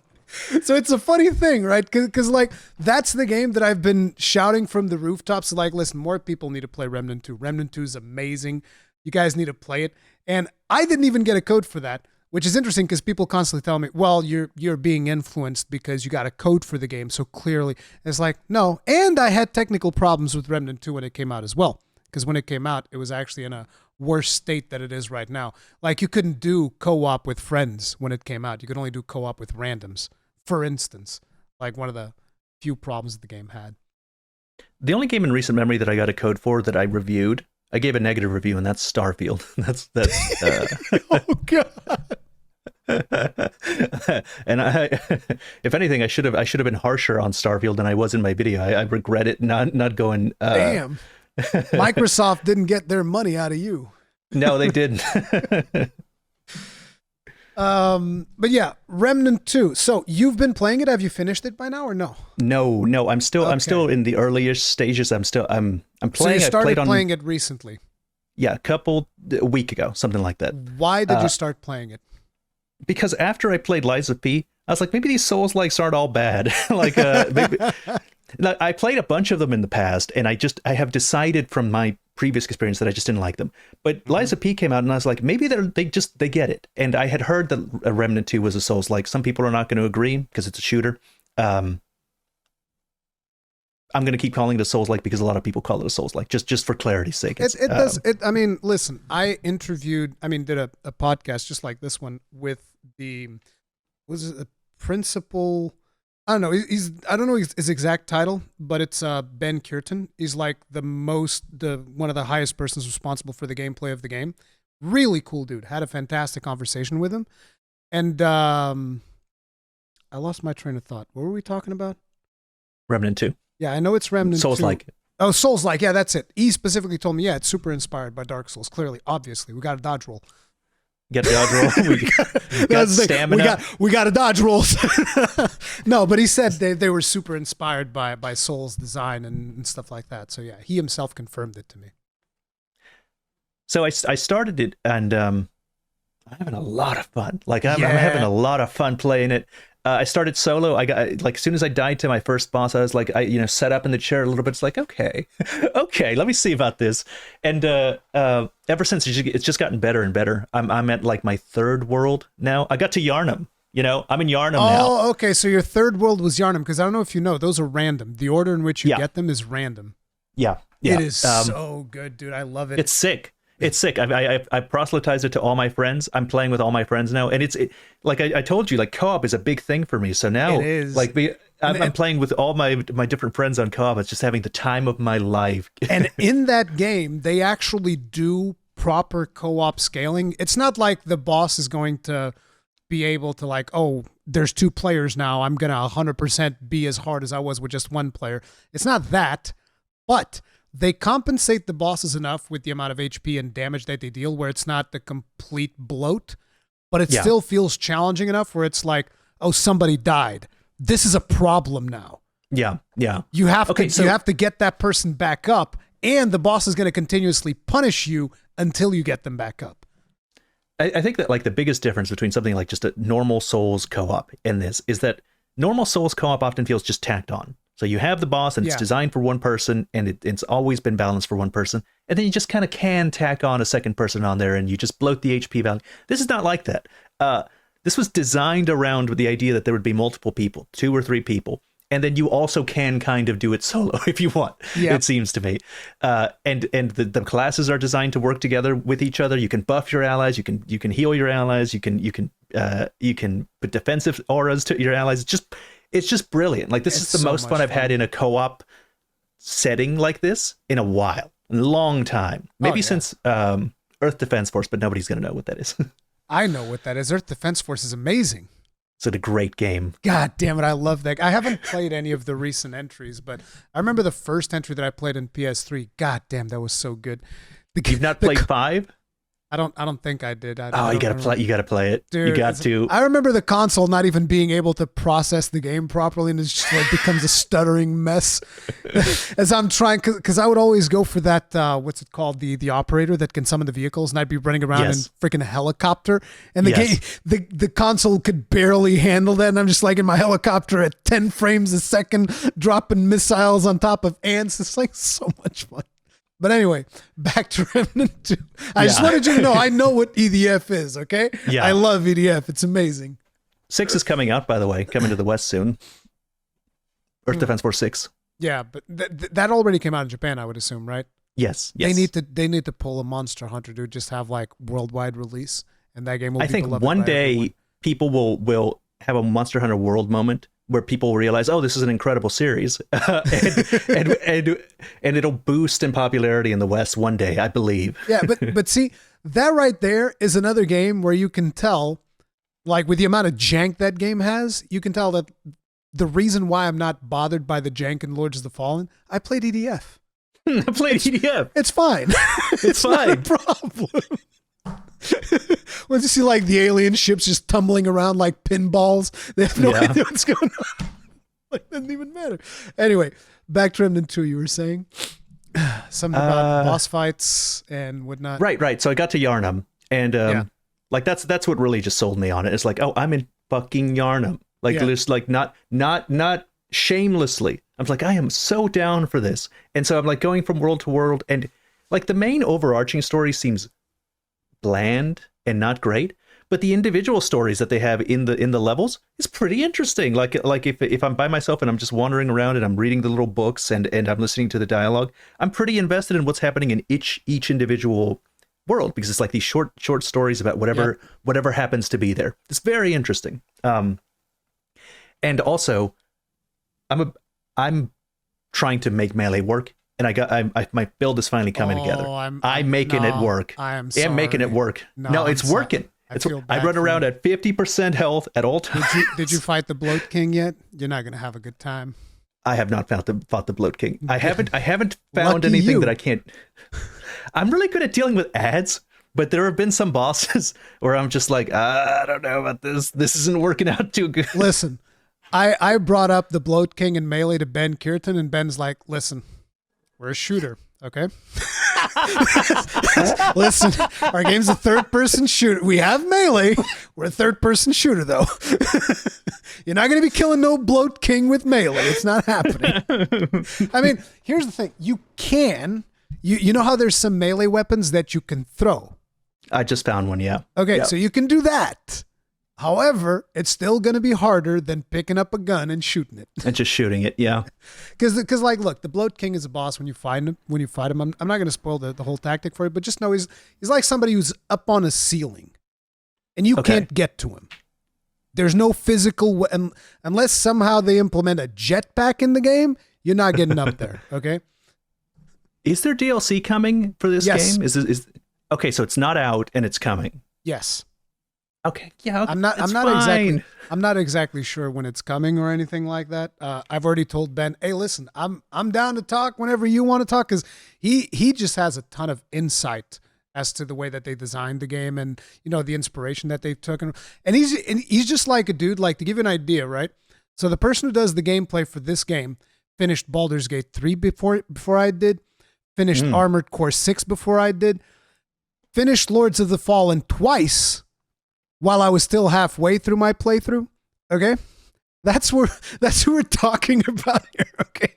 So it's a funny thing, right? Because like, that's the game that I've been shouting from the rooftops. Like, listen, more people need to play Remnant 2. Remnant 2 is amazing. You guys need to play it. And I didn't even get a code for that, which is interesting because people constantly tell me, well, you're being influenced because you got a code for the game. So clearly it's like, no. And I had technical problems with Remnant 2 when it came out as well. Because when it came out, it was actually in a worse state than it is right now. Like, you couldn't do co-op with friends when it came out. You could only do co-op with randoms, for instance. Like, one of the few problems the game had. The only game in recent memory that I got a code for that I reviewed, I gave a negative review, and that's Starfield. that's Oh god. And if anything, I should have been harsher on Starfield than I was in my video. I regret it not going. Damn. Microsoft didn't get their money out of you. No, they didn't. But yeah, Remnant 2. So you've been playing it. Have you finished it by now or no? No. I'm still in the earliest stages. I'm playing. So you started playing it recently. Yeah, a week ago, something like that. Why did you start playing it? Because after I played Lies of P, I was like, maybe these Souls-likes aren't all bad. Like, maybe. I played a bunch of them in the past, and I have decided from my previous experience that I just didn't like them. But Lies of P came out, and I was like, maybe they get it. And I had heard that Remnant 2 was a Souls-like. Some people are not going to agree because it's a shooter. I'm going to keep calling it a Souls-like because a lot of people call it a Souls-like, just for clarity's sake. I mean, listen, I did a podcast just like this one with the principal. I don't know. I don't know his exact title, but it's Ben Curtin. He's like one of the highest persons responsible for the gameplay of the game. Really cool dude. Had a fantastic conversation with him. And I lost my train of thought. What were we talking about? Remnant 2. Yeah, I know it's Remnant 2. Soulslike. Oh, Soulslike. Yeah, that's it. He specifically told me, yeah, it's super inspired by Dark Souls. Clearly, obviously, we got a dodge roll. Get a dodge roll. We got stamina. We got a dodge rolls. No, but he said they were super inspired by Soul's design and stuff like that. So yeah, he himself confirmed it to me. So I started it, and I'm having a lot of fun. Like I'm having a lot of fun playing it. I started solo. I got like as soon as I died to my first boss, I was like, I sat up in the chair a little bit. It's like, okay, let me see about this. And ever since it's just gotten better and better. I'm at like my third world now. I got to Yharnam. I'm in Yharnam now. Oh, okay. So your third world was Yharnam, because I don't know if you know, those are random. The order in which you get them is random. Yeah. It is so good, dude. I love it. It's sick. It's sick. I proselytized it to all my friends. I'm playing with all my friends now, and like I told you, like co-op is a big thing for me. So now, it is. Like I'm playing with all my different friends on co-op. It's just having the time of my life. And in that game, they actually do proper co-op scaling. It's not like the boss is going to be able to like, oh, there's 2 players now, I'm gonna 100% be as hard as I was with just 1 player. It's not that, but they compensate the bosses enough with the amount of HP and damage that they deal where it's not the complete bloat, but it still feels challenging enough where it's like, oh, somebody died. This is a problem now. Yeah. You have to get that person back up, and the boss is going to continuously punish you until you get them back up. I think that like the biggest difference between something like just a normal Souls co-op and this is that normal Souls co-op often feels just tacked on. So you have the boss, and it's designed for one person, and it's always been balanced for one person. And then you just kind of can tack on a second person on there, and you just bloat the HP value. This is not like that. This was designed around with the idea that there would be multiple people, 2 or 3 people. And then you also can kind of do it solo if you want, it seems to me. And the classes are designed to work together with each other. You can buff your allies. You can heal your allies. You can put defensive auras to your allies. It's just brilliant. Like this is the most fun I've had in a co-op setting like this in a while, in a long time. Maybe since Earth Defense Force, but nobody's going to know what that is. I know what that is. Earth Defense Force is amazing. It's a great game. God damn it, I love that. I haven't played any of the recent entries, but I remember the first entry that I played in PS3. God damn, that was so good. You've not played 5? I don't think I did. You gotta play it. Dude, you got to. I remember the console not even being able to process the game properly, and it just like becomes a stuttering mess as I'm trying. Because I would always go for that. What's it called? The operator that can summon the vehicles, and I'd be running around in freaking a helicopter, and the game, the console could barely handle that, and I'm just like in my helicopter at 10 frames a second, dropping missiles on top of ants. It's like so much fun. But anyway, back to Remnant 2. I just wanted you to know, I know what EDF is, okay? Yeah. I love EDF. It's amazing. 6 is coming out, by the way, coming to the West soon. Earth Defense Force 6. Yeah, but that already came out in Japan, I would assume, right? Yes. They need to pull a Monster Hunter, dude. Just have like worldwide release, and that game will be beloved. I think one day everyone. People will have a Monster Hunter World moment where people realize, oh, this is an incredible series, and it'll boost in popularity in the West one day, I believe. Yeah, but see, that right there is another game where you can tell, like with the amount of jank that game has, you can tell that the reason why I'm not bothered by the jank in Lords of the Fallen, I played EDF. I played EDF. It's fine. It's fine. Not a problem. Once you see like the alien ships just tumbling around like pinballs, they have no idea what's going on. Like, it doesn't even matter. Anyway, back to Remnant 2, you were saying something about boss fights and whatnot. Right. So I got to Yharnam, and like that's what really just sold me on it. It's like, oh, I'm in fucking Yharnam. Like just like not shamelessly. I'm like, I am so down for this. And so I'm like going from world to world, and like the main overarching story seems bland and not great, but the individual stories that they have in the levels is pretty interesting. Like if I'm by myself and I'm just wandering around and I'm reading the little books and I'm listening to the dialogue, I'm pretty invested in what's happening in each individual world, because it's like these short stories about whatever happens to be there. It's very interesting. And also I'm trying to make melee work and my build is finally coming together. I'm making it work. I'm sorry. I'm making it work. No, it's working. I run around at 50% health at all times. Did you fight the Bloat King yet? You're not going to have a good time. I have not fought the Bloat King. I haven't found anything that I can't. I'm really good at dealing with ads, but there have been some bosses where I'm just like, I don't know about this. This isn't working out too good. Listen, I brought up the Bloat King in Melee to Ben Kirtan, and Ben's like, listen, we're a shooter, okay? Listen, our game's a third-person shooter. We have Melee. We're a third-person shooter, though. You're not going to be killing no Bloat King with Melee. It's not happening. I mean, here's the thing. You can. You know how there's some melee weapons that you can throw? I just found one, yeah. Okay, yep. So you can do that. However, it's still going to be harder than picking up a gun and shooting it. And just shooting it, yeah. Because like, look, the Bloat King is a boss when you fight him. I'm not going to spoil the whole tactic for you, but just know he's like somebody who's up on a ceiling, and you can't get to him. There's no physical unless somehow they implement a jetpack in the game. You're not getting up there. Okay. Is there DLC coming for this game? Is okay? So it's not out and it's coming. Yes. Okay. Yeah. Okay. I'm not exactly sure when it's coming or anything like that. I've already told Ben, hey, listen, I'm down to talk whenever you want to talk, because he just has a ton of insight as to the way that they designed the game and the inspiration that they've taken. And he's just like a dude. Like, to give you an idea, right? So the person who does the gameplay for this game finished Baldur's Gate 3 before I did. Finished Armored Core 6 before I did. Finished Lords of the Fallen twice while I was still halfway through my playthrough. Okay? That's who we're talking about here, okay?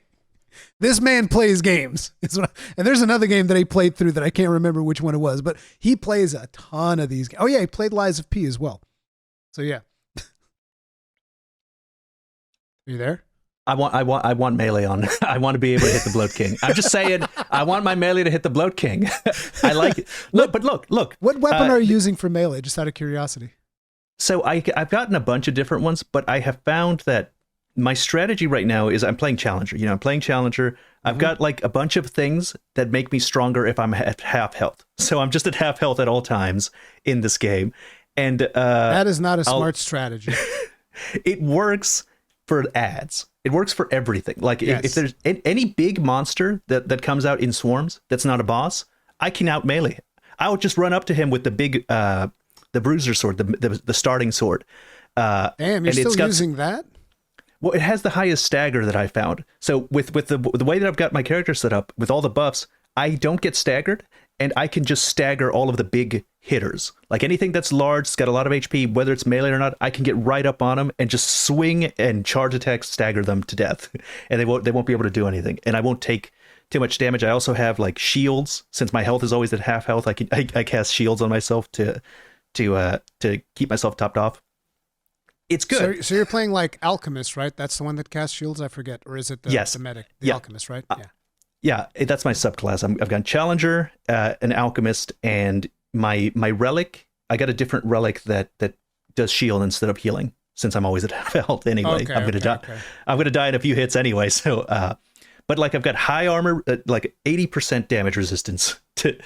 This man plays games. And there's another game that he played through that I can't remember which one it was, but he plays a ton of these games. Oh yeah, he played Lies of P as well. So yeah. Are you there? I want melee on. I want to be able to hit the Bloat King. I'm just saying, I want my melee to hit the Bloat King. I like it. Look. What weapon are you using for melee, just out of curiosity? So I've gotten a bunch of different ones, but I have found that my strategy right now is I'm playing Challenger. I'm playing Challenger. I've got like a bunch of things that make me stronger if I'm at half health. So I'm just at half health at all times in this game. And that is not a smart strategy. It works for ads. It works for everything. Like if there's any big monster that comes out in swarms that's not a boss, I can out melee. I would just run up to him with the big the bruiser sword, the starting sword. Damn, you're still using that? Well, it has the highest stagger that I found. So with the way that I've got my character set up with all the buffs, I don't get staggered, and I can just stagger all of the big hitters. Like anything that's large, it's got a lot of HP, whether it's melee or not, I can get right up on them and just swing and charge attacks, stagger them to death, and they won't be able to do anything, and I won't take too much damage. I also have like shields, since my health is always at half health. I cast shields on myself to keep myself topped off. It's good. So you're playing like Alchemist, right? That's the one that casts shields. I forget, or is it the medic? The Alchemist, right? Yeah, that's my subclass. I've got Challenger, an Alchemist, and my relic. I got a different relic that does shield instead of healing, since I'm always at half health anyway. Okay, I'm gonna die. Okay. I'm gonna die in a few hits anyway. So, but like I've got high armor, like 80% damage resistance to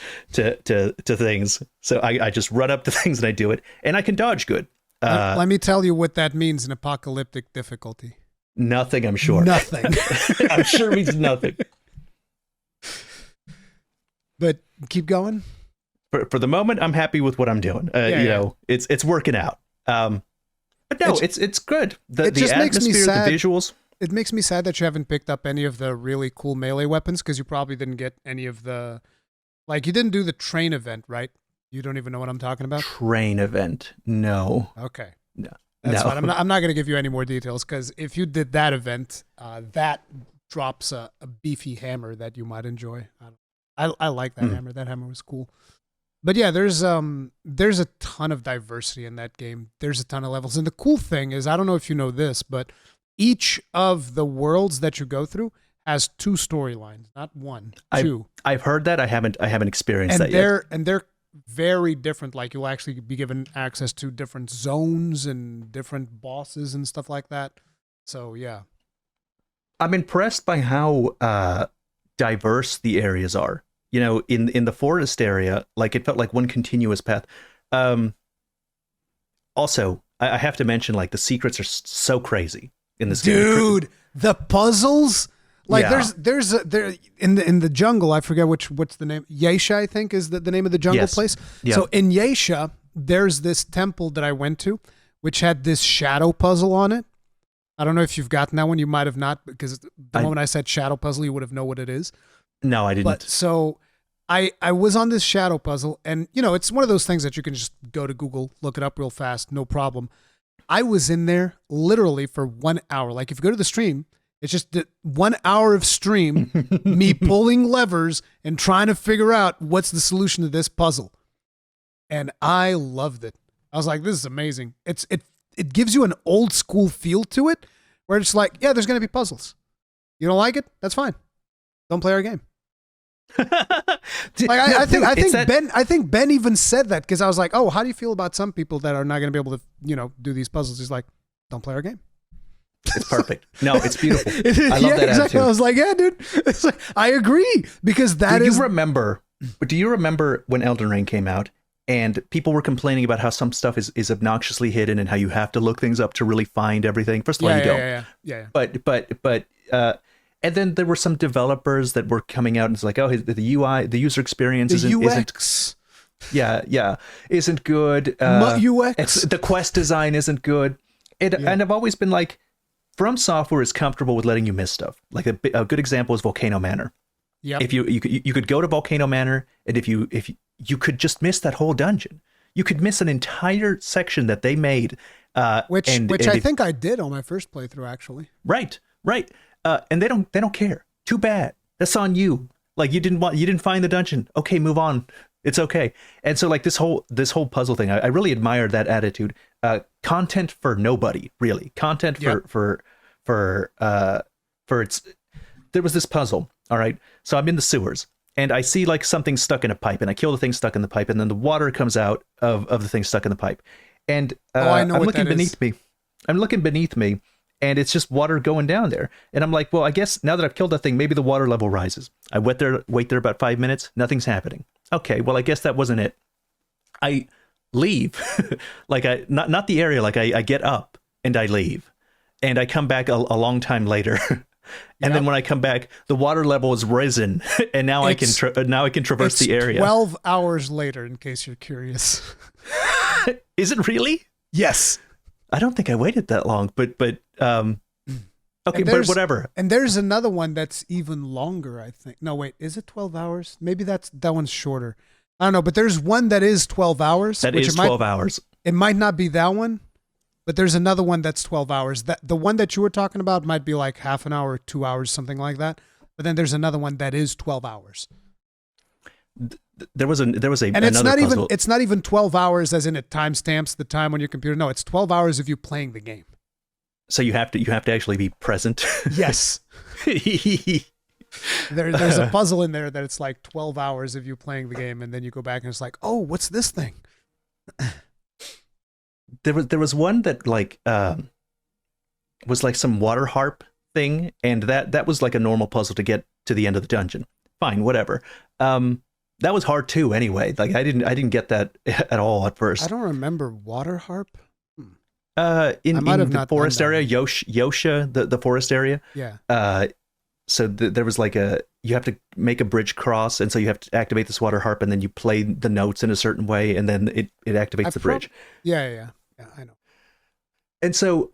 things. So I just run up to things and I do it, and I can dodge good. Let me tell you what that means in apocalyptic difficulty. Nothing, I'm sure. Nothing. I'm sure it means nothing. But keep going. For the moment, I'm happy with what I'm doing. It's working out. But no, it's good. The atmosphere, the visuals. It makes me sad that you haven't picked up any of the really cool melee weapons, because you probably didn't get any of the, like, you didn't do the train event, right? You don't even know what I'm talking about? Train event. No. Okay. No. That's fine. I'm not going to give you any more details, because if you did that event, that drops a beefy hammer that you might enjoy. I like that hammer. That hammer was cool. But yeah, there's a ton of diversity in that game. There's a ton of levels. And the cool thing is, I don't know if you know this, but each of the worlds that you go through has two storylines, not one, two. I've heard that. I haven't experienced that yet. And they're very different. Like, you'll actually be given access to different zones and different bosses and stuff like that. So yeah, I'm impressed by how diverse the areas are. You know, in the forest area, like it felt like one continuous path. Also, I have to mention, like, the secrets are so crazy in this game. Dude, the puzzles. Like there's in the jungle, I forget what's the name. Yesha, I think, is the name of the jungle place. Yep. So in Yesha, there's this temple that I went to, which had this shadow puzzle on it. I don't know if you've gotten that one. You might have not, because the moment I said shadow puzzle, you would have known what it is. No, I didn't. But so I was on this shadow puzzle, and you know, it's one of those things that you can just go to Google, look it up real fast, no problem. I was in there literally for 1 hour. Like, if you go to the stream, it's just 1 hour of stream, me pulling levers and trying to figure out what's the solution to this puzzle. And I loved it. I was like, this is amazing. It gives you an old school feel to it, where it's like, yeah, there's going to be puzzles. You don't like it? That's fine. Don't play our game. Like, I think Ben even said that, because I was like, oh, how do you feel about some people that are not going to be able to, you know, do these puzzles? He's like, don't play our game. It's perfect. No, it's beautiful. I love that attitude. I was like, yeah, dude. It's like, I agree, because do you remember when Elden Ring came out and people were complaining about how some stuff is obnoxiously hidden and how you have to look things up to really find everything? First of all, you don't. Yeah. But and then there were some developers that were coming out and it's like, oh, the UI, the user experience isn't good. UX. The quest design isn't good. And I've always been like, From Software is comfortable with letting you miss stuff. Like a good example is Volcano Manor. Yeah. If you could go to Volcano Manor, and if you could just miss that whole dungeon, you could miss an entire section that they made. Which I think I did on my first playthrough, actually. Right. And they don't care. Too bad. That's on you. Like, you didn't find the dungeon. Okay, move on. It's okay. And so, like, this whole puzzle thing, I really admired that attitude. Content for nobody, really. Content for its. There was this puzzle. All right. So I'm in the sewers and I see like something stuck in a pipe, and I kill the thing stuck in the pipe, and then the water comes out of the thing stuck in the pipe. And I'm looking beneath me. I'm looking beneath me, and it's just water going down there. And I'm like, well, I guess now that I've killed that thing, maybe the water level rises. I wait there about 5 minutes. Nothing's happening. Okay, well, I guess that wasn't it. I leave, like not the area. Like I get up and I leave, and I come back a long time later. And then when I come back, the water level has risen, and now I can traverse the area. 12 hours later, in case you're curious. Is it really? Yes. I don't think I waited that long, but okay, but whatever. And there's another one that's even longer, I think. No, wait, is it 12 hours? Maybe that one's shorter. I don't know, but there's one that is 12 hours. That is 12 hours. It might not be that one, but there's another one that's 12 hours. The one that you were talking about might be like half an hour, 2 hours, something like that. But then there's another one that is 12 hours. There was and it's not even 12 hours as in it timestamps the time on your computer. No, it's 12 hours of you playing the game. So you have to actually be present. Yes. There's a puzzle in there that it's like 12 hours of you playing the game, and then you go back and it's like, oh, what's this thing? There was one that like was like some water harp thing, and that was like a normal puzzle to get to the end of the dungeon. Fine, whatever. That was hard too. Anyway, like I didn't get that at all at first. I don't remember water harp. In the forest area, Yosha, the forest area. Yeah. So there was like you have to make a bridge cross, and so you have to activate this water harp, and then you play the notes in a certain way, and then it activates the bridge. Yeah, I know. And so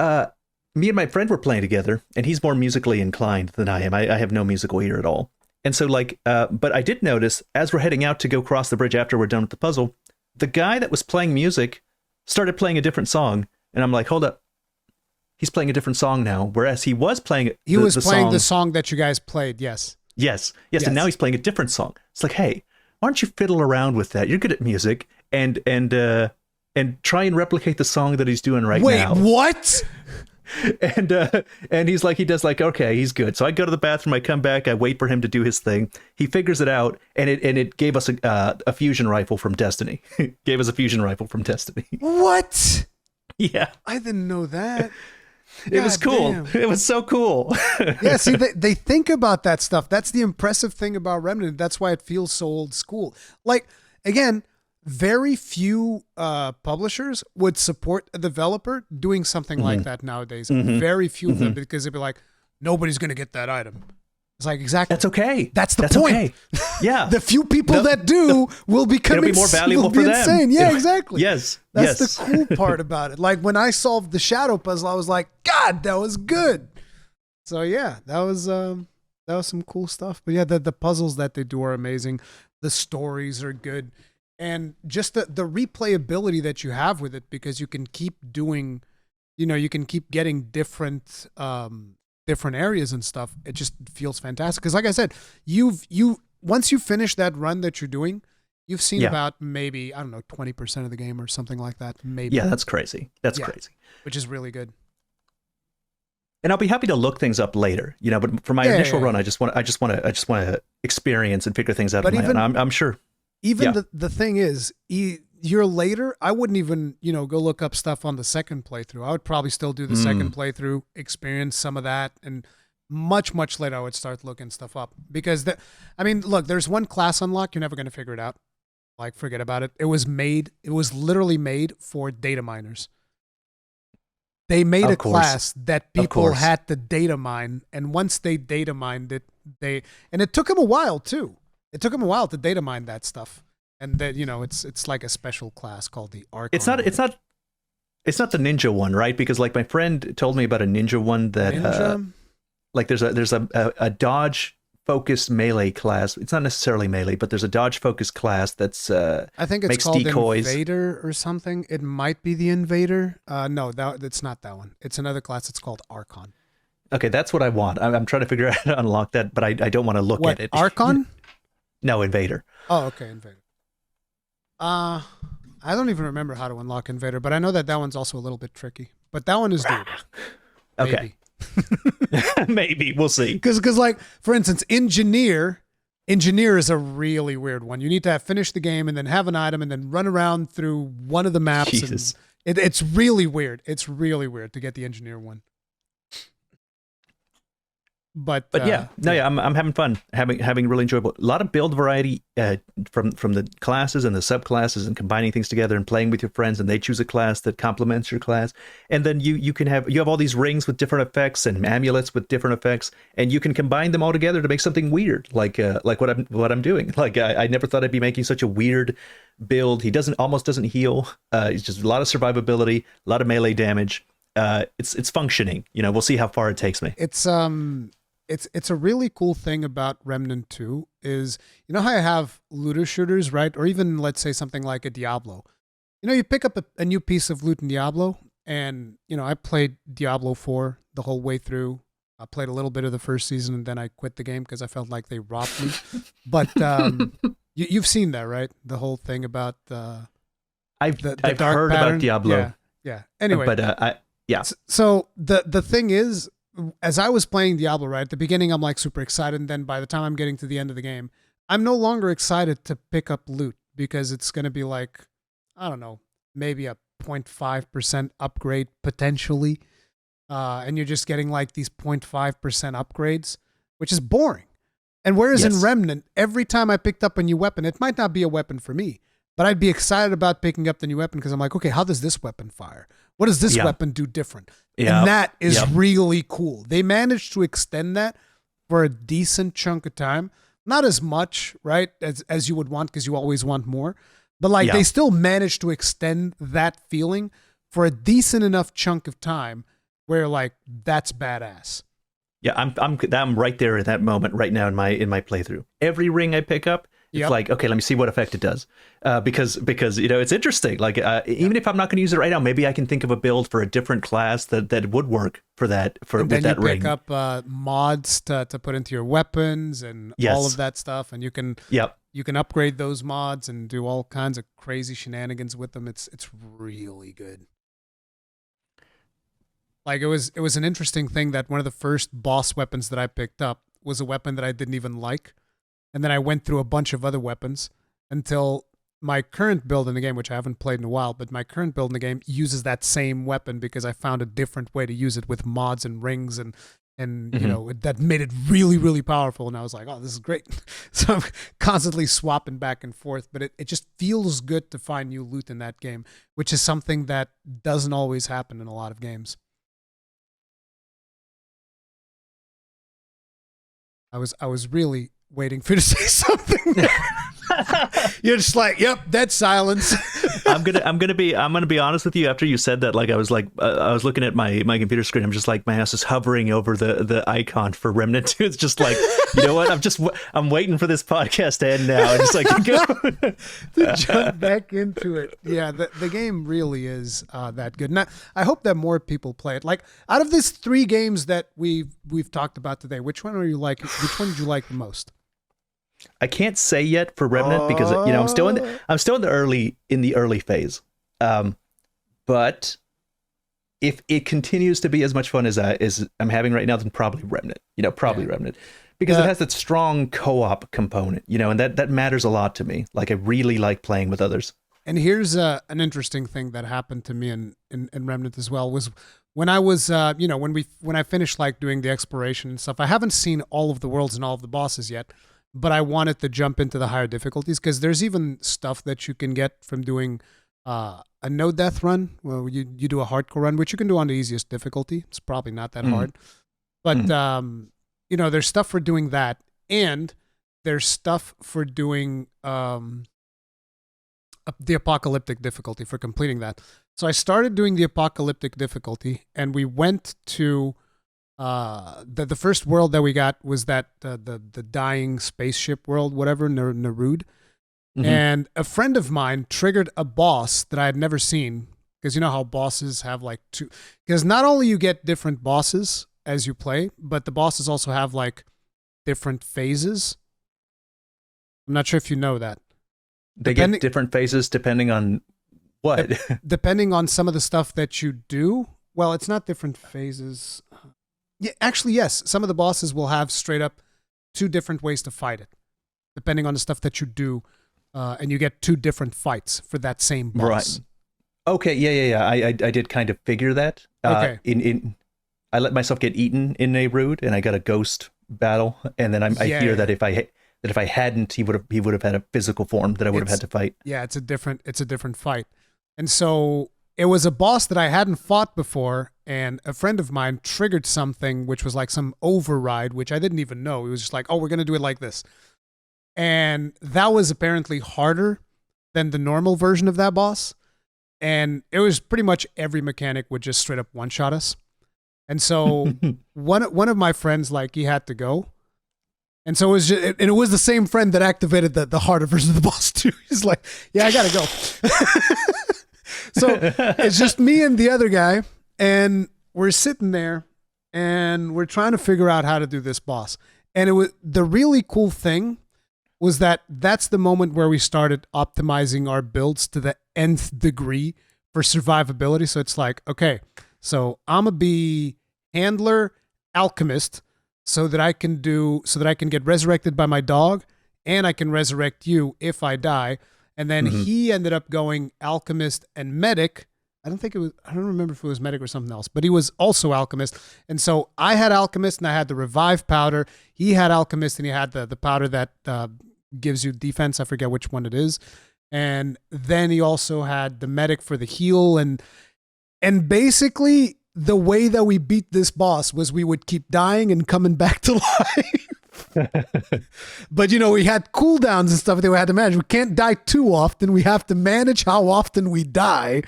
me and my friend were playing together, and he's more musically inclined than I am. I have no musical ear at all. And so like, but I did notice as we're heading out to go cross the bridge after we're done with the puzzle, the guy that was playing music started playing a different song, and I'm like, hold up. He's playing a different song now, whereas he was playing the song that you guys played. Yes, and now he's playing a different song. It's like, hey, why don't you fiddle around with that? You're good at music, and try and replicate the song that he's doing now. Wait, what? And he's like, he does like, okay, he's good. So I go to the bathroom, I come back, I wait for him to do his thing. He figures it out, and it gave us a fusion rifle from Destiny. Gave us a fusion rifle from Destiny. What? Yeah, I didn't know that. It was cool. Damn. It was so cool. Yeah, see, they think about that stuff. That's the impressive thing about Remnant. That's why it feels so old school. Like, again, very few publishers would support a developer doing something like that nowadays. Very few of them, because they'd be like, nobody's going to get that item. It's like, exactly. That's okay. That's the point. Okay. Yeah. The few people that do will become it'll be more valuable for them. Insane. Yeah, exactly. Yes. That's the cool part about it. Like when I solved the shadow puzzle, I was like, God, that was good. So yeah, that was some cool stuff. But yeah, the puzzles that they do are amazing. The stories are good. And just the replayability that you have with it, because you can keep doing, you can keep getting different areas and stuff. It just feels fantastic. Because like I said, once you finish that run that you're doing, you've seen about maybe, I don't know, 20% of the game or something like that. Maybe. Yeah, that's crazy. That's crazy. Which is really good. And I'll be happy to look things up later, but for my initial run, I just want to experience and figure things out. But even, I'm sure. Even the thing is, year later, I wouldn't even, go look up stuff on the second playthrough. I would probably still do the second playthrough, experience some of that, and much, much later I would start looking stuff up. Because, look, there's one class unlock, you're never going to figure it out. Like, forget about it. It was literally made for data miners. They made a class that people had to data mine, and once they data mined it, and it took them a while, too. It took them a while to data mine that stuff. And that, it's like a special class called the Archon. It's not the ninja one, right? Because like my friend told me about a ninja one that like there's a dodge focused melee class. It's not necessarily melee, but there's a dodge focused class that's I think it's makes called decoys. Invader or something. It might be the Invader. No, it's not that one. It's another class. It's called Archon. Okay, that's what I want. I'm trying to figure out how to unlock that, but I don't want to look at it. Archon? No, Invader. Oh, okay, Invader. I don't even remember how to unlock Invader, but I know that one's also a little bit tricky. But that one is doable. Okay. Maybe. We'll see. Because like, for instance, Engineer is a really weird one. You need to have finished the game and then have an item and then run around through one of the maps. Jesus. And it's really weird. It's really weird to get the Engineer one. But I'm having fun, having really enjoyable. A lot of build variety from the classes and the subclasses, and combining things together and playing with your friends, and they choose a class that complements your class, and then you have all these rings with different effects and amulets with different effects, and you can combine them all together to make something weird, like what I'm doing. Like I never thought I'd be making such a weird build. He almost doesn't heal. It's just a lot of survivability, a lot of melee damage. It's functioning. We'll see how far it takes me. It's a really cool thing about Remnant 2 is, how I have looter shooters, right? Or even, let's say, something like a Diablo. You pick up a new piece of loot in Diablo, and, I played Diablo 4 the whole way through. I played a little bit of the first season, and then I quit the game because I felt like they robbed me. But you've seen that, right? The whole thing about I've dark heard pattern. about Diablo. Yeah. Anyway. But, So the thing is, as I was playing Diablo, right, at the beginning, I'm like super excited. And then by the time I'm getting to the end of the game, I'm no longer excited to pick up loot because it's going to be like, I don't know, maybe a 0.5% upgrade potentially. And you're just getting like these 0.5% upgrades, which is boring. And whereas in Remnant, every time I picked up a new weapon, it might not be a weapon for me, but I'd be excited about picking up the new weapon because I'm like, okay, how does this weapon fire? What does this weapon do different? And that is really cool. They managed to extend that for a decent chunk of time. Not as much, right, as you would want because you always want more. But like they still managed to extend that feeling for a decent enough chunk of time where like that's badass. Yeah, I'm right there at that moment right now in my playthrough. Every ring I pick up, it's like, okay, let me see what effect it does, because it's interesting. Like even if I'm not going to use it right now, maybe I can think of a build for a different class that would work for that with that ring. Pick up mods to put into your weapons and all of that stuff, and you can upgrade those mods and do all kinds of crazy shenanigans with them. It's really good. Like it was an interesting thing that one of the first boss weapons that I picked up was a weapon that I didn't even like. And then I went through a bunch of other weapons until my current build in the game, which I haven't played in a while, but my current build in the game uses that same weapon because I found a different way to use it with mods and rings and you know, that made it really, really powerful. And I was like, oh, this is great. So I'm constantly swapping back and forth, but it just feels good to find new loot in that game, which is something that doesn't always happen in a lot of games. I was really waiting for you to say something. You're just like, yep, dead silence. I'm gonna be honest with you. After you said that, like I was looking at my computer screen. I'm just like, my ass is hovering over the icon for Remnant 2. It's just like, you know what? I'm waiting for this podcast to end now. And just like to jump back into it. Yeah, the game really is that good. And I hope that more people play it. Like, out of these 3 games that we've talked about today, which one are you like? Which one did you like the most? I can't say yet for Remnant because, you know, I'm still in the early phase. But if it continues to be as much fun as I'm having right now, then probably Remnant. You know, Remnant, because it has that strong co-op component. You know, and that matters a lot to me. Like, I really like playing with others. And here's an interesting thing that happened to me in Remnant as well, was when I was you know, when I finished like doing the exploration and stuff. I haven't seen all of the worlds and all of the bosses yet. But I wanted to jump into the higher difficulties because there's even stuff that you can get from doing a no death run. Well, you do a hardcore run, which you can do on the easiest difficulty. It's probably not that hard. But, you know, there's stuff for doing that. And there's stuff for doing the apocalyptic difficulty, for completing that. So I started doing the apocalyptic difficulty, and we went to... the first world that we got was that the dying spaceship world, whatever, Narud. And a friend of mine triggered a boss that I had never seen, because you know how bosses have like 2, because not only you get different bosses as you play, but the bosses also have like different phases. I'm not sure if you know that. They get different phases depending on what? Depending on some of the stuff that you do. Well, it's not different phases. Yeah, actually, yes. Some of the bosses will have straight up 2 different ways to fight it, depending on the stuff that you do, and you get 2 different fights for that same boss. Right. Okay. Yeah. I did kind of figure that. Okay. I let myself get eaten in Narud, and I got a ghost battle, and then I hear that if I hadn't, he would have had a physical form that I would have had to fight. Yeah, it's a different fight, and so. It was a boss that I hadn't fought before, and a friend of mine triggered something which was like some override, which I didn't even know. It was just like, oh, we're going to do it like this. And that was apparently harder than the normal version of that boss. And it was pretty much every mechanic would just straight up one-shot us. And so one of my friends, like, he had to go. And so it was the same friend that activated the harder version of the boss too. He's like, yeah, I got to go. So it's just me and the other guy, and we're sitting there, and we're trying to figure out how to do this boss. And it was the really cool thing was that's the moment where we started optimizing our builds to the nth degree for survivability. So it's like, okay, so I'm gonna be handler, alchemist, so that I can get resurrected by my dog, and I can resurrect you if I die. And then he ended up going alchemist and medic. I don't remember if it was medic or something else, but he was also alchemist. And so I had alchemist and I had the revive powder. He had alchemist and he had the powder that gives you defense. I forget which one it is. And then he also had the medic for the heal. And basically the way that we beat this boss was we would keep dying and coming back to life. But you know, we had cooldowns and stuff that we had to manage. We can't die too often. We have to manage how often we die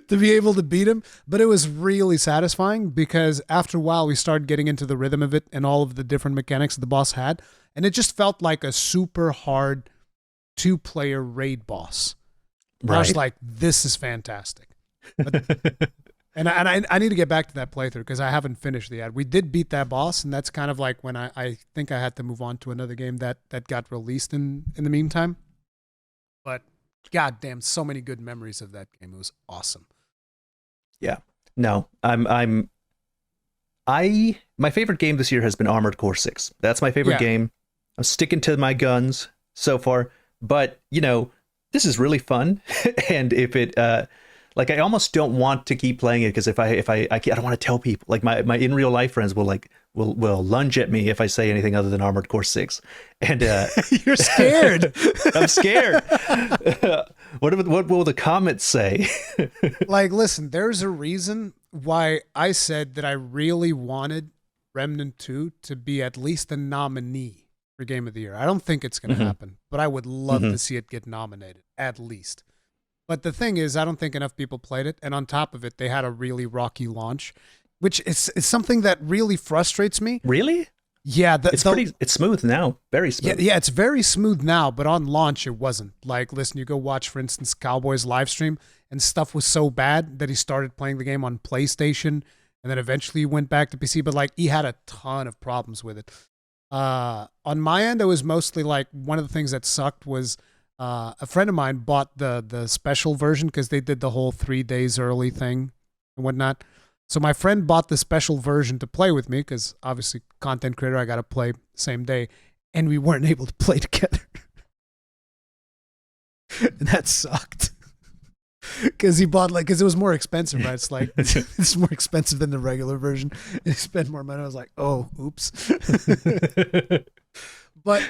to be able to beat him. But it was really satisfying because after a while we started getting into the rhythm of it and all of the different mechanics that the boss had, and it just felt like a super hard 2-player raid boss. Right. I was like, this is fantastic. But, And I need to get back to that playthrough because I haven't finished it yet. We did beat that boss, and that's kind of like when I think I had to move on to another game that got released in the meantime. But goddamn, so many good memories of that game. It was awesome. Yeah. No, my favorite game this year has been Armored Core 6. That's my favorite game. I'm sticking to my guns so far, but you know, this is really fun. And if it, like, I almost don't want to keep playing it because I don't want to tell people. Like my in real life friends will lunge at me if I say anything other than Armored Core 6. And you're scared. I'm scared. What will the comments say? Like, listen, there's a reason why I said that I really wanted Remnant 2 to be at least a nominee for Game of the Year. I don't think it's going to happen, but I would love to see it get nominated, at least. But the thing is, I don't think enough people played it. And on top of it, they had a really rocky launch, which is something that really frustrates me. Really? Yeah. It's smooth now. Very smooth. Yeah, it's very smooth now, but on launch, it wasn't. Like, listen, you go watch, for instance, Cowboy's live stream, and stuff was so bad that he started playing the game on PlayStation, and then eventually he went back to PC, but like, he had a ton of problems with it. On my end, it was mostly like, one of the things that sucked was, a friend of mine bought the special version because they did the whole 3 days early thing and whatnot. So my friend bought the special version to play with me because obviously content creator, I got to play same day, and we weren't able to play together. And that sucked because he bought because it was more expensive, right? It's like, it's more expensive than the regular version. And he spent more money. I was like, oh, oops. But,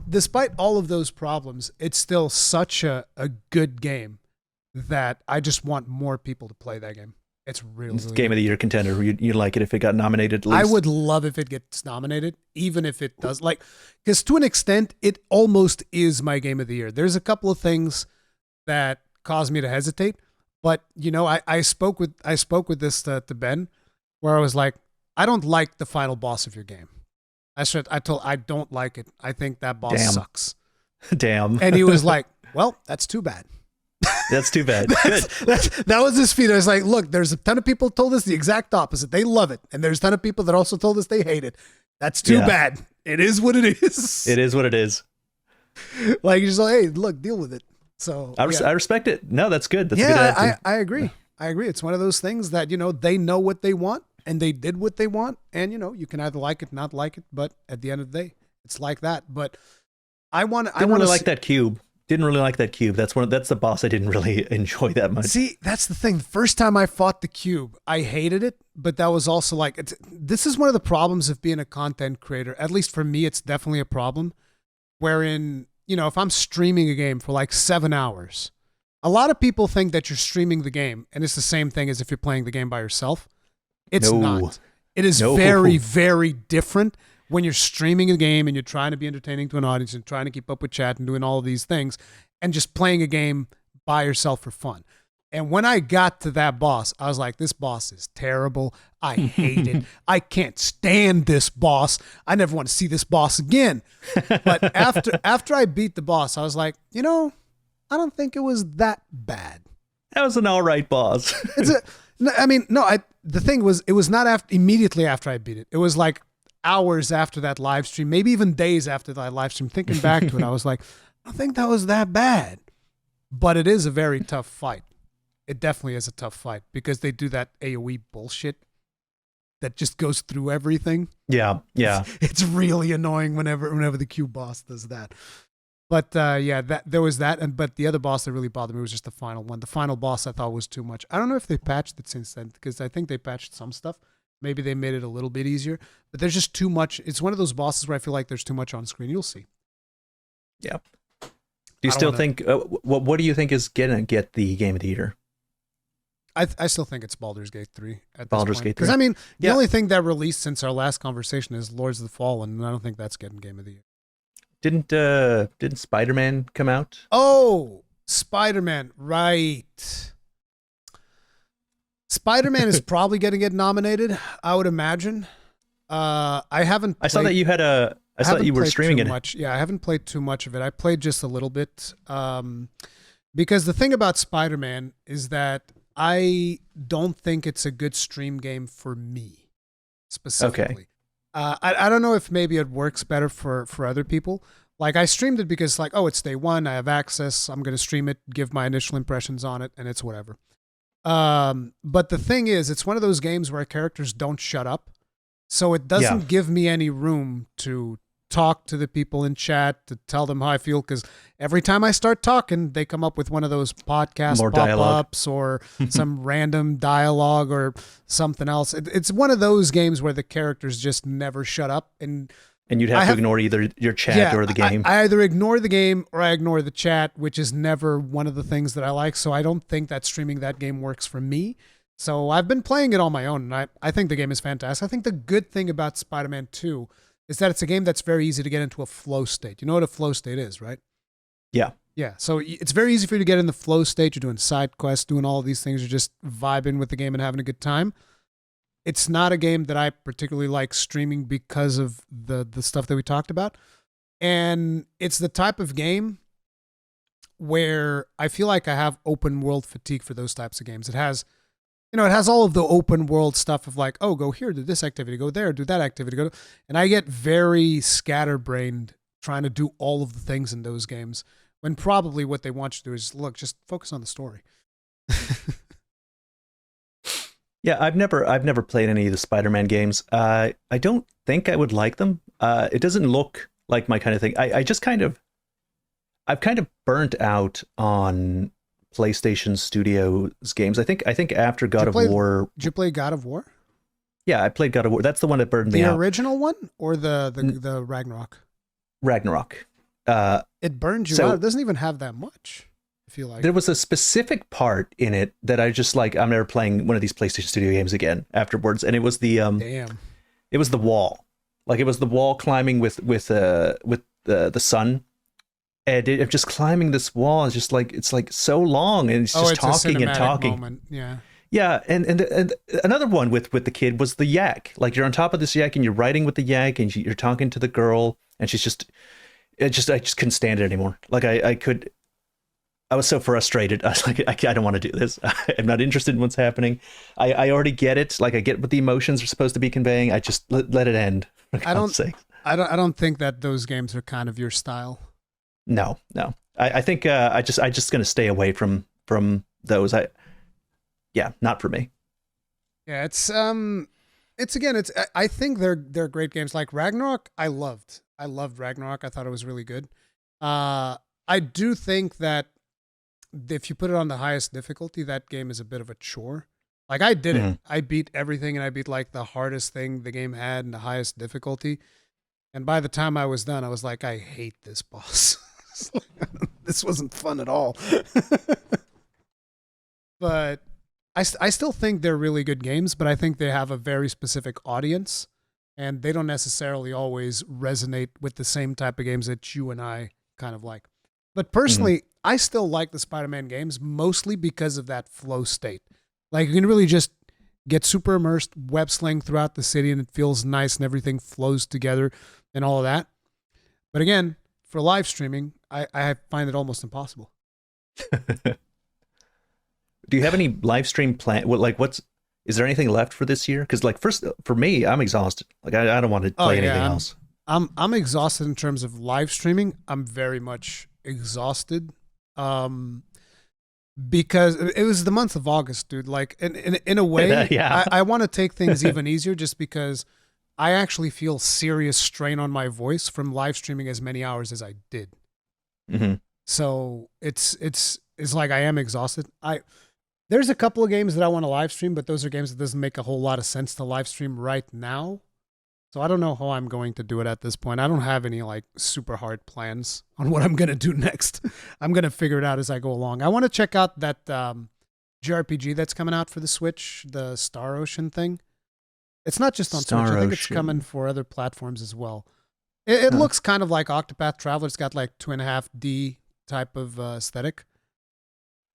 despite all of those problems, it's still such a good game that I just want more people to play that game. It's really Game of the Year contender. You'd like it if it got nominated at least? I would love if it gets nominated, even if it does. Because to an extent, it almost is my Game of the Year. There's a couple of things that cause me to hesitate. But, I spoke with this to Ben, where I was like, I don't like the final boss of your game. I don't like it. I think that boss sucks. Damn. And he was like, well, that's too bad. That's too bad. Good. That was his feed. I was like, look, there's a ton of people told us the exact opposite. They love it. And there's a ton of people that also told us they hate it. That's too bad. It is what it is. It is what it is. Like, you're just like, hey, look, deal with it. So I respect it. No, that's good. That's a good attitude. I agree. It's one of those things that, they know what they want. And they did what they want, and you can either like it, not like it, but at the end of the day, it's like that. But I want to like that cube. Didn't really like that cube. That's the boss I didn't really enjoy that much. See, that's the thing. The first time I fought the cube, I hated it, but that was also like, this is one of the problems of being a content creator. At least for me, it's definitely a problem. Wherein, if I'm streaming a game for like 7 hours, a lot of people think that you're streaming the game, and it's the same thing as if you're playing the game by yourself. It's not. It is very, very different when you're streaming a game and you're trying to be entertaining to an audience and trying to keep up with chat and doing all of these things and just playing a game by yourself for fun. And when I got to that boss, I was like, this boss is terrible. I hate it. I can't stand this boss. I never want to see this boss again. But after I beat the boss, I was like, I don't think it was that bad. That was an all right boss. The thing was, it was not immediately after I beat it. It was like hours after that live stream, maybe even days after that live stream. Thinking back to it, I was like, I don't think that was that bad. But it is a very tough fight. It definitely is a tough fight because they do that AoE bullshit that just goes through everything. Yeah. It's really annoying whenever the Q boss does that. But there was that, but the other boss that really bothered me was just the final one. The final boss I thought was too much. I don't know if they patched it since then because I think they patched some stuff. Maybe they made it a little bit easier, but there's just too much. It's one of those bosses where I feel like there's too much on screen. You'll see. Yeah. Do you still think? What do you think is gonna get the Game of the Year? I still think it's Baldur's Gate 3 at this Baldur's point. Gate 3. Because the only thing that released since our last conversation is Lords of the Fallen, and I don't think that's getting Game of the Year. Didn't Spider-Man come out? Oh, Spider-Man, right. Spider-Man is probably going to get nominated, I would imagine. I saw that you had I saw that you were streaming it. Much. Yeah, I haven't played too much of it. I played just a little bit. Because the thing about Spider-Man is that I don't think it's a good stream game for me, specifically. Okay. I don't know if maybe it works better for other people. Like, I streamed it because, like, oh, it's day one. I have access. I'm going to stream it, give my initial impressions on it, and it's whatever. But the thing is, it's one of those games where characters don't shut up. So it doesn't give me any room to talk to the people in chat to tell them how I feel, because every time I start talking, they come up with one of those podcast pop-ups or some random dialogue or something else. It's one of those games where the characters just never shut up, and you'd have to ignore either your chat or the game. I either ignore the game or I ignore the chat, which is never one of the things that I like. So I don't think that streaming that game works for me. So I've been playing it on my own, and I think the game is fantastic. I think the good thing about Spider-Man 2 is that it's a game that's very easy to get into a flow state. You know what a flow state is, right? Yeah. Yeah, so it's very easy for you to get in the flow state. You're doing side quests, doing all of these things. You're just vibing with the game and having a good time. It's not a game that I particularly like streaming because of the stuff that we talked about. And it's the type of game where I feel like I have open world fatigue for those types of games. It has all of the open world stuff of like, oh, go here, do this activity, go there, do that activity, and I get very scatterbrained trying to do all of the things in those games, when probably what they want you to do is, look, just focus on the story. Yeah, I've never played any of the Spider-Man games. I don't think I would like them. It doesn't look like my kind of thing. I've kind of burnt out on PlayStation Studios games. I think after God of War. Did you play God of War? Yeah, I played God of War. That's the one that burned me out. The original one or the Ragnarok? Ragnarok. It burned you out. It doesn't even have that much, I feel like. There was a specific part in it that I just like, I'm never playing one of these PlayStation Studio games again afterwards. And it was the it was the wall. Like, it was the wall climbing with the sun. And I'm just climbing this wall. It's just like, it's like so long, and it's just talking and talking. Moment. Yeah. Yeah, and another one with the kid was the yak. Like, you're on top of this yak and you're riding with the yak and you're talking to the girl, and I just couldn't stand it anymore. Like, I was so frustrated. I was like, I don't want to do this. I'm not interested in what's happening. I already get it. Like, I get what the emotions are supposed to be conveying. I just let it end. I don't think that those games are kind of your style. No. I think I just gonna stay away from those. Not for me. Yeah, I think they're great games. Like Ragnarok, I loved Ragnarok. I thought it was really good. I do think that if you put it on the highest difficulty, that game is a bit of a chore. Like, I did it. I beat everything, and I beat like the hardest thing the game had in the highest difficulty. And by the time I was done, I was like, I hate this boss. This wasn't fun at all. But I still think they're really good games, but I think they have a very specific audience, and they don't necessarily always resonate with the same type of games that you and I kind of like. But personally, I still like the Spider-Man games, mostly because of that flow state. Like, you can really just get super immersed, web sling throughout the city, and it feels nice, and everything flows together and all of that. But again, for live streaming, I find it almost impossible. Do you have any live stream plan? Is there anything left for this year? Because, like, first, for me, I'm exhausted. Like, I don't want to play anything else. I'm exhausted in terms of live streaming. I'm very much exhausted. Because it was the month of August, dude. Like, in a way, I want to take things even easier, just because I actually feel serious strain on my voice from live streaming as many hours as I did. Mm-hmm. So it's like I am exhausted. There's a couple of games that I want to live stream, but those are games that doesn't make a whole lot of sense to live stream right now. So I don't know how I'm going to do it at this point. I don't have any like super hard plans on what I'm going to do next. I'm going to figure it out as I go along. I want to check out that JRPG that's coming out for the Switch, the Star Ocean thing. It's not just on Switch. I think it's coming for other platforms as well. It looks kind of like Octopath Traveler. It's got like 2.5D type of aesthetic.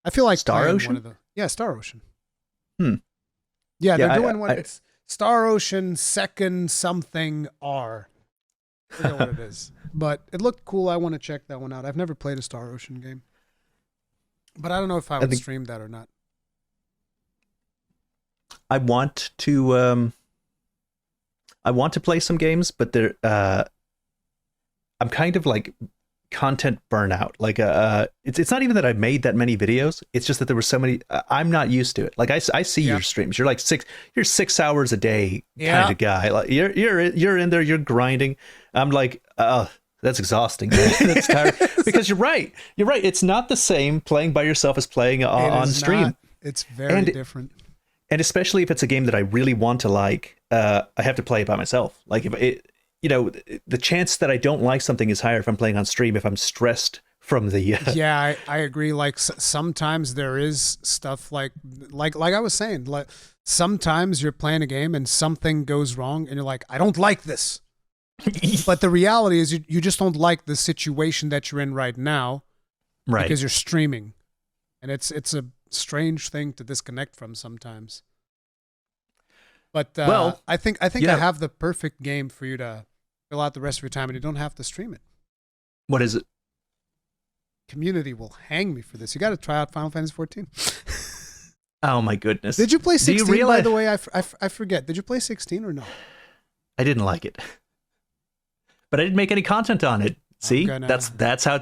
I feel like Star Ocean? Star Ocean. Yeah, they're doing one. It's Star Ocean Second Something R. I forget what it is, but it looked cool. I want to check that one out. I've never played a Star Ocean game, but I don't know if I would stream that or not. I want to play some games, but they're I'm kind of like content burnout. Like it's not even that I made that many videos. It's just that there were so many. I'm not used to it. Like I see your streams. You're like 6 hours a day kind of guy. Like you're in there. You're grinding. I'm like, that's exhausting. That's tired. Because you're right. It's not the same playing by yourself as playing on stream. Not. It's very different. And especially if it's a game that I really want to like, I have to play it by myself. Like if it. The chance that I don't like something is higher if I'm playing on stream, if I'm stressed from the... Yeah, I agree. Like sometimes there is stuff like I was saying, like sometimes you're playing a game and something goes wrong and you're like, I don't like this. But the reality is you just don't like the situation that you're in right now. Right. Because you're streaming. And it's a strange thing to disconnect from sometimes. But I think I have the perfect game for you to fill out the rest of your time, and you don't have to stream it. What is it? Community will hang me for this. You got to try out Final Fantasy 14. Oh my goodness! Did you play 16? By the way, I forget. Did you play 16 or no? I didn't like it, but I didn't make any content on it. See, that's how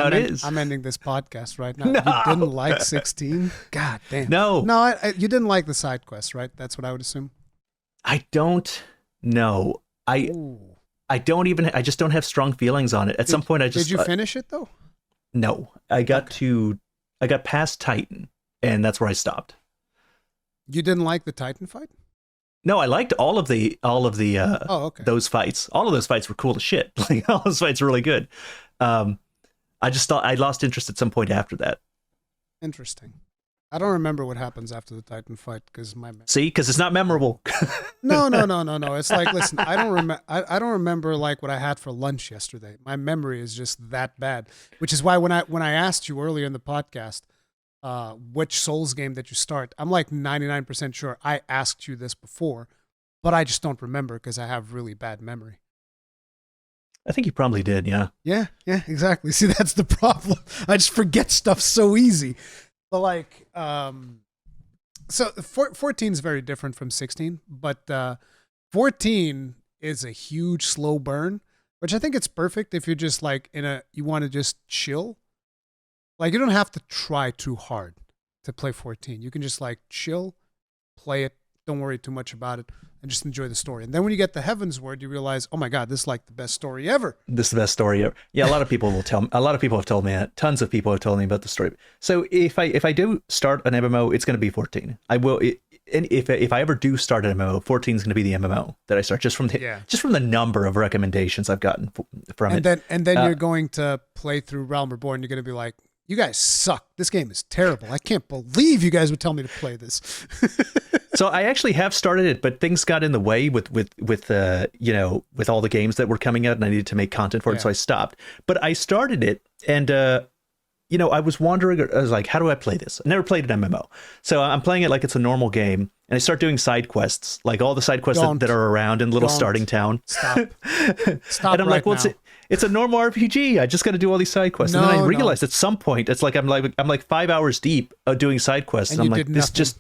it is. I'm ending this podcast right now. No. You didn't like 16? God damn. No, you didn't like the side quests, right? That's what I would assume. I don't know. I just don't have strong feelings on it. At some point, Did you finish it though? No, I got past Titan, and that's where I stopped. You didn't like the Titan fight? No, I liked all of the those fights. All of those fights were cool as shit. Like all those fights were really good. I just thought I lost interest at some point after that. Interesting. I don't remember what happens after the Titan fight because because it's not memorable. No. It's like, listen, I don't remember like what I had for lunch yesterday. My memory is just that bad, which is why when I asked you earlier in the podcast, which Souls game that you start, I'm like 99% sure I asked you this before, but I just don't remember because I have really bad memory. I think you probably did, yeah. Yeah, exactly. See, that's the problem. I just forget stuff so easy. But like, so 14 is very different from 16, but 14 is a huge slow burn, which I think it's perfect if you're just like you want to just chill. Like you don't have to try too hard to play 14. You can just like chill, play it, don't worry too much about it, and just enjoy the story. And then when you get to Heaven's Word, you realize, oh my God, this is like the best story ever. This is the best story ever. Yeah, a lot of people have told me that. Tons of people have told me about the story. So if I do start an MMO, it's going to be 14. I will. And if I ever do start an MMO, 14 is going to be the MMO that I start just from the number of recommendations I've gotten from it. And then you're going to play through Realm Reborn. You're going to be like, you guys suck. This game is terrible. I can't believe you guys would tell me to play this. So I actually have started it, but things got in the way with all the games that were coming out, and I needed to make content for it, so I stopped. But I started it, and I was wondering. I was like, how do I play this? I never played an MMO, so I'm playing it like it's a normal game, and I start doing side quests, like all the side quests that are around in little starting town. Stop. And I'm like, well, it's a normal RPG. I just got to do all these side quests, and then I realized at some point it's like I'm like 5 hours deep of doing side quests, and I'm like, this just.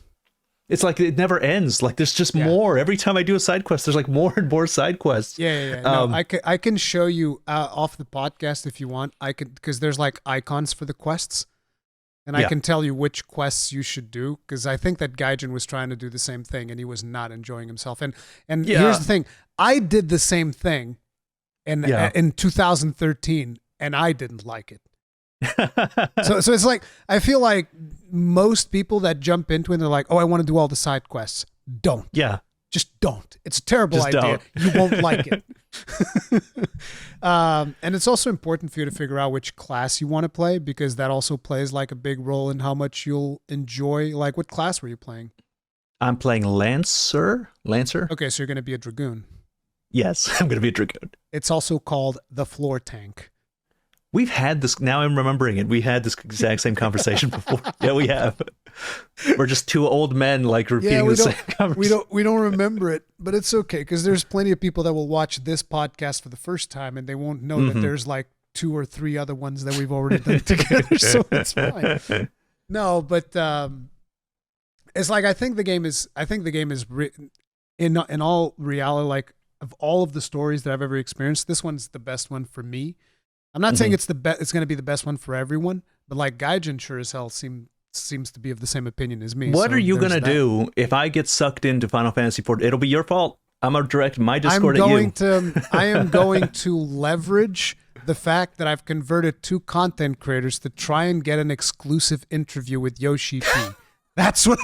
It's like it never ends. Like there's just more. Every time I do a side quest, there's like more and more side quests. Yeah. No, I can show you off the podcast if you want. I could, because there's like icons for the quests, and I can tell you which quests you should do. Because I think that Gaijin was trying to do the same thing, and he was not enjoying himself. And here's the thing: I did the same thing in 2013, and I didn't like it. So it's like I feel like most people that jump into it, they're like, oh, I want to do all the side quests. Don't. Yeah. Just don't. It's a terrible idea. You won't like it. And it's also important for you to figure out which class you want to play, because that also plays like a big role in how much you'll enjoy. Like, what class were you playing? I'm playing Lancer. Okay, so you're going to be a Dragoon. Yes, I'm going to be a Dragoon. It's also called the Floor Tank. We've had this, now I'm remembering it. We had this exact same conversation before. Yeah, we have. We're just two old men like repeating the same conversation. We don't remember it, but it's okay, because there's plenty of people that will watch this podcast for the first time and they won't know that there's like 2 or 3 other ones that we've already done together, so it's fine. No, but it's like I think the game is written in all reality, like of all of the stories that I've ever experienced, this one's the best one for me. I'm not saying it's going to be the best one for everyone, but like Gaijin sure as hell seems to be of the same opinion as me. What are you going to do if I get sucked into Final Fantasy XIV? It'll be your fault. I'm going to direct my Discord at you. I am going to leverage the fact that I've converted 2 content creators to try and get an exclusive interview with Yoshi P. That's what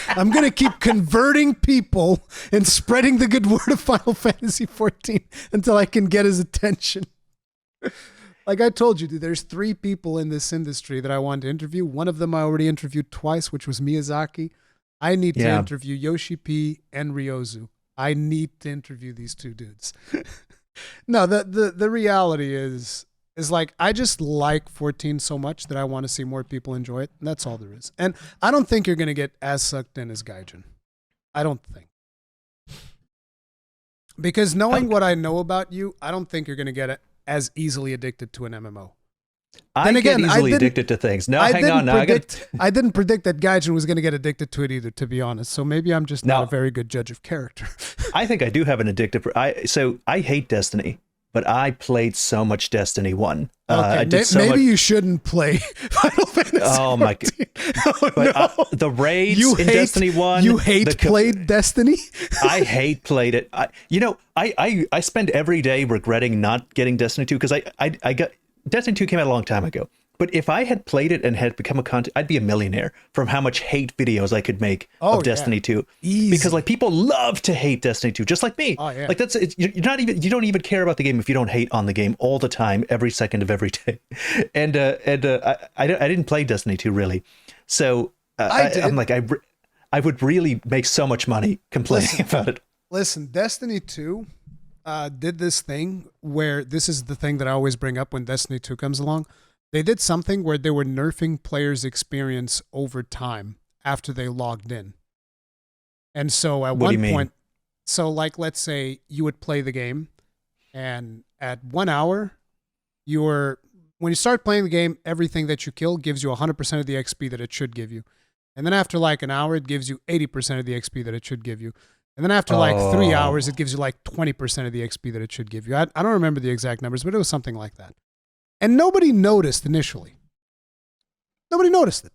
I'm gonna keep converting people and spreading the good word of Final Fantasy XIV until I can get his attention. Like I told you, dude, there's 3 people in this industry that I want to interview. One of them I already interviewed twice, which was Miyazaki. I need to interview Yoshi P and Ryozu. I need to interview these 2 dudes. No, the reality is like I just like 14 so much that I want to see more people enjoy it. And that's all there is. And I don't think you're going to get as sucked in as Gaijin. I don't think. Because knowing what I know about you, I don't think you're going to get as easily addicted to an MMO. I get easily addicted to things. No, hang on. I didn't predict that Gaijin was going to get addicted to it either, to be honest. So maybe I'm just not a very good judge of character. I think I do have an addictive... So I hate Destiny, but I played so much Destiny 1. Okay, maybe you shouldn't play Final Fantasy 14. Oh my God. No. The raids in Destiny 1... You played Destiny? I played it. I spend every day regretting not getting Destiny 2 because I got... Destiny 2 came out a long time ago, but if I had played it and had become a content, I'd be a millionaire from how much hate videos I could make of Destiny 2. Easy. Because like people love to hate Destiny 2, just like me. Oh, yeah. Like you don't even care about the game if you don't hate on the game all the time, every second of every day. And I didn't play Destiny 2 really, so I'm like I would really make so much money complaining about it. Listen, Destiny 2. Did this thing where this is the thing that I always bring up when Destiny 2 comes along. They did something where they were nerfing players' experience over time after they logged in. And so at one point, so like let's say you would play the game and at 1 hour, when you start playing the game, everything that you kill gives you 100% of the XP that it should give you. And then after like an hour, it gives you 80% of the XP that it should give you. And then after like 3 hours, it gives you like 20% of the XP that it should give you. I don't remember the exact numbers, but it was something like that. And nobody noticed initially. Nobody noticed it.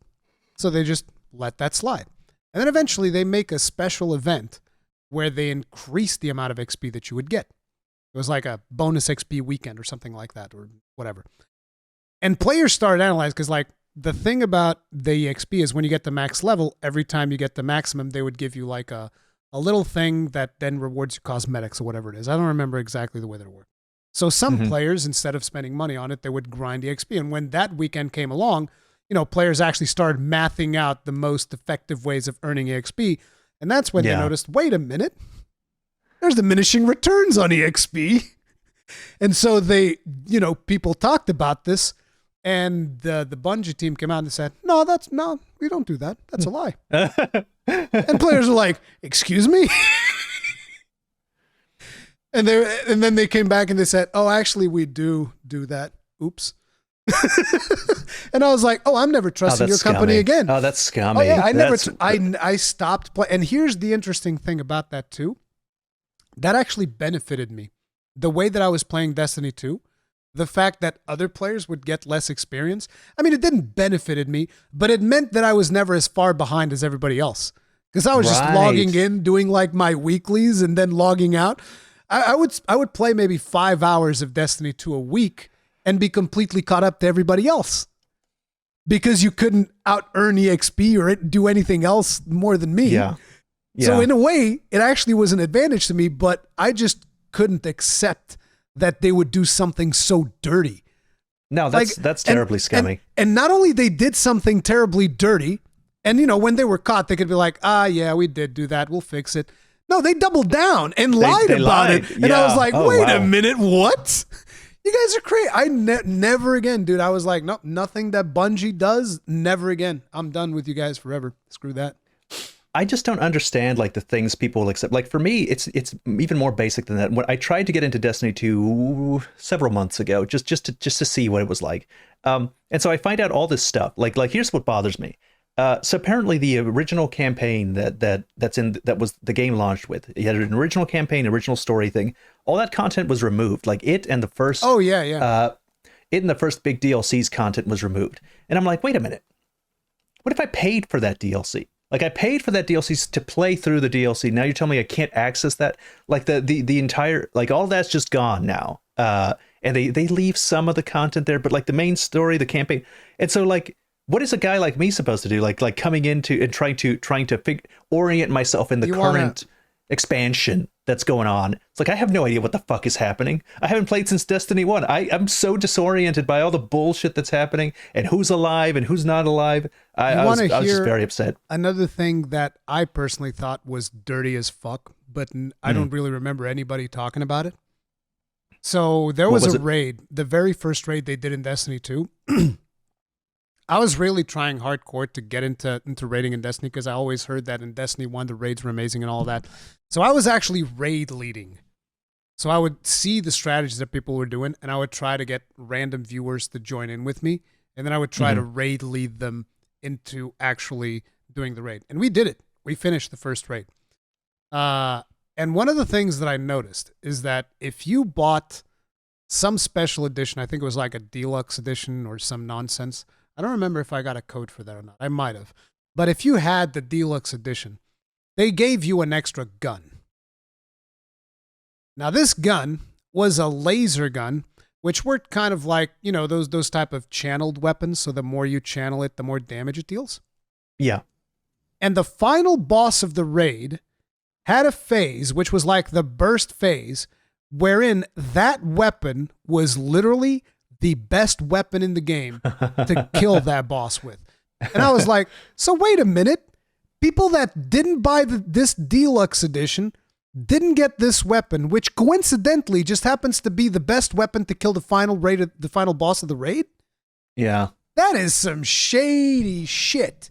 So they just let that slide. And then eventually they make a special event where they increase the amount of XP that you would get. It was like a bonus XP weekend or something like that or whatever. And players started analyzing because like the thing about the XP is when you get the max level, every time you get the maximum, they would give you like a little thing that then rewards you cosmetics or whatever it is. I don't remember exactly the way that it worked. So some players, instead of spending money on it, they would grind the XP. And when that weekend came along, players actually started mathing out the most effective ways of earning EXP. And that's when they noticed, wait a minute, there's diminishing returns on EXP. And so people talked about this. And the Bungie team came out and said, no, we don't do that. That's a lie. And players were like, excuse me? and then they came back and they said, oh, actually, we do that. Oops. And I was like, oh, I'm never trusting your company again. Oh, that's scummy. Oh, yeah, I stopped playing. And here's the interesting thing about that, too. That actually benefited me. The way that I was playing Destiny 2, the fact that other players would get less experience, I mean, it didn't benefited me, but it meant that I was never as far behind as everybody else. Because I was just logging in, doing like my weeklies and then logging out. I would play maybe 5 hours of Destiny 2 a week and be completely caught up to everybody else. Because you couldn't out-earn EXP or do anything else more than me. Yeah. So in a way, it actually was an advantage to me, but I just couldn't accept that they would do something so dirty. No, that's terribly scummy. And not only they did something terribly dirty, and when they were caught, they could be like, yeah, we did do that. We'll fix it. No, they doubled down and lied about it. And I was like, wait a minute, what? You guys are crazy. I never again, dude. I was like, no, nothing that Bungie does, never again. I'm done with you guys forever. Screw that. I just don't understand like the things people will accept. Like for me, it's even more basic than that. When I tried to get into Destiny 2 several months ago, just to see what it was like, and so I find out all this stuff. Like here's what bothers me. So apparently the original campaign that was the game launched with, it had an original campaign, original story thing. All that content was removed. Like it and the first. Oh yeah. in the first big DLC's content was removed. And I'm like, wait a minute. What if I paid for that DLC? Like, I paid for that DLC to play through the DLC. Now you're telling me I can't access that? Like, the entire, like, all that's just gone now. And they leave some of the content there, but like the main story, the campaign. And so, like, what is a guy like me supposed to do? Like coming into and trying to orient myself in the current expansion that's going on. It's like, I have no idea what the fuck is happening. I haven't played since Destiny 1. I'm so disoriented by all the bullshit that's happening and who's alive and who's not alive. I was just very upset. Another thing that I personally thought was dirty as fuck, but I don't really remember anybody talking about it. So there was a raid, the very first raid they did in Destiny 2. I was really trying hardcore to get into raiding in Destiny because I always heard that in Destiny 1 the raids were amazing and all that. So I was actually raid leading. So I would see the strategies that people were doing and I would try to get random viewers to join in with me. And then I would try to raid lead them into actually doing the raid. And we did it. We finished the first raid. And one of the things that I noticed is that if you bought some special edition, I think it was like a deluxe edition or some nonsense. I don't remember if I got a code for that or not. I might have. But if you had the deluxe edition, they gave you an extra gun. Now, this gun was a laser gun, which were kind of like, you know, those type of channeled weapons. So the more you channel it, the more damage it deals. Yeah. And the final boss of the raid had a phase, which was like the burst phase, wherein that weapon was literally the best weapon in the game to kill that boss with. And I was like, so wait a minute. People that didn't buy this deluxe edition didn't get this weapon, which coincidentally just happens to be the best weapon to kill the final boss of the raid? Yeah. That is some shady shit.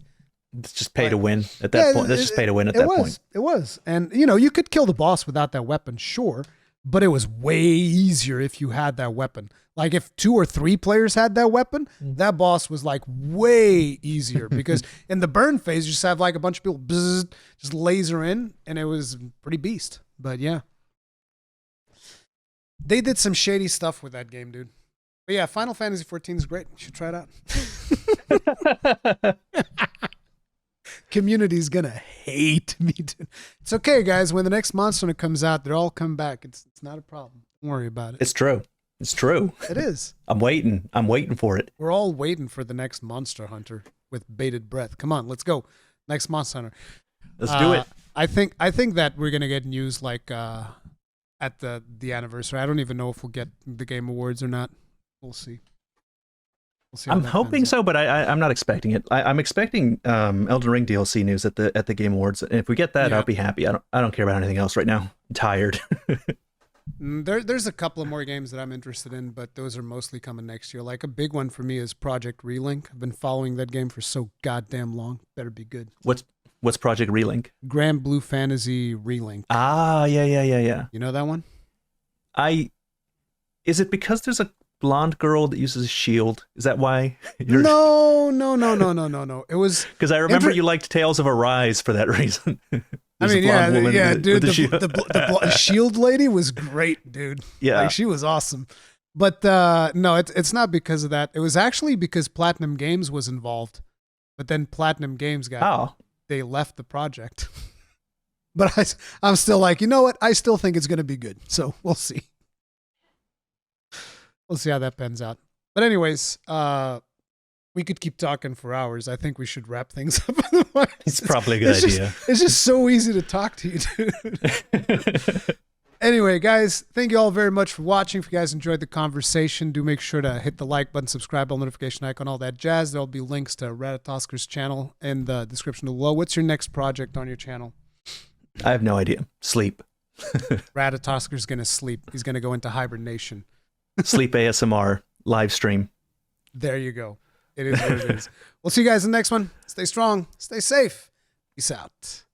It's just pay to win at that point. That's just pay to win at that point. It was. And, you know, you could kill the boss without that weapon, sure, but it was way easier if you had that weapon. Like, if 2 or 3 players had that weapon, that boss was, like, way easier because in the burn phase, you just have, like, a bunch of people just laser in, and it was pretty beast. But, yeah. They did some shady stuff with that game, dude. But, yeah, Final Fantasy XIV is great. You should try it out. Community's gonna hate me, dude. It's okay, guys. When the next Monster Hunter comes out, they'll all come back. It's not a problem. Don't worry about it. It's true. It's true. It is. I'm waiting for it. We're all waiting for the next Monster Hunter with bated breath. Come on, let's go. Next Monster Hunter. Let's do it. I think that we're gonna get news like at the anniversary. I don't even know if we'll get the Game Awards or not. We'll see. I'm hoping so, but I'm not expecting it. I'm expecting Elden Ring DLC news at the Game Awards. And if we get that, I'll be happy. I don't care about anything else right now. I'm tired. There's a couple of more games that I'm interested in, but those are mostly coming next year. Like a big one for me is Project Relink. I've been following that game for so goddamn long. Better be good. What's Project Relink? Grand Blue Fantasy Relink. Ah, yeah. You know that one? Is it because there's a blonde girl that uses a shield? Is that why? No. It was because I remember you liked Tales of Arise for that reason. I mean, dude, the shield lady was great, dude. Yeah, like, she was awesome. But no, it's not because of that. It was actually because Platinum Games was involved. But then Platinum Games they left the project. But I'm still like, you know what? I still think it's going to be good. So we'll see. We'll see how that pans out. But anyways, we could keep talking for hours. I think we should wrap things up. It's probably a good idea. It's just so easy to talk to you, dude. Anyway, guys, thank you all very much for watching. If you guys enjoyed the conversation, do make sure to hit the like button, subscribe, bell notification icon, all that jazz. There'll be links to Ratatoskr's channel in the description below. What's your next project on your channel? I have no idea. Sleep. Ratatoskr's going to sleep. He's going to go into hibernation. Sleep ASMR live stream. There you go. It is what it is. We'll see you guys in the next one. Stay strong. Stay safe. Peace out.